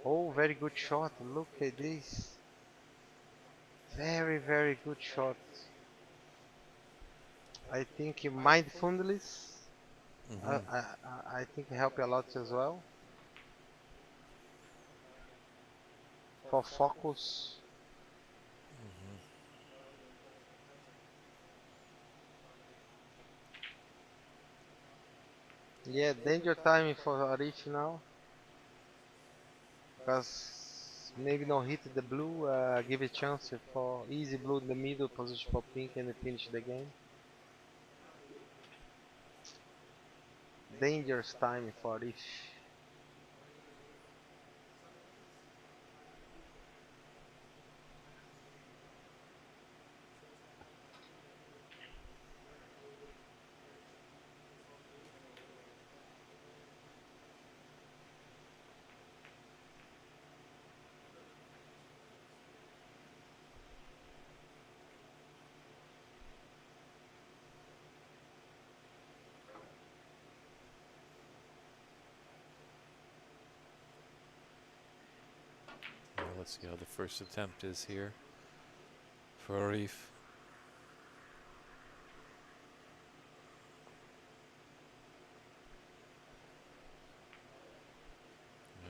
[SPEAKER 2] oh, very good shot. Look at this. Very, very good shot. I think mindfulness.
[SPEAKER 1] Mm-hmm.
[SPEAKER 2] I think help a lot as well for focus.
[SPEAKER 1] Mm-hmm.
[SPEAKER 2] Yeah, danger timing for Arif now because maybe not hit the blue. Give a chance for easy blue in the middle position for pink and finish the game. Dangerous time for Arif.
[SPEAKER 1] Well, let's see how the first attempt is here for Arif.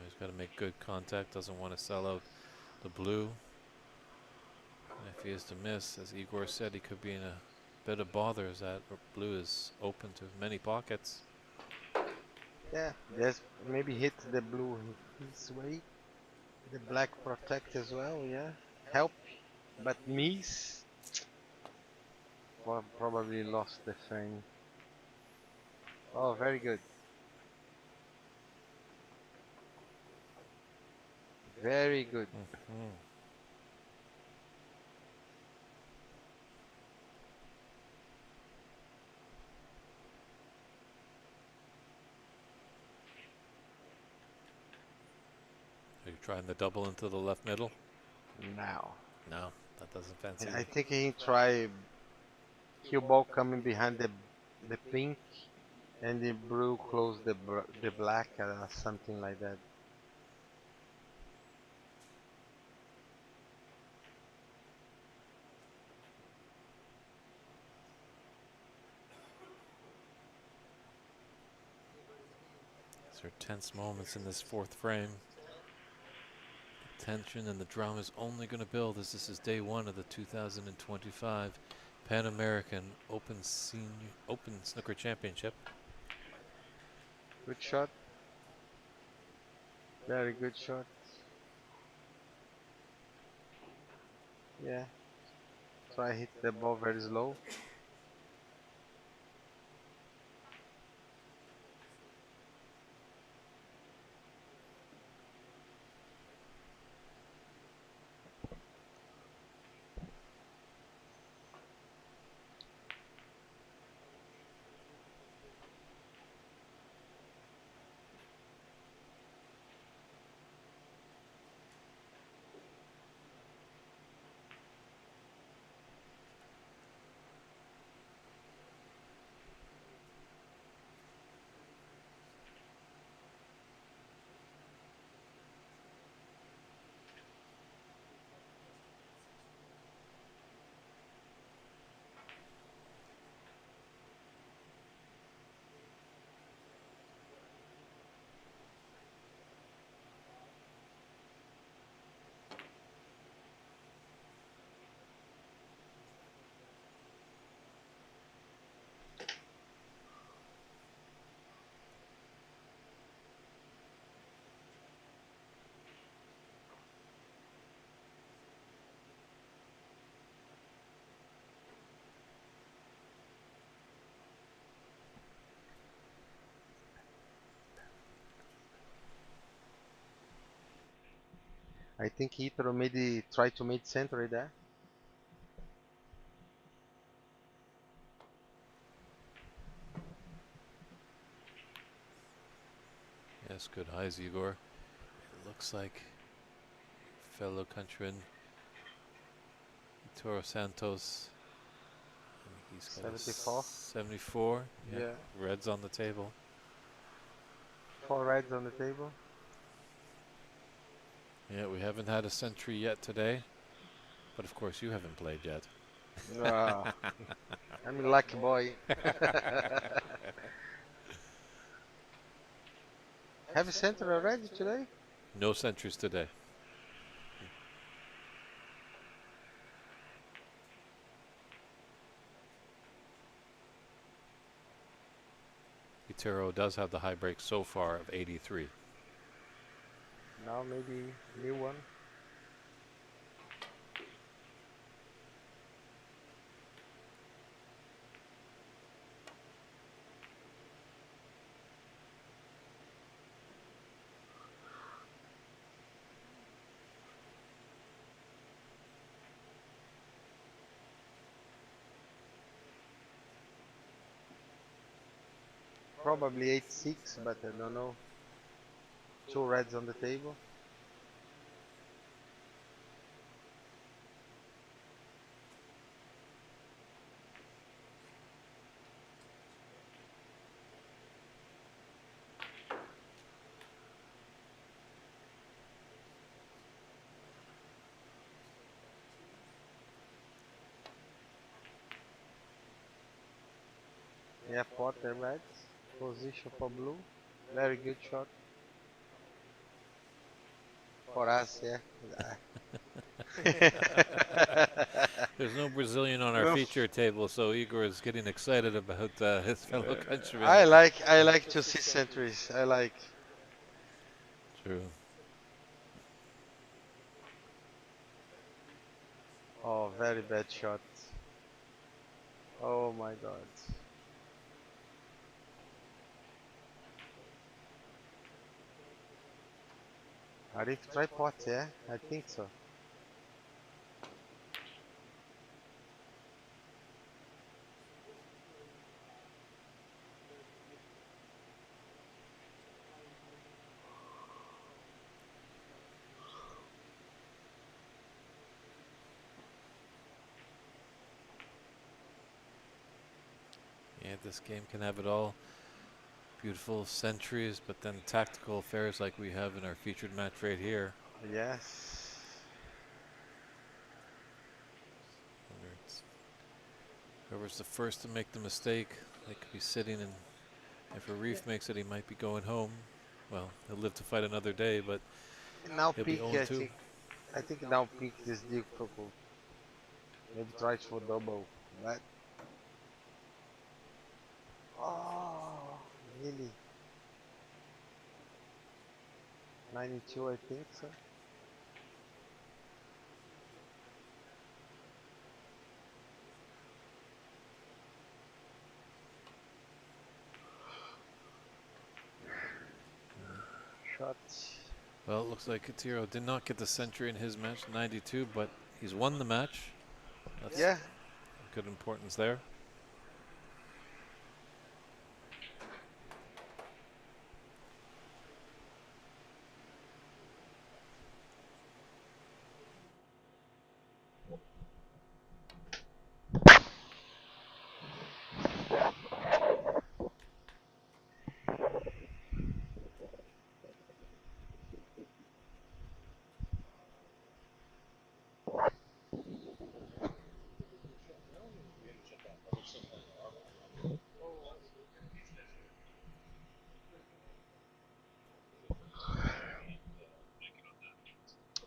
[SPEAKER 1] He's got to make good contact, doesn't want to sell out the blue. And if he is to miss, as Igor said, he could be in a bit of bother as that blue is open to many pockets.
[SPEAKER 2] Yeah, just maybe hit the blue this way. The black protect as well. Yeah, help, but miss. Well, probably lost the frame. Oh, very good. Very good.
[SPEAKER 1] Mm-hmm. Are you trying the double into the left middle?
[SPEAKER 2] Now,
[SPEAKER 1] No, that doesn't fancy
[SPEAKER 2] I
[SPEAKER 1] you.
[SPEAKER 2] think he try cue ball coming behind the pink and the blue close the black, something like that.
[SPEAKER 1] These are tense moments in this fourth frame. The tension and the drama is only going to build as this is day one of the 2025 Pan American Open Snooker Championship.
[SPEAKER 2] Good shot. Very good shot. Yeah. Try hit the ball very slow. I think Itaro maybe try to make century there.
[SPEAKER 1] Yes, good eyes, Igor. It looks like fellow countryman Toro Santos. He's got a
[SPEAKER 2] 74.
[SPEAKER 1] 74. Yeah,
[SPEAKER 2] Yeah.
[SPEAKER 1] reds on the table.
[SPEAKER 2] 4 reds on the table.
[SPEAKER 1] Yeah, we haven't had a century yet today, but of course you haven't played yet.
[SPEAKER 2] Ah, I'm a lucky boy. Have a center already today?
[SPEAKER 1] No centuries today. Itero does have the high break so far of 83.
[SPEAKER 2] Now maybe new one. Probably 8-6, but I don't know. 2 reds on the table. Yeah, pot the reds. Position for blue. Very good shot. For us, yeah.
[SPEAKER 1] There's no Brazilian on our
[SPEAKER 2] No,
[SPEAKER 1] feature table, so Igor is getting excited about his fellow countrymen.
[SPEAKER 2] I like to see centuries. I like.
[SPEAKER 1] True.
[SPEAKER 2] Oh, very bad shot. Oh my god. Arif try pot, yeah? I think so.
[SPEAKER 1] Yeah, this game can have it all. Beautiful centuries, but then tactical affairs like we have in our featured match right here.
[SPEAKER 2] Yes.
[SPEAKER 1] Whether it's whoever's the first to make the mistake, they could be sitting, and if a reef makes it, he might be going home. Well, he'll live to fight another day, but
[SPEAKER 2] Now
[SPEAKER 1] he'll be
[SPEAKER 2] pick,
[SPEAKER 1] 0-2.
[SPEAKER 2] I think now pick is difficult. Maybe try for double, but oh, really? 92, I think so. Shots.
[SPEAKER 1] Well, it looks like Katiro did not get the century in his match, 92, but he's won the match. That's
[SPEAKER 2] Yeah.
[SPEAKER 1] good importance there.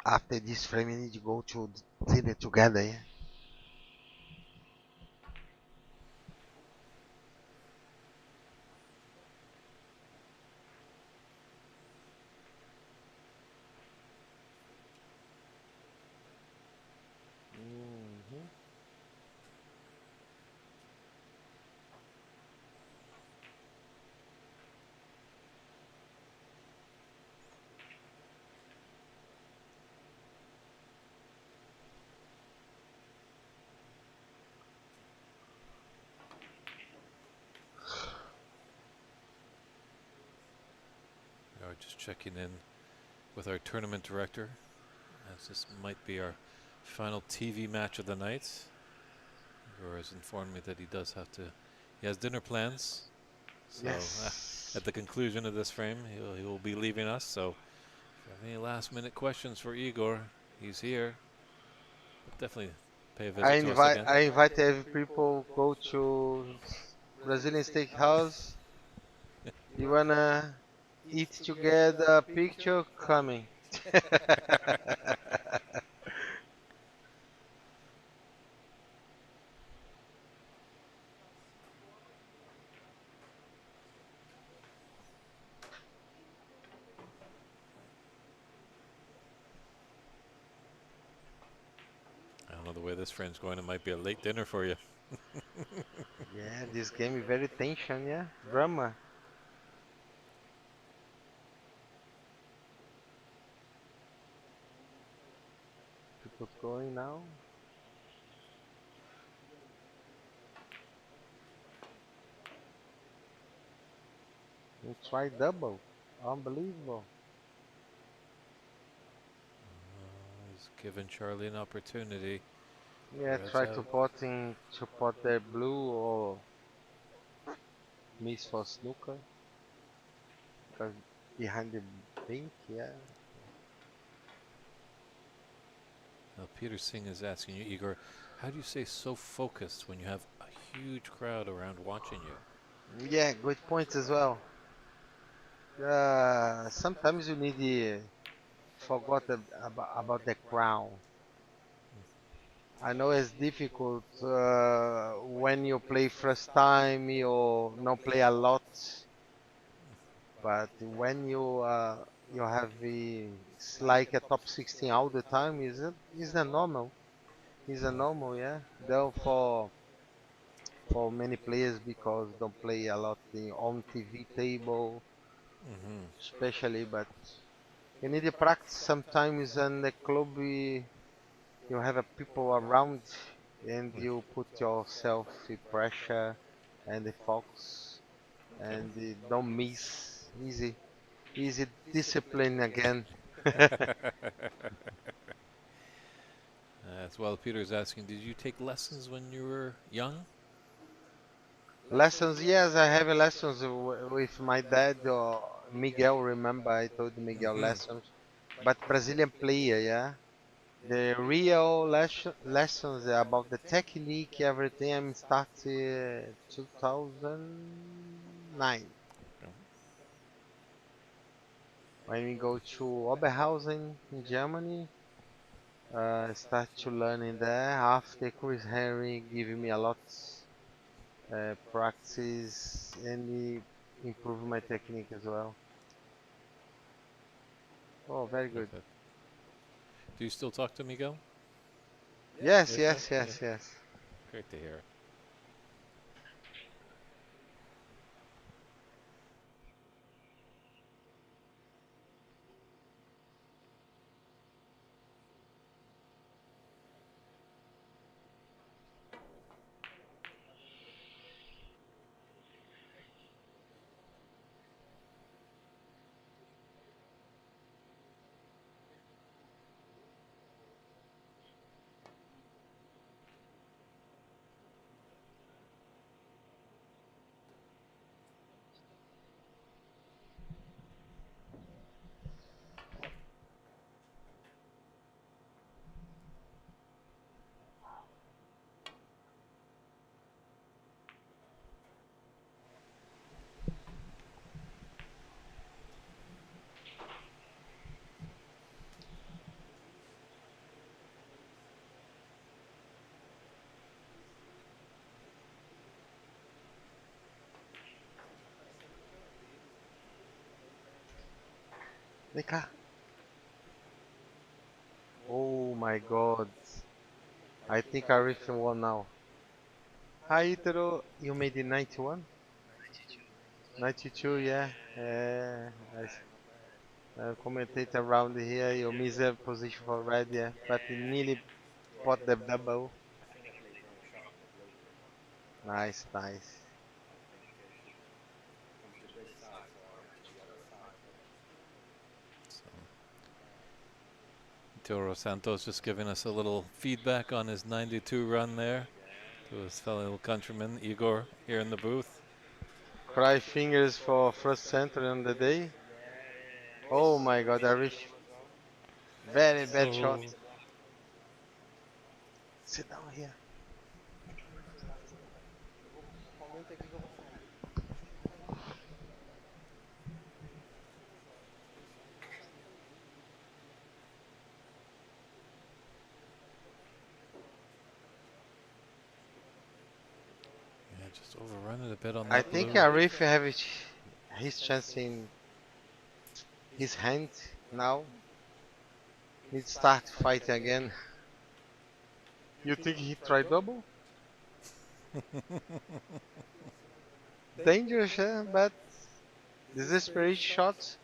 [SPEAKER 2] After this frame, we need to go to clean it together. Yeah. Mhm.
[SPEAKER 1] Just checking in with our tournament director, as this might be our final TV match of the night. Igor has informed me that he has dinner plans. So
[SPEAKER 2] Yes.
[SPEAKER 1] at the conclusion of this frame, he will be leaving us. So if you have any last minute questions for Igor, he's here. But definitely pay a visit to us again.
[SPEAKER 2] I invite every people go to Brazilian Steakhouse. You wanna eat together? Picture coming.
[SPEAKER 1] I don't know the way this frame's going. It might be a late dinner for you.
[SPEAKER 2] Yeah, this game is very tension, yeah? Drama. People going now. You try double. Unbelievable.
[SPEAKER 1] He's given Charlie an opportunity.
[SPEAKER 2] Yeah,
[SPEAKER 1] Red's
[SPEAKER 2] try
[SPEAKER 1] out.
[SPEAKER 2] to pot their blue or miss for snooker. Because behind the pink, yeah.
[SPEAKER 1] Now Peter Singh is asking you, Igor, how do you stay so focused when you have a huge crowd around watching you?
[SPEAKER 2] Yeah, good points as well. Sometimes you need about the crown. I know it's difficult when you play first time, you not play a lot, but when you have it's like a top 16 all the time, is a normal. Is a normal, yeah. Though for many players because don't play a lot on TV table,
[SPEAKER 1] Mm-hmm.
[SPEAKER 2] especially, but you need to practice sometimes in the club. You have a people around and you put yourself in pressure and the focus
[SPEAKER 1] Okay.
[SPEAKER 2] and don't miss. Easy discipline again.
[SPEAKER 1] As well, Peter's asking, did you take lessons when you were young?
[SPEAKER 2] Lessons, yes, I have lessons with my dad or Miguel. Remember, I told Miguel
[SPEAKER 1] Mm-hmm.
[SPEAKER 2] lessons, but Brazilian player, yeah. The real lessons about the technique, everything. I'm started 2009 when we go to Oberhausen in Germany. Start to learning there. After Chris Henry giving me a lot practice and he improved my technique as well. Oh, very good.
[SPEAKER 1] Okay. Do you still talk to Miguel?
[SPEAKER 2] Yes,
[SPEAKER 1] Yes,
[SPEAKER 2] yes,
[SPEAKER 1] yeah.
[SPEAKER 2] yes, yes.
[SPEAKER 1] Great to hear.
[SPEAKER 2] Vem cá. Oh my God. I think I reached one now. Hi, Itero. You made it 91? 92, yeah. I commentate around here. You miss a position for red, yeah. But you nearly bought the double. Nice, nice.
[SPEAKER 1] Toro Santos just giving us a little feedback on his 92 run there to his fellow countryman Igor here in the booth.
[SPEAKER 2] Cry fingers for first century on the day. Oh my god, I reached very bad shot.
[SPEAKER 1] Oh,
[SPEAKER 2] Sit down here.
[SPEAKER 1] yeah, just overrun it a bit on
[SPEAKER 2] I
[SPEAKER 1] that
[SPEAKER 2] think
[SPEAKER 1] blue.
[SPEAKER 2] Arif have his chance in his hand now. Need to start fighting again. You think he tried double? Dangerous, but desperate shots.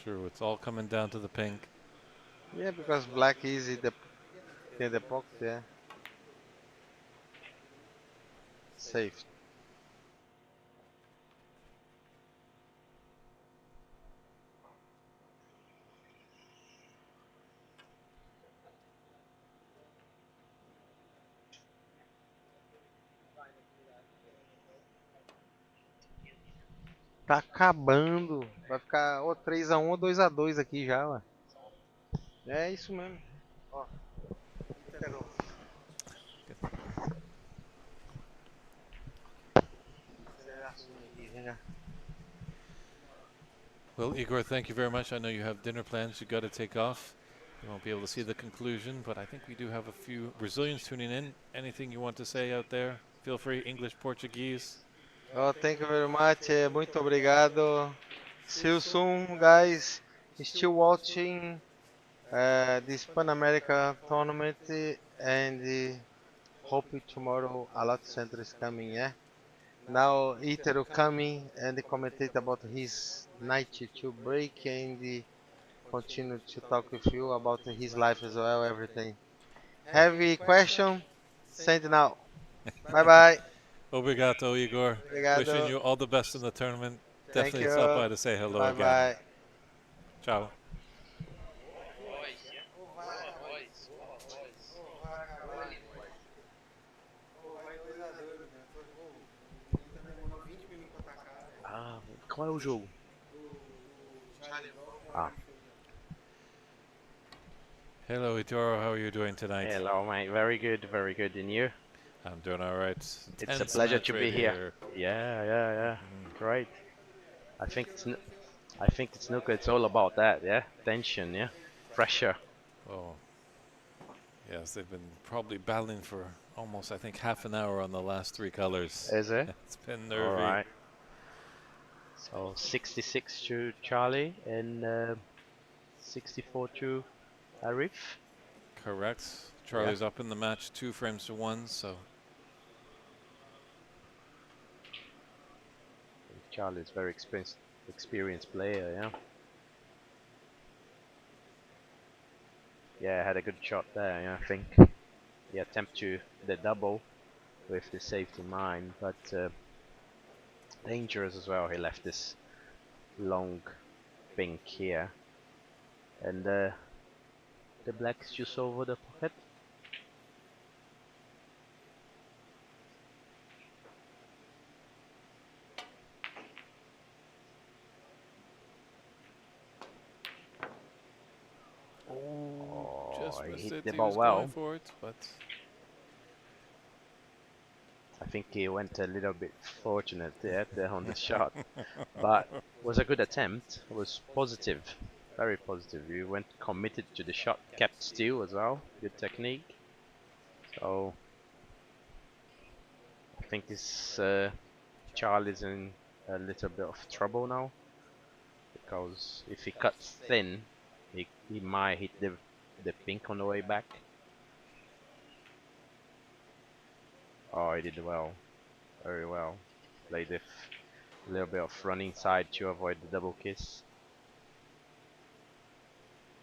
[SPEAKER 1] Sure, it's all coming down to the pink.
[SPEAKER 2] Yeah, because black easy the pocket, yeah. Safe. Tá acabando. Vai ficar ou 3-1 ou 2-2 aqui já, ué. É isso mesmo. Ó. Pegou.
[SPEAKER 1] Well, Igor, thank you very much. I know you have dinner plans. You got to take off. You won't be able to see the conclusion, but I think we do have a few Brazilians tuning in. Anything you want to say out there? Feel free, English, Portuguese.
[SPEAKER 2] Oh, thank you very much. Muito obrigado. See you soon, guys. Still watching this Pan America tournament and hope tomorrow a lot of center is coming, yeah? Now Itero coming and commentate about his 92 break and continue to talk with you about his life as well, everything. Have a question? Send now. Bye bye.
[SPEAKER 1] Obrigado, Igor. Wishing
[SPEAKER 2] Obrigado.
[SPEAKER 1] you all the best in the tournament.
[SPEAKER 2] Thank
[SPEAKER 1] Definitely stop
[SPEAKER 2] you.
[SPEAKER 1] by to say hello
[SPEAKER 2] Bye
[SPEAKER 1] again.
[SPEAKER 2] bye.
[SPEAKER 1] Ciao.
[SPEAKER 3] Ah, qual é o jogo? Ah,
[SPEAKER 1] Hello, Itoro. How are you doing tonight?
[SPEAKER 3] hello, mate. Very good, very good. And you?
[SPEAKER 1] I'm doing all right.
[SPEAKER 3] It's a
[SPEAKER 1] Tense
[SPEAKER 3] pleasure
[SPEAKER 1] match
[SPEAKER 3] to
[SPEAKER 1] right
[SPEAKER 3] be here. Yeah. Great. I think it's snooker. It's all about that, yeah. Tension, yeah. Pressure.
[SPEAKER 1] Oh, yes. They've been probably battling for almost, I think, half an hour on the last three colors.
[SPEAKER 3] Is it?
[SPEAKER 1] It's been
[SPEAKER 3] All
[SPEAKER 1] nervy.
[SPEAKER 3] right. So 66 to Charlie and 64 to Arif.
[SPEAKER 1] Correct. Charlie's up in the match 2 frames to 1, so
[SPEAKER 3] Charlie's very experienced player, yeah. Yeah, had a good shot there, yeah, I think. He attempted to the double with the safety in mind, but dangerous as well. He left this long pink here, and the black is just over the pocket.
[SPEAKER 1] just
[SPEAKER 3] He
[SPEAKER 1] missed
[SPEAKER 3] hit
[SPEAKER 1] it.
[SPEAKER 3] the
[SPEAKER 1] He
[SPEAKER 3] ball
[SPEAKER 1] was going
[SPEAKER 3] well.
[SPEAKER 1] for it, but
[SPEAKER 3] I think he went a little bit fortunate there on the shot, but was a good attempt. It was positive, very positive. He went committed to the shot, kept still as well. Good technique. So I think this Charlie's in a little bit of trouble now, because if he cuts thin, he might hit the pink on the way back. Oh, he did well, very well. Played with a little bit of running side to avoid the double kiss.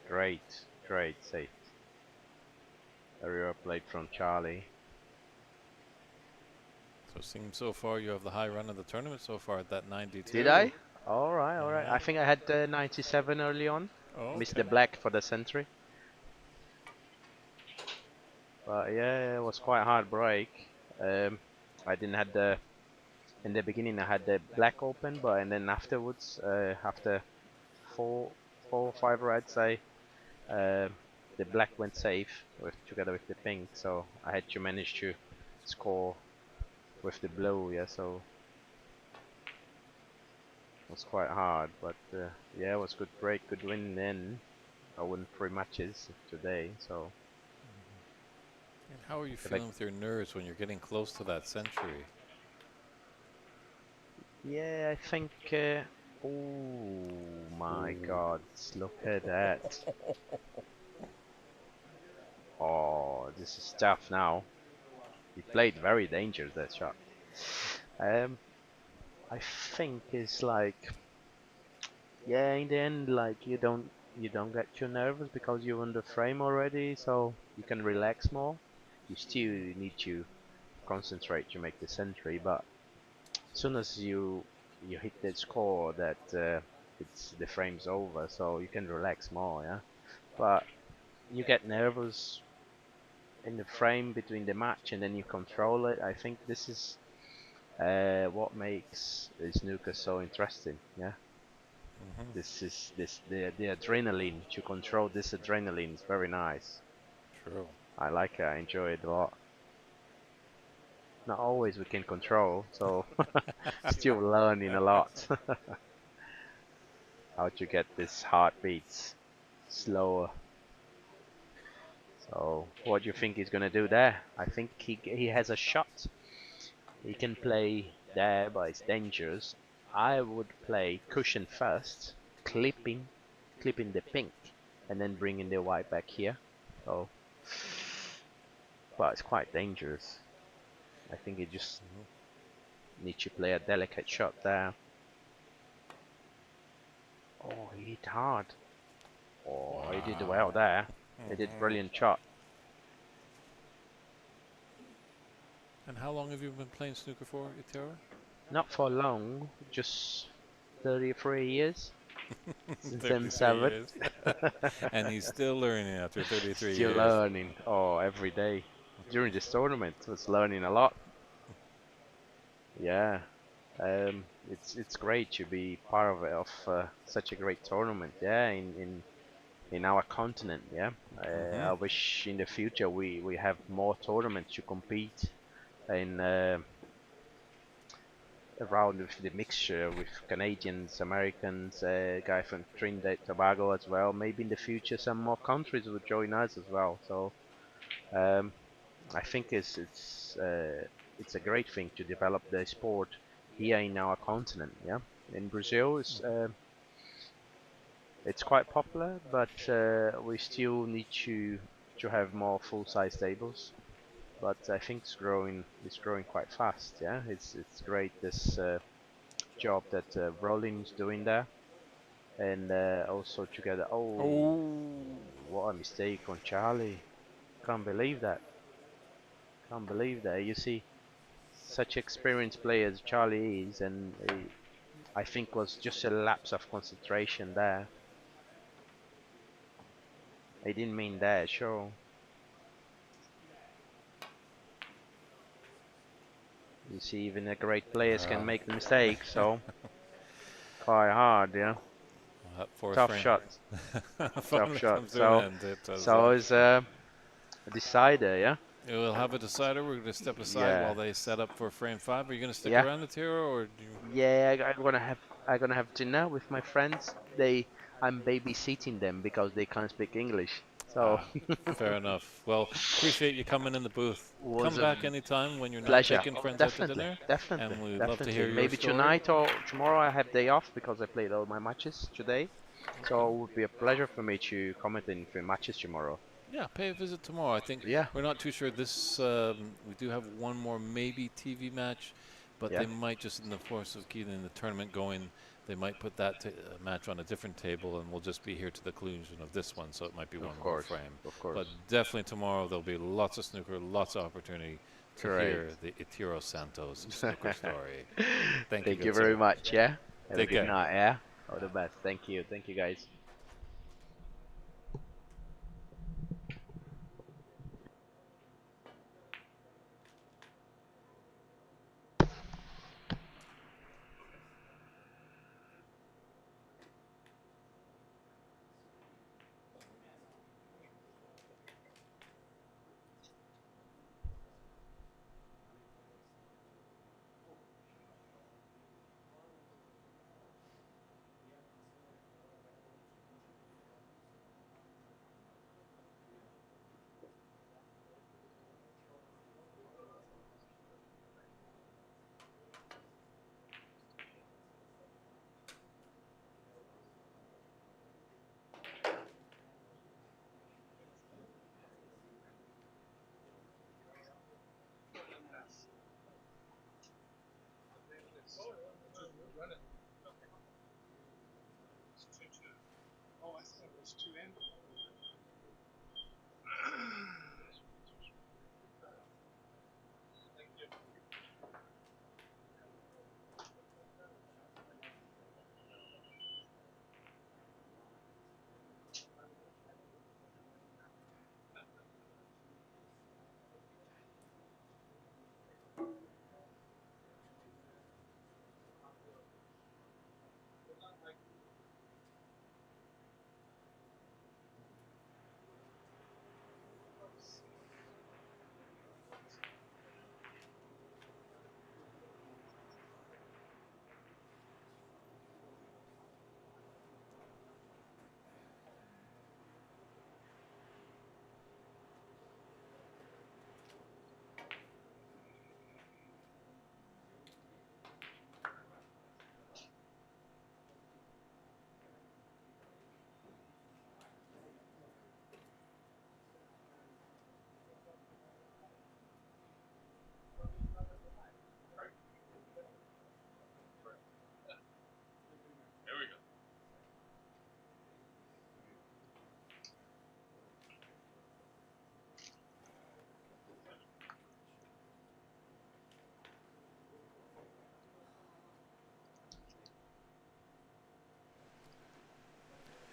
[SPEAKER 3] Great save. Very well played from Charlie.
[SPEAKER 1] so it seems so far you have the high run of the tournament so far at that 92.
[SPEAKER 3] Did I? Alright. I think I had 97 early on.
[SPEAKER 1] Oh,
[SPEAKER 3] Missed
[SPEAKER 1] okay.
[SPEAKER 3] the black for the century. But yeah, it was quite hard break. Um, I didn't had the in the beginning I had the black open, but and then afterwards, after four, 4 or 5 reds, uh, the black went safe with together with the pink, so I had to manage to score with the blue. Yeah, so it was quite hard, but yeah, it was good break, good win. Then I won 3 matches today, so
[SPEAKER 1] And how are you
[SPEAKER 3] like
[SPEAKER 1] feeling with your nerves when you're getting close to that century?
[SPEAKER 3] yeah, I think. Oh my God! Look at that! Oh, this is tough now. He played very dangerous that shot. Um, I think it's like yeah, in the end, like you don't get too nervous because you're on the frame already, so you can relax more. You still need to concentrate to make the century, but as soon as you hit that score, that it's the frame's over, so you can relax more, yeah. But you get nervous in the frame between the match, and then you control it. I think this is what makes snooker so interesting, yeah.
[SPEAKER 1] Mm-hmm.
[SPEAKER 3] This is the adrenaline to control this adrenaline is very nice.
[SPEAKER 1] True.
[SPEAKER 3] I like it. I enjoy it a lot. Not always we can control, so still learning a lot how to get this heartbeats slower. So what do you think he's gonna do there? I think he has a shot. He can play there, but it's dangerous. I would play cushion first, clipping, clipping the pink, and then bringing the white back here. So, but it's quite dangerous. I think he just needs to play a delicate shot there. Oh, he hit hard. Oh, he did well
[SPEAKER 1] Wow.
[SPEAKER 3] there. He did
[SPEAKER 1] Mm-hmm.
[SPEAKER 3] brilliant shot.
[SPEAKER 1] And how long have you been playing snooker for, Itira?
[SPEAKER 3] Not for long, just 33 years since
[SPEAKER 1] 33
[SPEAKER 3] M7.
[SPEAKER 1] years. And he's still learning after 33
[SPEAKER 3] Still
[SPEAKER 1] years.
[SPEAKER 3] learning. Oh, every day. During this tournament, was learning a lot. Yeah, it's great to be part of such a great tournament. Yeah, in our continent. Yeah,
[SPEAKER 1] Mm-hmm.
[SPEAKER 3] I wish in the future we have more tournaments to compete in around with the mixture with Canadians, Americans, guy from Trinidad Tobago as well. Maybe in the future some more countries will join us as well. So um, I think it's a great thing to develop the sport here in our continent. Yeah, in Brazil it's quite popular, but we still need to have more full-size tables. But I think it's growing quite fast. Yeah, it's great this job that Rollins doing there, and also together. Oh,
[SPEAKER 1] Oh.
[SPEAKER 3] what a mistake on Charlie! Can't believe that. Can't believe that. You see, such experienced player as Charlie is, and I think was just a lapse of concentration there. I didn't mean that, sure. You see, even the great players can make the mistake, so quite hard, yeah.
[SPEAKER 1] That fourth
[SPEAKER 3] Tough
[SPEAKER 1] frame
[SPEAKER 3] shot, tough
[SPEAKER 1] finally
[SPEAKER 3] shot.
[SPEAKER 1] comes to an
[SPEAKER 3] So,
[SPEAKER 1] end. It does.
[SPEAKER 3] so is a decider, yeah,
[SPEAKER 1] We'll have a decider. We're going to step aside
[SPEAKER 3] yeah,
[SPEAKER 1] while they set up for frame 5. Are you going to stick
[SPEAKER 3] yeah,
[SPEAKER 1] around, Atira, or do you...
[SPEAKER 3] yeah. I'm gonna have dinner with my friends. I'm babysitting them because they can't speak English. So
[SPEAKER 1] Ah, fair enough. Well, appreciate you coming in the booth.
[SPEAKER 3] was
[SPEAKER 1] Come
[SPEAKER 3] a
[SPEAKER 1] back anytime when you're not
[SPEAKER 3] pleasure.
[SPEAKER 1] taking
[SPEAKER 3] Oh,
[SPEAKER 1] friends out to
[SPEAKER 3] definitely,
[SPEAKER 1] dinner,
[SPEAKER 3] definitely,
[SPEAKER 1] and we'd love to
[SPEAKER 3] definitely.
[SPEAKER 1] hear your
[SPEAKER 3] Maybe
[SPEAKER 1] story.
[SPEAKER 3] tonight or tomorrow I have day off because I played all my matches today.
[SPEAKER 1] Okay.
[SPEAKER 3] So it would be a pleasure for me to comment in 3 matches tomorrow.
[SPEAKER 1] Yeah, pay a visit tomorrow. I think
[SPEAKER 3] Yeah,
[SPEAKER 1] we're not too sure. We do have one more maybe TV match, but
[SPEAKER 3] yeah,
[SPEAKER 1] they might just in the course of keeping the tournament going, they might put that match on a different table, and we'll just be here to the conclusion of this one. So it might be one
[SPEAKER 3] of
[SPEAKER 1] more
[SPEAKER 3] course,
[SPEAKER 1] frame.
[SPEAKER 3] of
[SPEAKER 1] But
[SPEAKER 3] course.
[SPEAKER 1] definitely tomorrow there'll be lots of snooker, lots of opportunity to
[SPEAKER 3] Great.
[SPEAKER 1] hear the Itiro Santos snooker story. Thank you,
[SPEAKER 3] Thank you
[SPEAKER 1] good
[SPEAKER 3] very
[SPEAKER 1] sir.
[SPEAKER 3] much, yeah? Have a
[SPEAKER 1] Take
[SPEAKER 3] good
[SPEAKER 1] care.
[SPEAKER 3] night, yeah? All the best. Thank you, guys.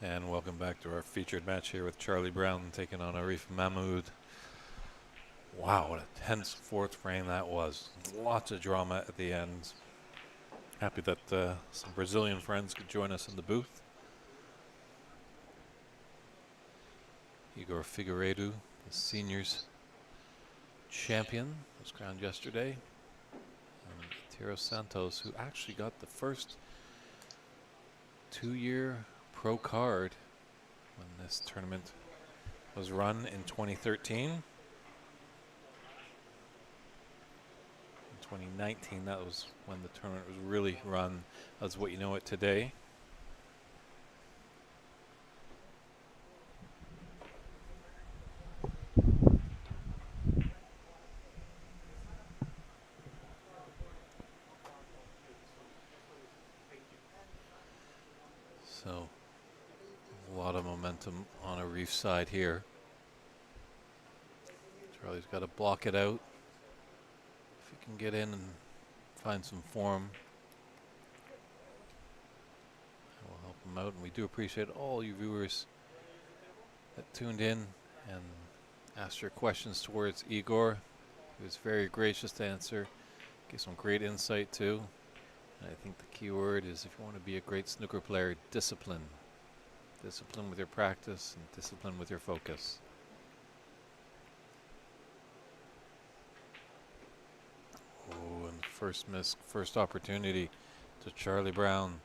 [SPEAKER 1] And welcome back to our featured match here with Charlie Brown taking on Arif Mahmoud. Wow, what a tense fourth frame that was. Lots of drama at the end. Happy that some Brazilian friends could join us in the booth. Igor Figueiredo, the seniors champion, was crowned yesterday. And Tiro Santos, who actually got the first 2-year pro card when this tournament was run in 2013. In 2019, that was when the tournament was really run as what you know it today. So a lot of momentum on a Reef side here. Charlie's got to block it out. If he can get in and find some form, that will help him out. And we do appreciate all you viewers that tuned in and asked your questions towards Igor. He was very gracious to answer. Gave some great insight too. And I think the key word is, if you want to be a great snooker player, discipline. Discipline with your practice and discipline with your focus. Oh, and first miss, first opportunity to Charlie Brown.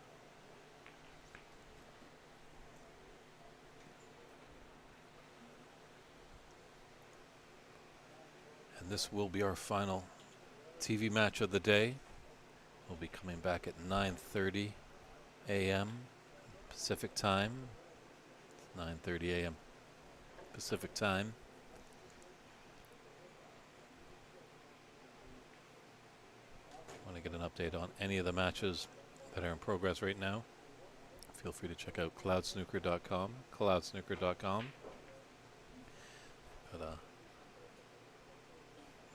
[SPEAKER 1] And this will be our final TV match of the day. We'll be coming back at 9:30 a.m. Pacific time. 9:30 a.m. Pacific time. Want to get an update on any of the matches that are in progress right now? Feel free to check out cloudsnooker.com. Cloudsnooker.com. Got a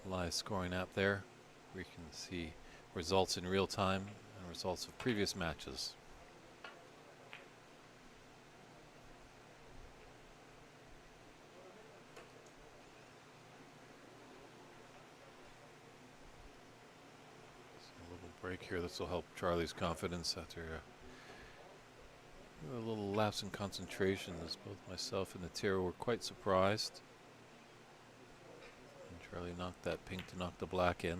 [SPEAKER 1] live scoring app there where you can see results in real time and results of previous matches. A little break here. This will help Charlie's confidence after a little lapse in concentration, as both myself and the Tiro were quite surprised. And Charlie knocked that pink to knock the black in.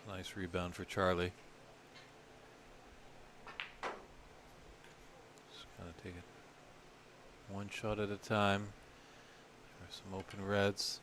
[SPEAKER 1] Nice rebound for Charlie. Just kind of take it one shot at a time. There's some open reds.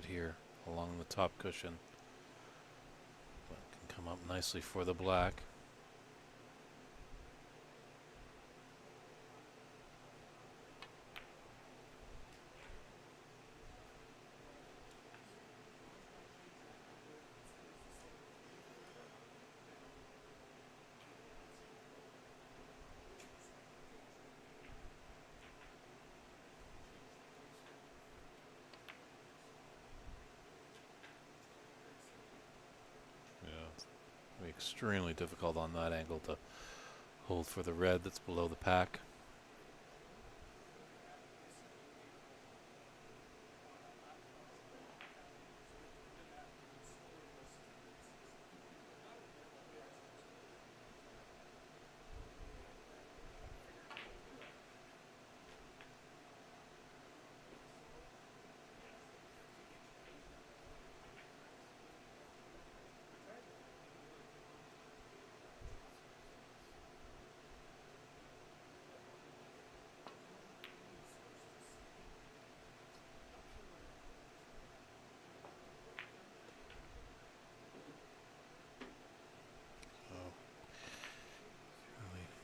[SPEAKER 1] here along the top cushion. But can come up nicely for the black. It'll be extremely difficult on that angle to hold for the red that's below the pack.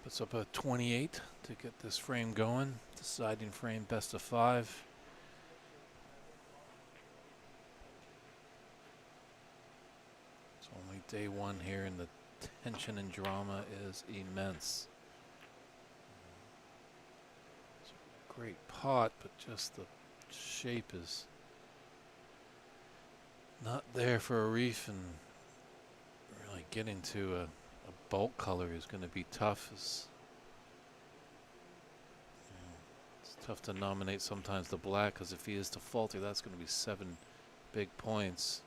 [SPEAKER 1] Puts up a 28 to get this frame going. Deciding frame, best of 5. It's only day 1 here, and the tension and drama is immense. It's a great pot, but just the shape is not there for a reef, and really getting to a bulk color is going to be tough. It's tough to nominate sometimes the black, because if he is to falter, that's going to be 7 big points.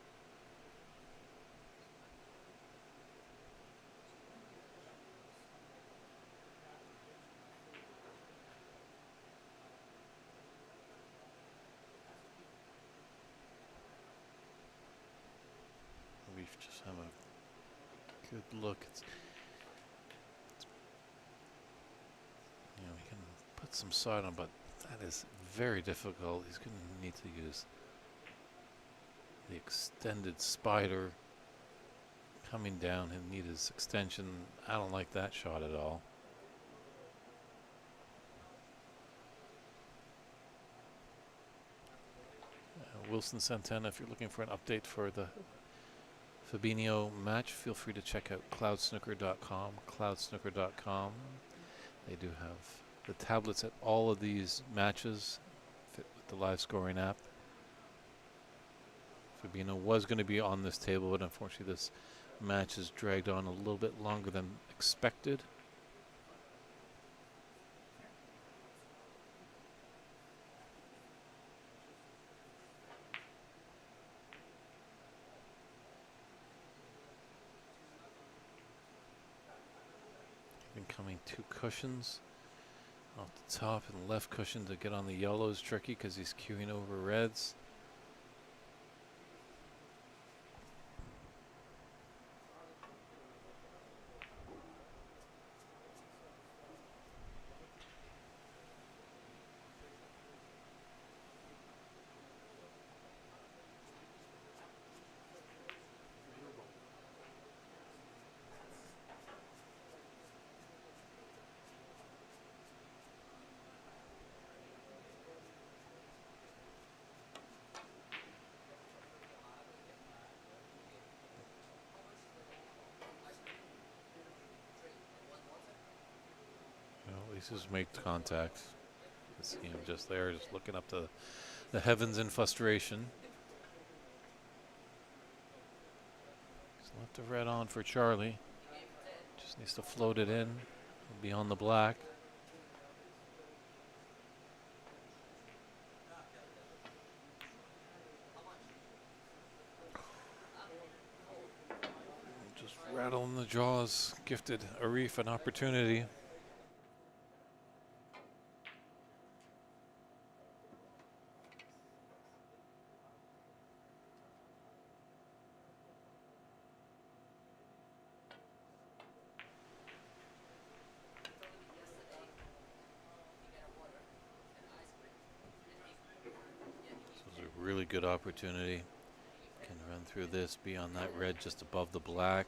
[SPEAKER 1] We just have a good look. We can put some side on, but that is very difficult. He's going to need to use the extended spider coming down and need his extension. I don't like that shot at all. Wilson Santana, if you're looking for an update for the Fabinho match, feel free to check out cloudsnooker.com. Cloudsnooker.com. They do have the tablets at all of these matches fit with the live scoring app. Fabinho was going to be on this table, but unfortunately this match has dragged on a little bit longer than expected. Incoming 2 cushions off the top and left cushion to get on the yellow is tricky because he's queuing over reds. Just make contact. See him just there, just looking up to the heavens in frustration. Just left the red on for Charlie. Just needs to float it in beyond the black. Just rattling the jaws, gifted Arif an opportunity. really good opportunity. Can run through this, be on that red just above the black.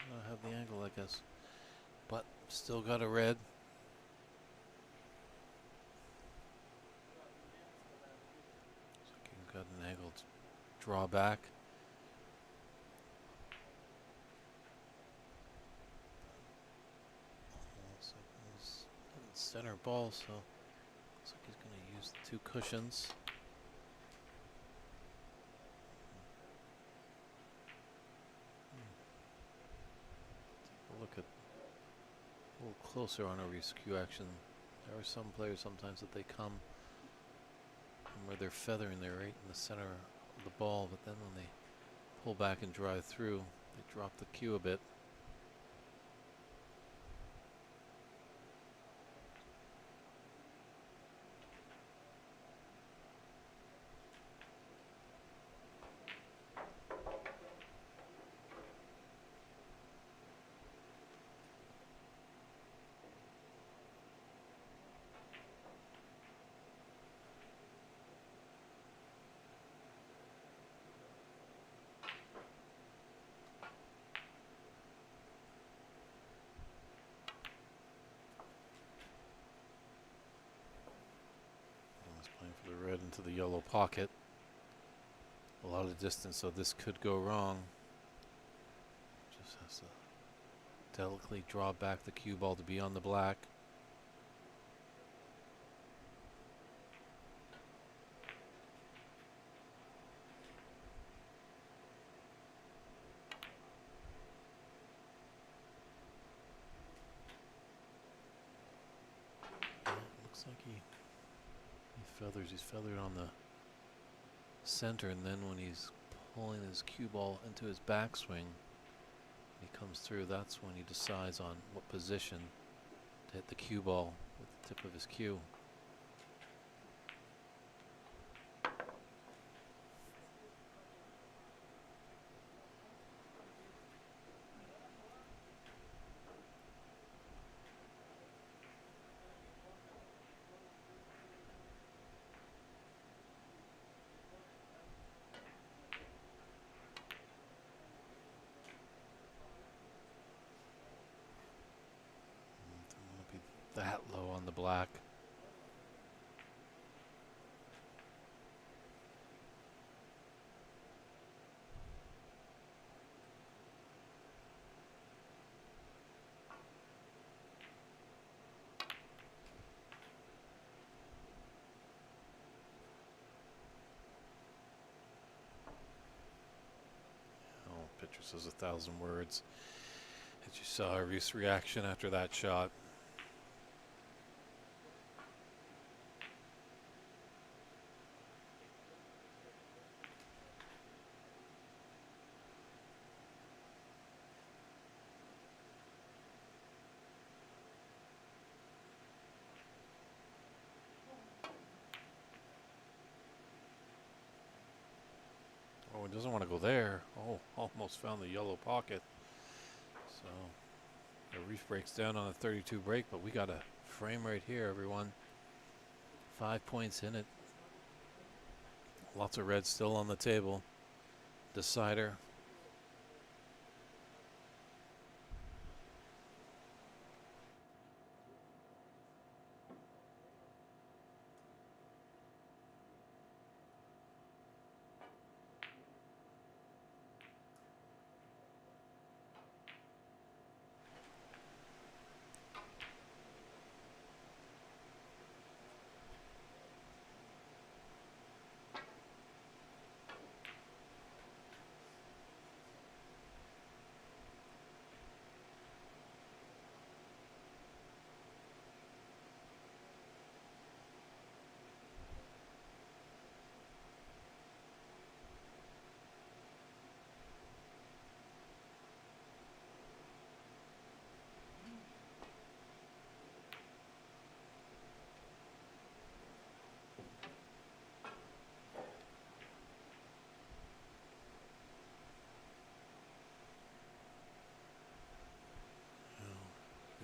[SPEAKER 1] I have the angle, I guess. But still got a red. So you've got an angle to draw back. So it's center ball, so looks like he's going to use the two cushions. Take a look at a little closer on a rescue action. There are some players sometimes that they come from where they're feathering, they're right in the center of the ball, but then when they pull back and drive through, they drop the cue a bit. Playing for the red into the yellow pocket. A lot of distance, so this could go wrong. Just has to delicately draw back the cue ball to be on the black. Yeah, looks like he feathers. He's feathered on the center, and then when he's pulling his cue ball into his backswing, he comes through. That's when he decides on what position to hit the cue ball with the tip of his cue. Don't want to be that low on the black. Oh, pitcher says 1,000 words. Did you saw his reaction after that shot? Oh, he doesn't want to go there. Oh, almost found the yellow pocket. So the reef breaks down on a 32 break, but we got a frame right here, everyone. 5 points in it. Lots of red still on the table. Decider.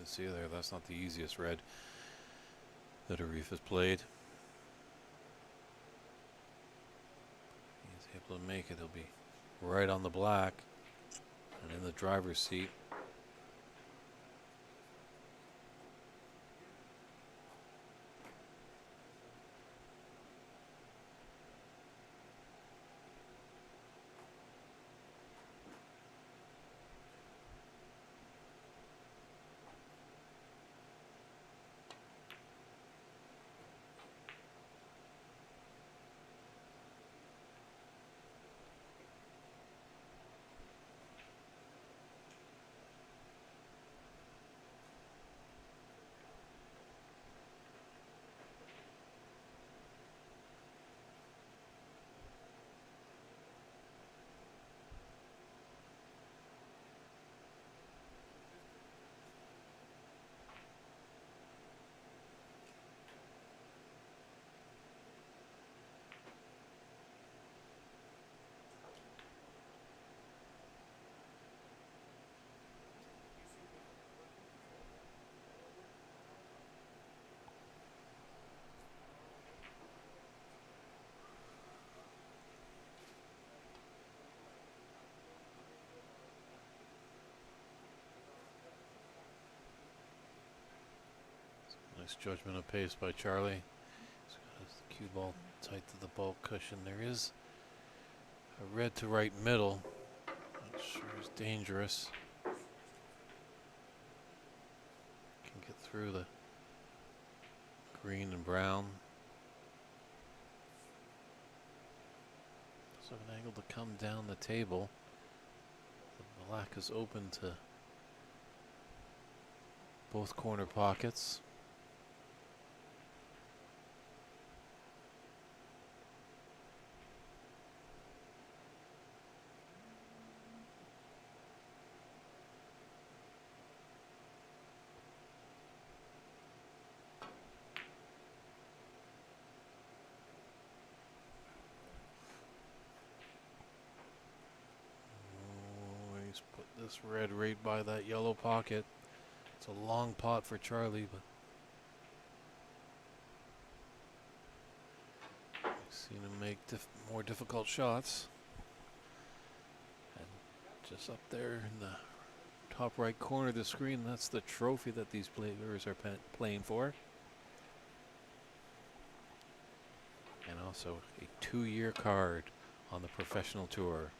[SPEAKER 1] can see there, that's not the easiest red that Arif has played. He's able to make it. He'll be right on the black and in the driver's seat. Nice judgment of pace by Charlie. He's got his cue ball tight to the ball cushion. There is a red to right middle. That sure is dangerous. Can get through the green and brown. So an angle to come down the table. The black is open to both corner pockets. He's put this red right by that yellow pocket. It's a long pot for Charlie, but we've seen him make more difficult shots. And just up there in the top right corner of the screen, that's the trophy that these players are playing for. And also a 2-year card on the professional tour.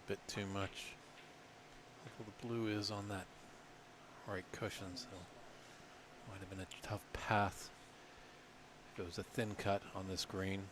[SPEAKER 1] Bit too much. The blue is on that right cushion, so might have been a tough path if it was a thin cut on this green.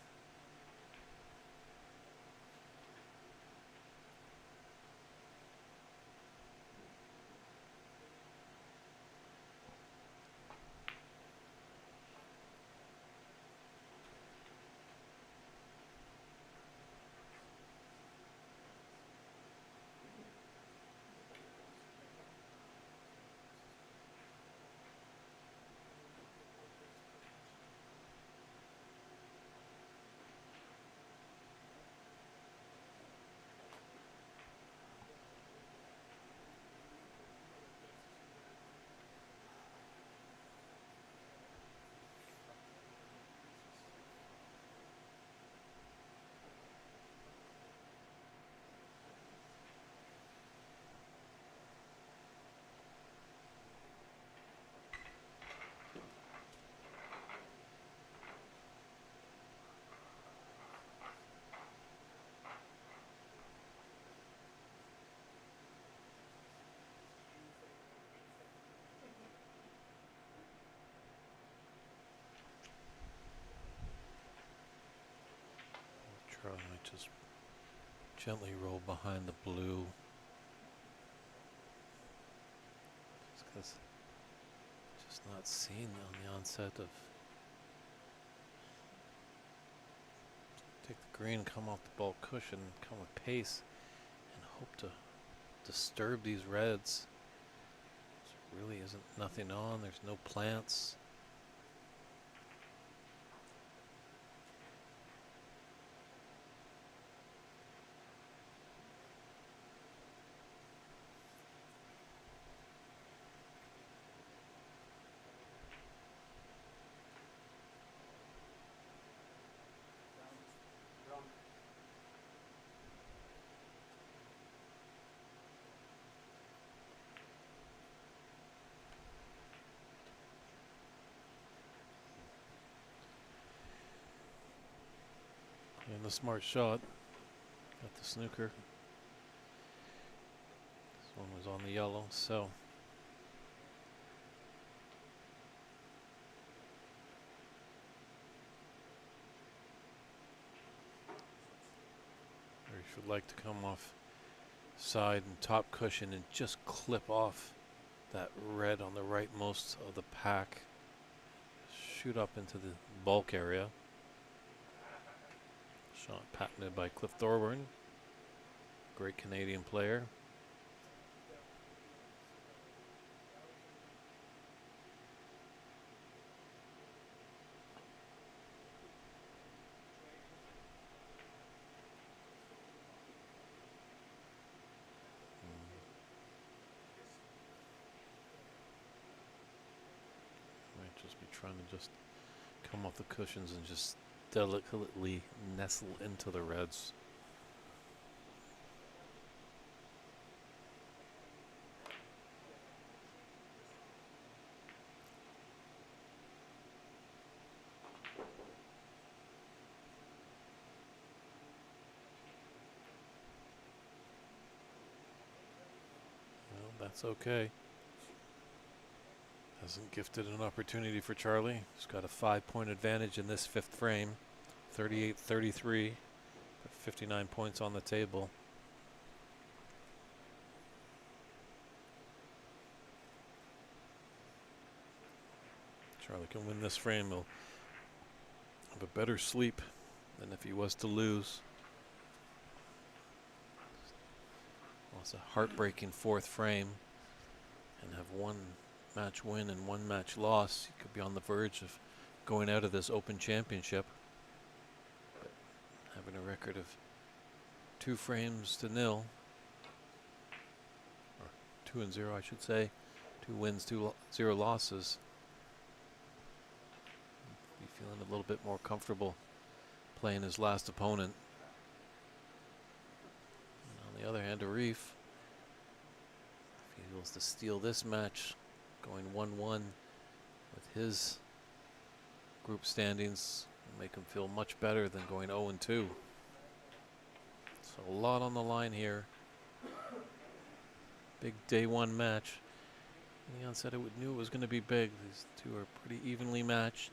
[SPEAKER 1] just gently roll behind the blue. Just 'cause just not seen on the onset of. Take the green, come off the ball cushion, come with pace, and hope to disturb these reds. There really isn't nothing on. There's no plants. And the smart shot. Got the snooker. This one was on the yellow, so. Or you should like to come off side and top cushion and just clip off that red on the rightmost of the pack. Shoot up into the bulk area. Shot patented by Cliff Thorburn, great Canadian player. Might just be trying to just come off the cushions and just delicately nestle into the reds. Well, that's okay. Hasn't gifted an opportunity for Charlie. He's got a 5-point advantage in this fifth frame. 38-33. 59 points on the table. Charlie can win this frame. He'll have a better sleep than if he was to lose. Lost a heartbreaking fourth frame and have one match win and one match loss. He could be on the verge of going out of this Open Championship. But having a record of 2 frames to nil, or 2-0 I should say, 2 wins, 0 losses. Be feeling a little bit more comfortable playing his last opponent. And on the other hand, Arif, if he was to steal this match, going 1-1 with his group standings, will make him feel much better than going 0-2. So a lot on the line here. Big day 1 match. Leon said it knew it was going to be big. These two are pretty evenly matched.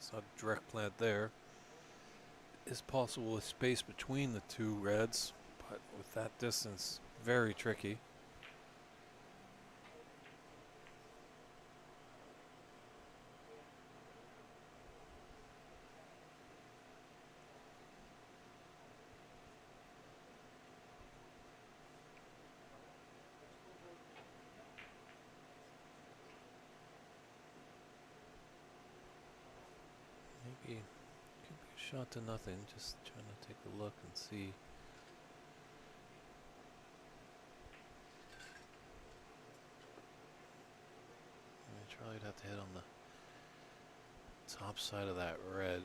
[SPEAKER 1] It's not a direct plant there. It's possible with space between the two reds, but with that distance, very tricky. Maybe could be a shot to nothing. Just trying to take a look and see. Charlie'd have to hit on the top side of that red.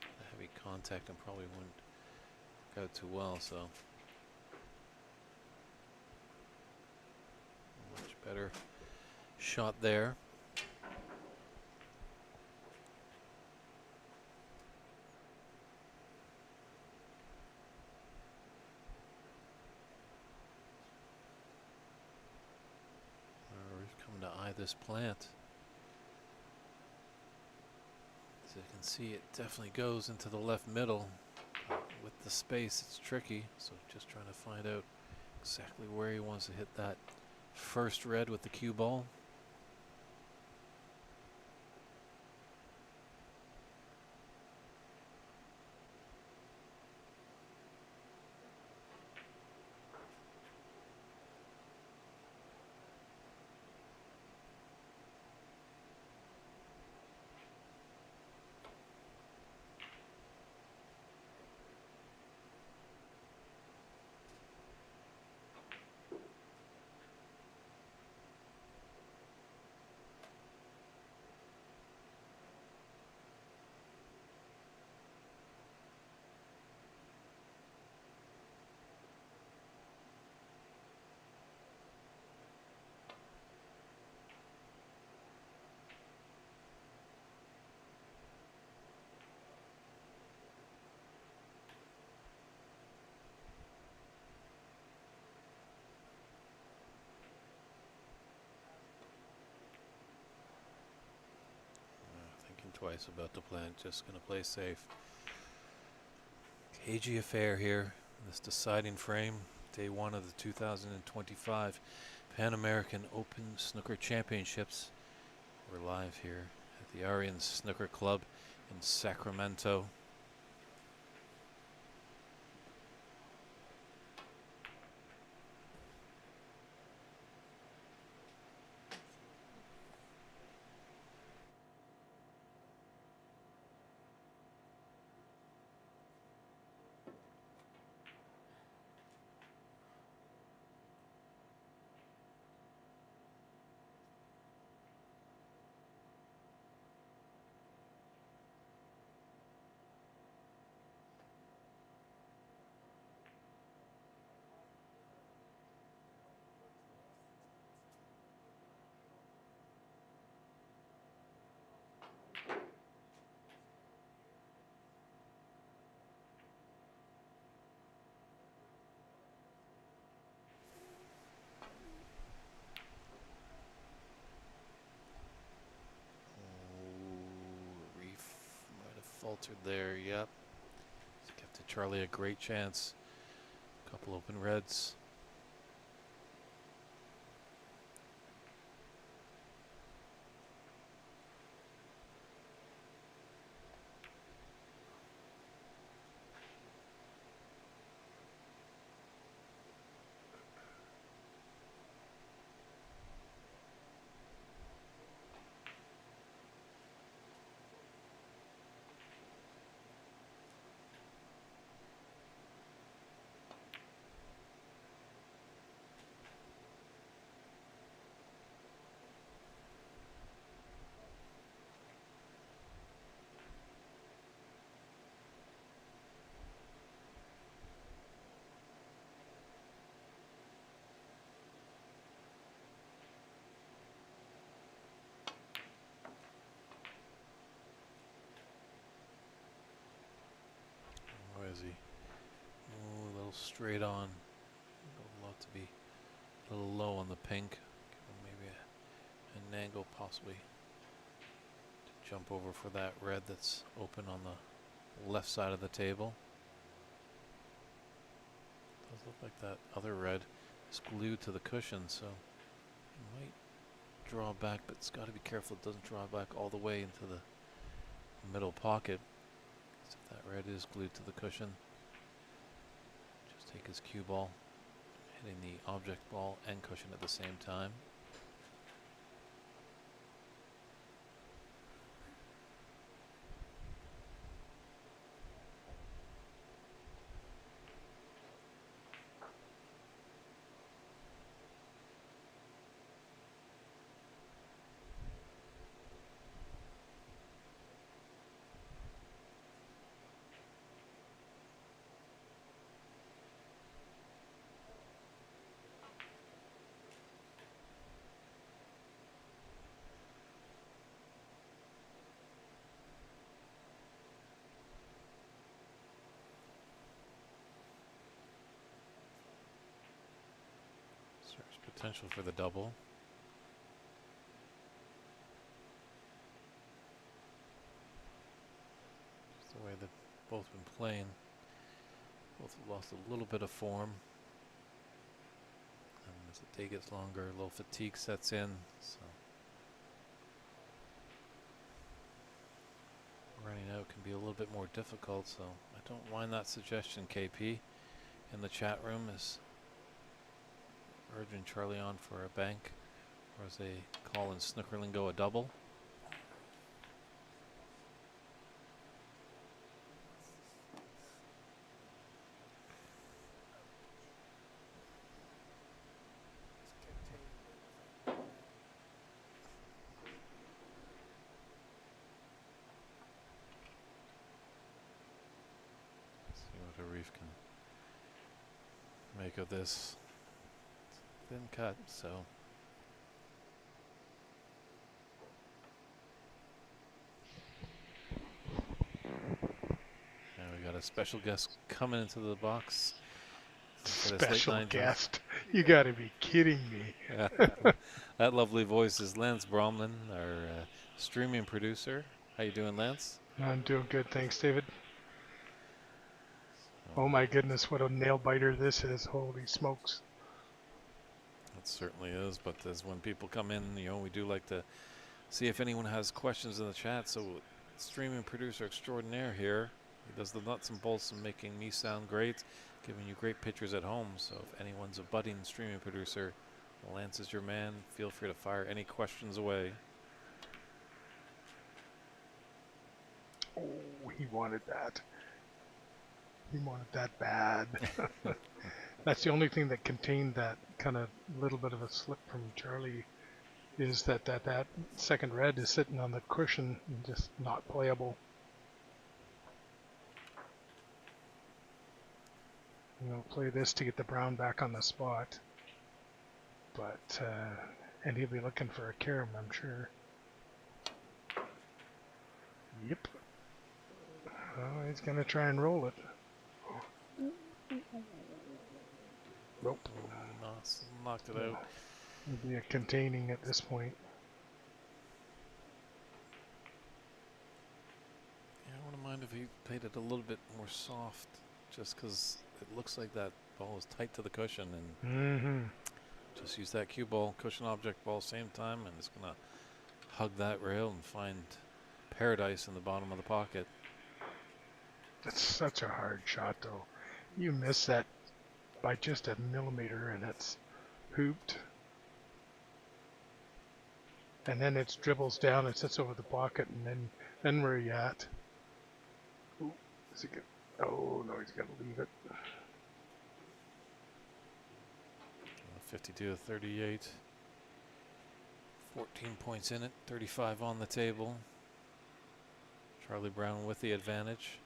[SPEAKER 1] The heavy contact and probably wouldn't work out too well, so much better shot there. We're coming to eye this plant. As you can see, it definitely goes into the left middle. With the space, it's tricky, so just trying to find out exactly where he wants to hit that first red with the cue ball. Thinking twice about the plant, just going to play safe. Cagey affair here, this deciding frame, day one of the 2025 Pan American Open Snooker Championships. We're live here at the Aryan Snooker Club in Sacramento. Faltered there, yep. Give to Charlie a great chance. Couple open reds. Where is he? Oh, a little straight on. A lot to be a little low on the pink. Maybe an angle possibly jump over for that red that's open on the left side of the table. Does look like that other red is glued to the cushion, so it might draw back, but it's got to be careful it doesn't draw back all the way into the middle pocket. So if that red is glued to the cushion, just take his cue ball, hitting the object ball and cushion at the same time. There's potential for the double. Just the way they've both been playing. Both have lost a little bit of form. And as the day gets longer, a little fatigue sets in. So running out can be a little bit more difficult. So I don't mind that suggestion, KP, in the chat room is urging Charlie on for a bank, or as they call in snooker lingo, a double. See what Arif can make of this. Thin cut, so now we got a special guest coming into the box. for this late
[SPEAKER 4] Special
[SPEAKER 1] night
[SPEAKER 4] guest. You gotta be kidding me.
[SPEAKER 1] That lovely voice is Lance Bromlin, our streaming producer. How you doing, Lance?
[SPEAKER 4] I'm doing good, thanks, David. Oh my goodness, what a nail biter this is. Holy smokes.
[SPEAKER 1] It certainly is, but as when people come in, you know, we do like to see if anyone has questions in the chat. So streaming producer extraordinaire here. He does the nuts and bolts of making me sound great, giving you great pictures at home. So if anyone's a budding streaming producer, Lance is your man. Feel free to fire any questions away.
[SPEAKER 4] Oh, he wanted that. He wanted that bad. That's the only thing that contained that kind of little bit of a slip from Charlie, is that second red is sitting on the cushion and just not playable. You know, play this to get the brown back on the spot. But, and he'll be looking for a carom, I'm sure. Yep. Oh, he's gonna try and roll it. Nope.
[SPEAKER 1] Knocked it out.
[SPEAKER 4] It'll be a containing at this point.
[SPEAKER 1] Yeah, I wouldn't mind if he played it a little bit more soft, just because it looks like that ball is tight to the cushion, and just use that cue ball, cushion object ball, same time, and it's gonna hug that rail and find paradise in the bottom of the pocket.
[SPEAKER 4] That's such a hard shot, though. You miss that by just a millimeter, and it's hooped. And then it dribbles down and sits over the pocket, and then where are you at? Ooh, is it good? Oh no, he's got to leave it.
[SPEAKER 1] 52 to 38. 14 points in it, 35 on the table. Charlie Brown with the advantage.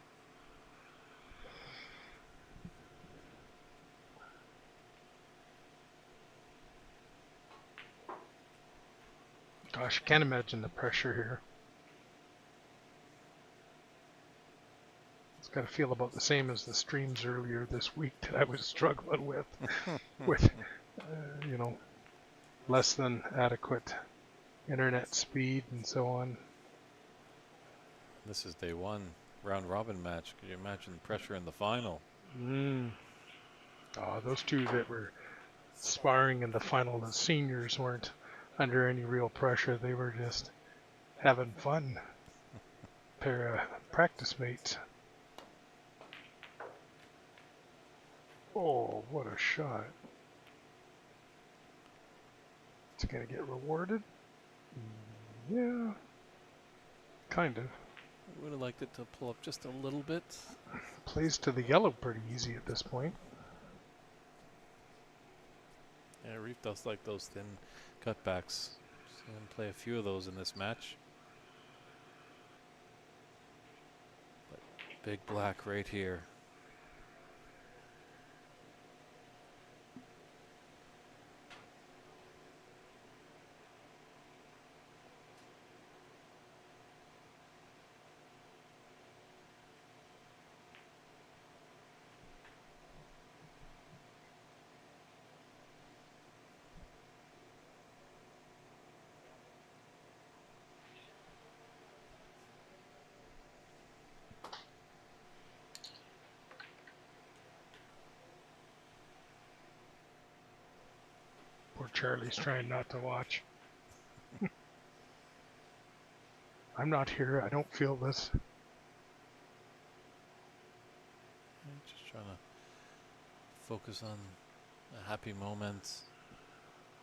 [SPEAKER 4] Gosh, I can't imagine the pressure here. It's got to feel about the same as the streams earlier this week that I was struggling with, you know, less than adequate internet speed and so on.
[SPEAKER 1] This is day one, round robin match. Could you imagine the pressure in the final?
[SPEAKER 4] Oh, those two that were sparring in the final, the seniors, weren't under any real pressure. They were just having fun. Pair of practice mates. Oh, what a shot. It's gonna get rewarded? Yeah, kind of.
[SPEAKER 1] Would have liked it to pull up just a little bit.
[SPEAKER 4] Plays to the yellow pretty easy at this point.
[SPEAKER 1] Yeah, Reef does like those thin cutbacks. Seen him play a few of those in this match. But big black right here.
[SPEAKER 4] Poor Charlie's trying not to watch. I'm not here. I don't feel this.
[SPEAKER 1] I'm just trying to focus on a happy moment.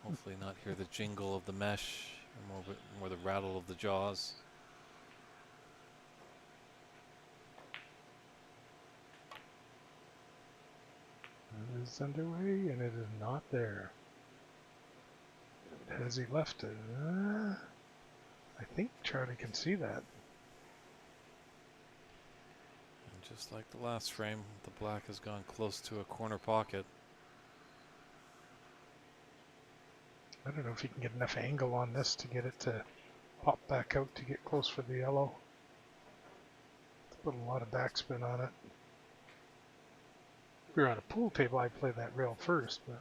[SPEAKER 1] Hopefully not hear the jingle of the mesh, or more the rattle of the jaws.
[SPEAKER 4] It is underway, and it is not there. Has he left it? I think Charlie can see that.
[SPEAKER 1] And just like the last frame, the black has gone close to a corner pocket.
[SPEAKER 4] I don't know if he can get enough angle on this to get it to pop back out to get close for the yellow. Let's put a lot of backspin on it. If we were on a pool table, I'd play that rail first, but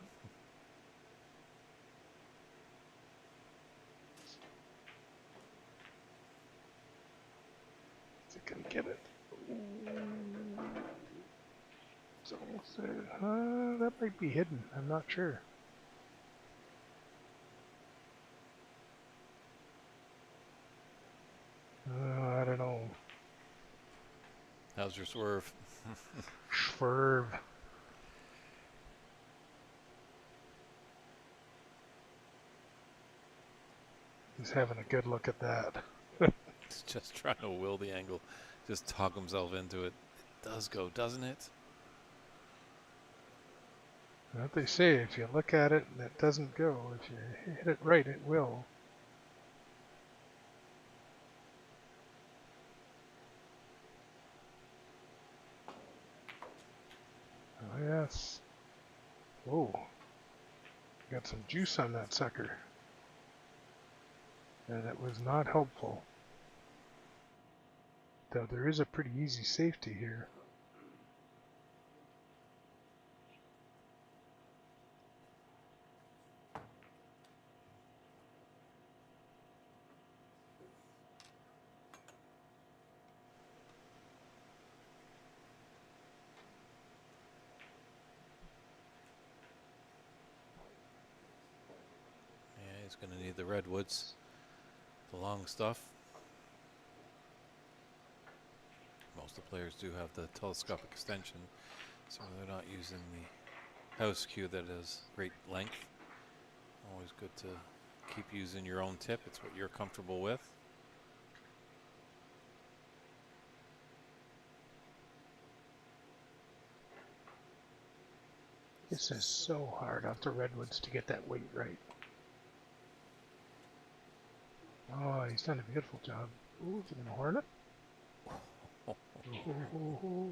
[SPEAKER 4] is it gonna get it? It's almost there. That might be hidden. I'm not sure. I don't know.
[SPEAKER 1] How's your swerve?
[SPEAKER 4] Swerve. He's having a good look at that.
[SPEAKER 1] He's just trying to will the angle, just talk himself into it. It does go, doesn't it?
[SPEAKER 4] What they say, if you look at it and it doesn't go, if you hit it right, it will. Oh yes. Whoa. Got some juice on that sucker. And it was not helpful. Though there is a pretty easy safety here.
[SPEAKER 1] Yeah, he's going to need the redwoods, the long stuff. Most of the players do have the telescopic extension, so they're not using the house cue that has great length. Always good to keep using your own tip. It's what you're comfortable with.
[SPEAKER 4] This is so hard off the redwoods to get that weight right. Oh, he's done a beautiful job. Ooh, is he gonna horn it? Ooh.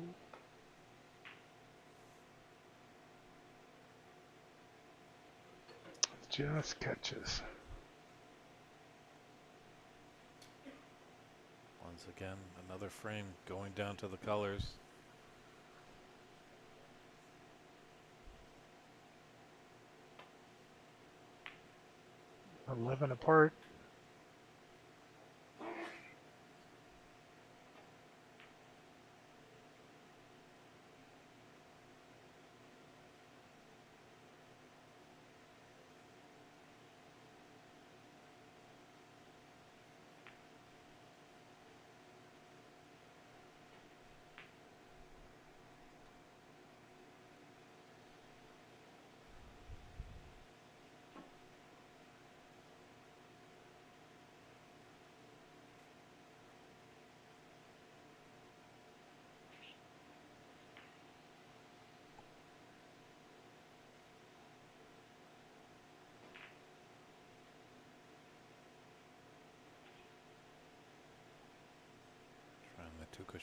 [SPEAKER 4] Just catches.
[SPEAKER 1] Once again, another frame going down to the colors.
[SPEAKER 4] $11 apart.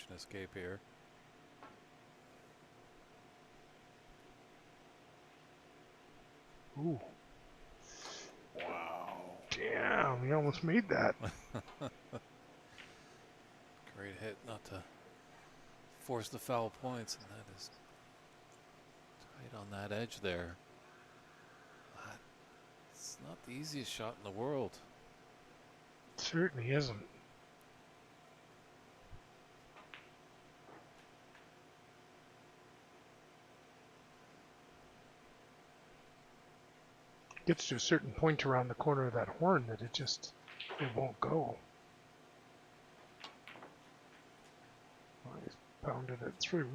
[SPEAKER 1] an escape here.
[SPEAKER 4] Ooh,
[SPEAKER 1] Wow.
[SPEAKER 4] damn, he almost made that.
[SPEAKER 1] Great hit not to force the foul points, and that is tight on that edge there. It's not the easiest shot in the world.
[SPEAKER 4] Certainly isn't. Gets to a certain point around the corner of that horn that it won't go. Well, he's pounded it through.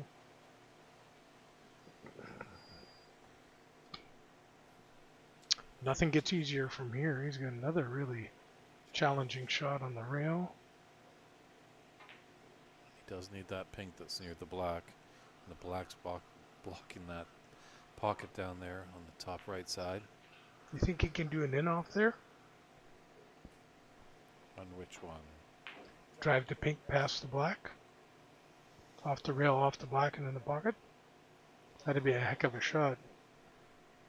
[SPEAKER 4] Nothing gets easier from here. He's got another really challenging shot on the rail.
[SPEAKER 1] He does need that pink that's near the black. And the black's blocking that pocket down there on the top right side.
[SPEAKER 4] You think he can do an in off there?
[SPEAKER 1] On which one?
[SPEAKER 4] Drive the pink past the black? Off the rail, off the black, and in the pocket? That'd be a heck of a shot.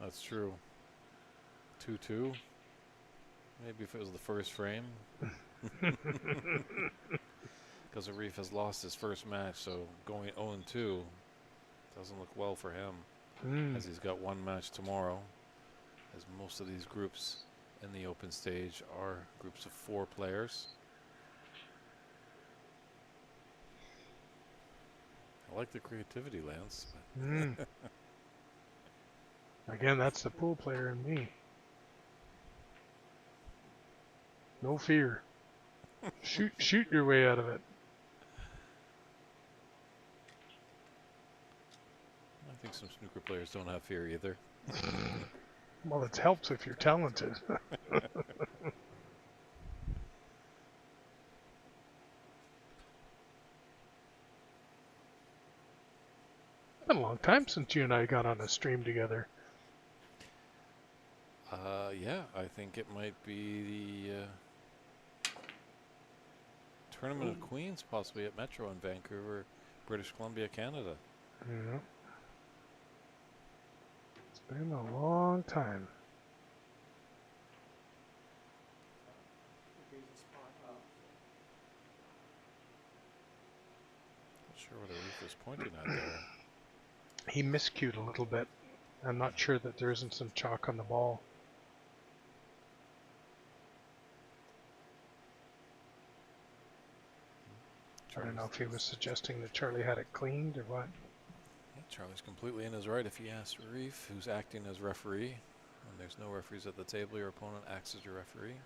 [SPEAKER 1] That's true. 2-2. Maybe if it was the first frame. Because Arif has lost his first match, so going 0-2 doesn't look well for him. As he's got one match tomorrow. As most of these groups in the open stage are groups of 4 players. I like the creativity, Lance.
[SPEAKER 4] Again, that's the pool player in me. No fear. Shoot your way out of it.
[SPEAKER 1] I think some snooker players don't have fear either.
[SPEAKER 4] Well, it helps if you're talented. Been a long time since you and I got on a stream together.
[SPEAKER 1] Yeah, I think it might be the Tournament of Queens, possibly at Metro in Vancouver, British Columbia, Canada.
[SPEAKER 4] Yeah. It's been a long time.
[SPEAKER 1] Not sure what Arif is pointing at there.
[SPEAKER 4] He miscued a little bit. I'm not sure that there isn't some chalk on the ball. I don't know if he was suggesting that Charlie had it cleaned or what.
[SPEAKER 1] Yeah, Charlie's completely in his right if he asks Arif, who's acting as referee. When there's no referees at the table, your opponent acts as your referee.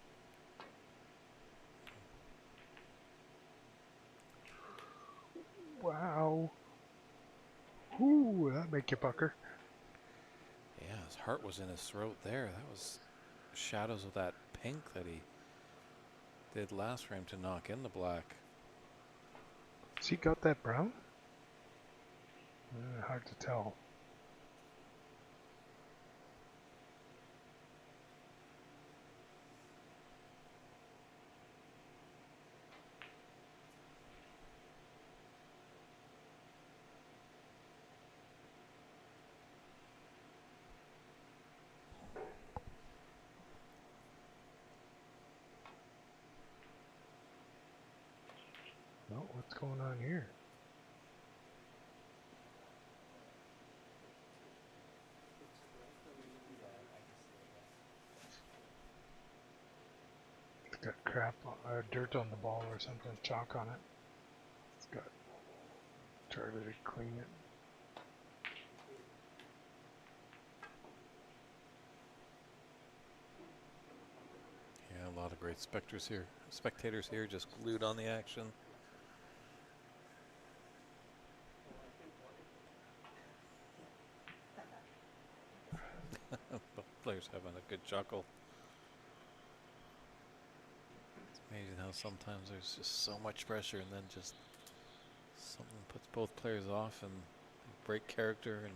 [SPEAKER 4] Wow. Ooh, that make you pucker.
[SPEAKER 1] Yeah, his heart was in his throat there. That was shadows of that pink that he did last frame to knock in the black.
[SPEAKER 4] Has he got that brown? Hard to tell. Well, what's going on here? It's got crap or dirt on the ball or something, chalk on it. It's got Charlie to clean it.
[SPEAKER 1] Yeah, a lot of great spectators here, just glued on the action. Both players having a good chuckle. It's amazing how sometimes there's just so much pressure and then just something puts both players off and they break character and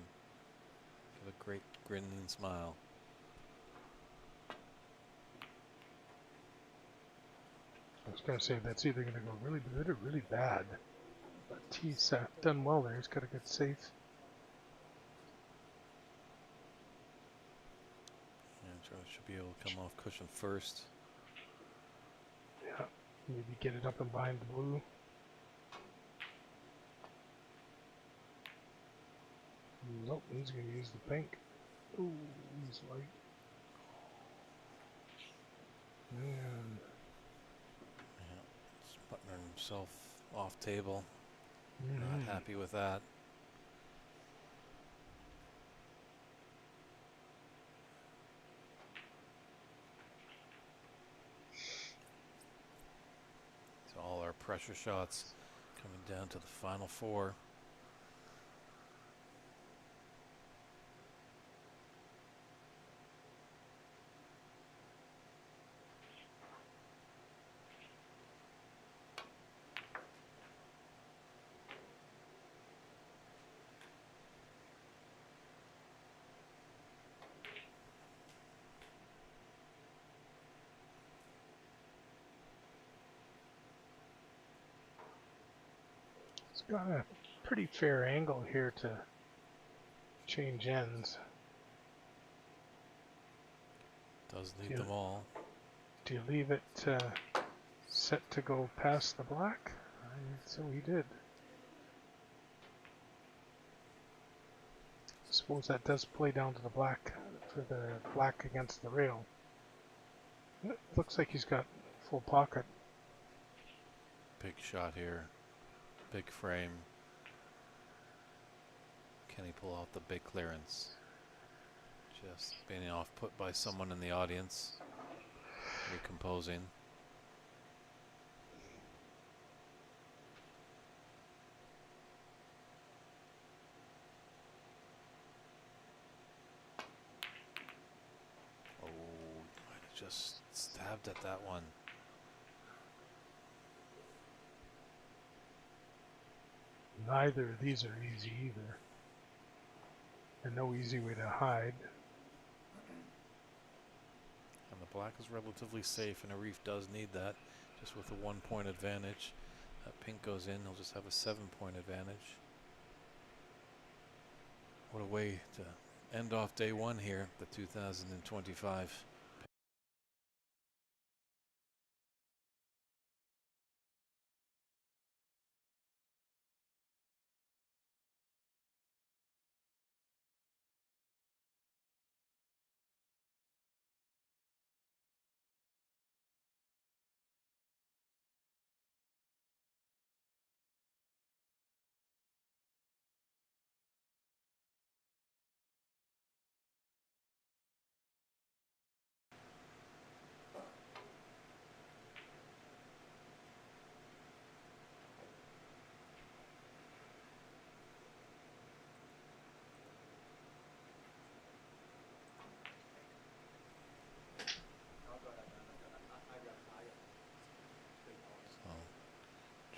[SPEAKER 1] give a great grinning smile.
[SPEAKER 4] I was going to say that's either going to go really good or really bad. But He's done well there. He's got a good save.
[SPEAKER 1] And Charlie should be able to come off cushion first.
[SPEAKER 4] Yeah. Maybe get it up and behind the blue. Nope, he's going to use the pink. Ooh, he's light. Man.
[SPEAKER 1] Yeah, he's putting himself off table.
[SPEAKER 4] Mhm.
[SPEAKER 1] Not happy with that. So all our pressure shots coming down to the final four.
[SPEAKER 4] It's got a pretty fair angle here to change ends.
[SPEAKER 1] Does lead
[SPEAKER 4] Yeah.
[SPEAKER 1] them all.
[SPEAKER 4] Do you leave it set to go past the black? So he did. Suppose that does play down to the black for the black against the rail. It looks like he's got full pocket.
[SPEAKER 1] Big shot here. Big frame. Can he pull out the big clearance? Just being off put by someone in the audience. Recomposing. Oh, might have just stabbed at that one.
[SPEAKER 4] Neither of these are easy either. And no easy way to hide.
[SPEAKER 1] And the black is relatively safe, and a reef does need that, just with a 1 point advantage. That pink goes in, he'll just have a 7-point advantage. What a way to end off day one here, the 2025.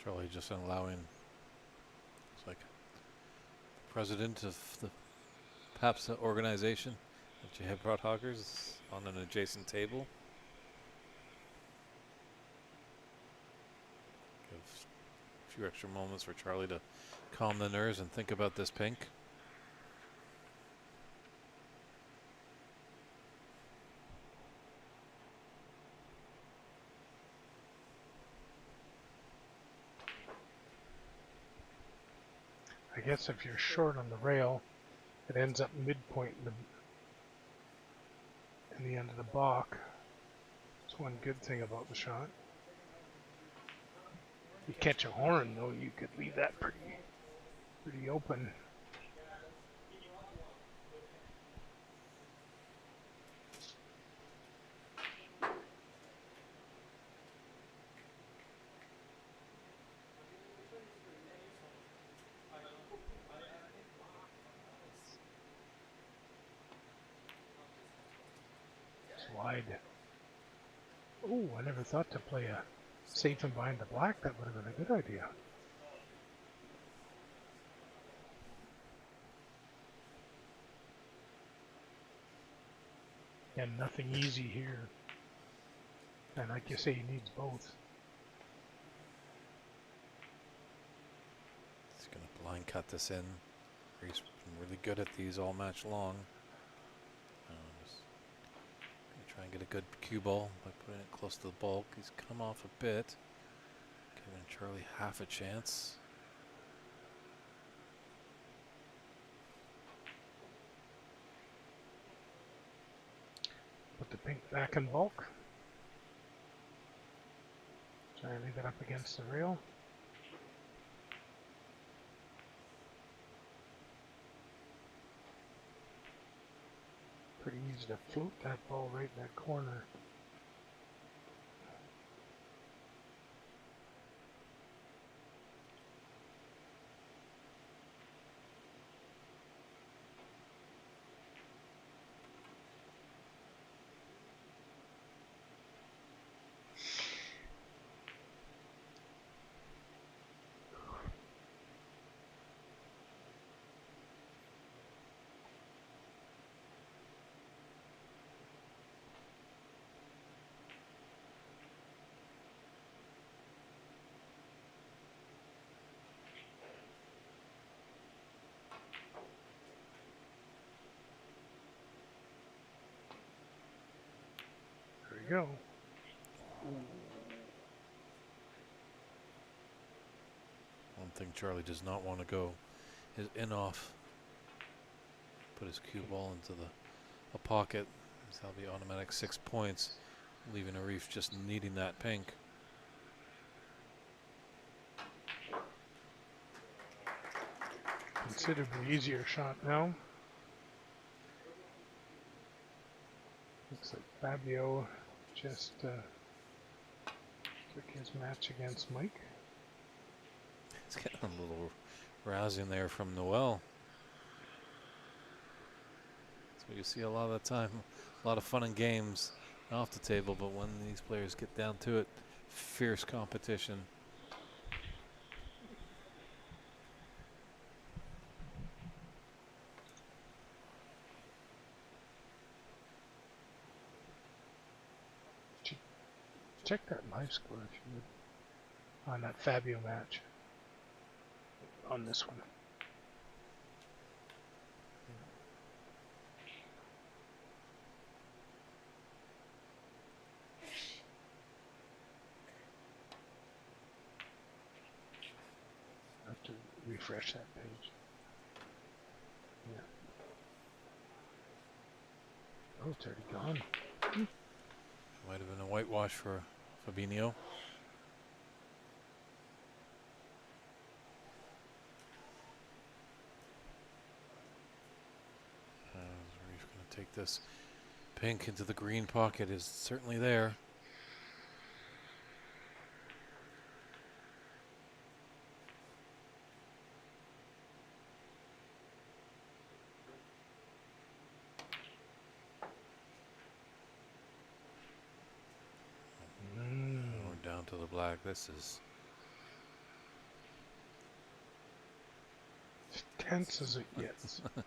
[SPEAKER 1] Charlie just allowing, it's like president of the PAPS organization, that you have brought hoggers on an adjacent table. Give a few extra moments for Charlie to calm the nerves and think about this pink.
[SPEAKER 4] I guess if you're short on the rail, it ends up midpoint in the end of the balk. That's one good thing about the shot. You catch a horn though, you could leave that pretty open. It's wide. Oh, I never thought to play a safe and behind the black. That would have been a good idea. And nothing easy here. And like you say, he needs both.
[SPEAKER 1] line cut this in. He's been really good at these all match long. Just gonna try and get a good cue ball by putting it close to the bulk. He's come off a bit, giving Charlie half a chance.
[SPEAKER 4] Put the pink back in bulk. Try and leave it up against the rail. Pretty easy to float that ball right in that corner. There we go.
[SPEAKER 1] One thing Charlie does not want to go is in off. Put his cue ball into a pocket. That'll be automatic 6 points, leaving Arif just needing that pink.
[SPEAKER 4] Considerably easier shot now. Looks like Fabio just took his match against Mike.
[SPEAKER 1] It's getting a little rousing there from Noel. That's what you see a lot of the time. A lot of fun and games off the table, but when these players get down to it, fierce competition.
[SPEAKER 4] Check that live score if you would on that Fabio match. On this one. I have to refresh that page. Yeah. Oh, it's already gone.
[SPEAKER 1] Might have been a whitewash for Fabinho. Reef going to take this pink into the green pocket is certainly there. We're down to the black. This is
[SPEAKER 4] As tense as it gets.
[SPEAKER 1] well,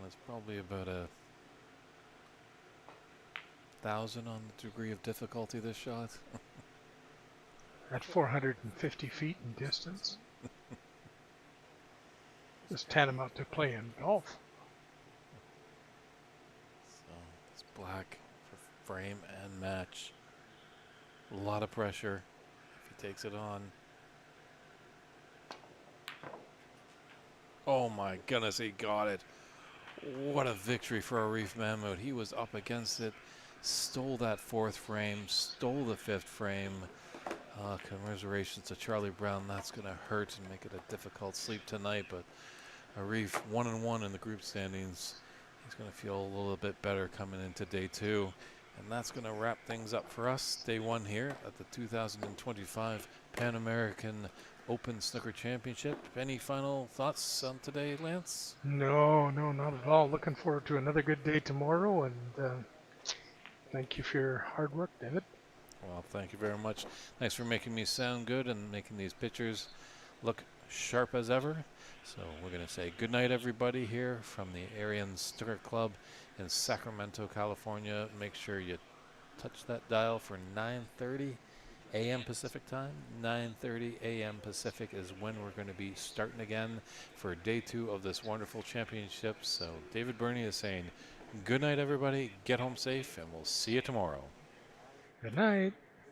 [SPEAKER 1] it's probably about 1,000 on the degree of difficulty this shot.
[SPEAKER 4] At 450 feet in distance. It's tantamount to playing golf.
[SPEAKER 1] So it's black for frame and match. A lot of pressure if he takes it on. Oh my goodness, he got it. What a victory for Arif Mahmoud. He was up against it, stole that fourth frame, stole the fifth frame. Commiserations to Charlie Brown. That's going to hurt and make it a difficult sleep tonight, but Arif 1-1 in the group standings. He's going to feel a little bit better coming into day two. And that's going to wrap things up for us. Day one here at the 2025 Pan American Open Snooker Championship. Any final thoughts on today, Lance?
[SPEAKER 4] No, not at all. Looking forward to another good day tomorrow, and thank you for your hard work, David.
[SPEAKER 1] Well, thank you very much. Thanks for making me sound good and making these pictures look sharp as ever. So we're going to say good night, everybody, here from the Aryan Snooker Club in Sacramento, California. Make sure you touch that dial for 9:30 a.m. Pacific time. 9:30 a.m. Pacific is when we're going to be starting again for day 2 of this wonderful championship. So David Burney is saying, good night, everybody. Get home safe, and we'll see you tomorrow.
[SPEAKER 4] Good night.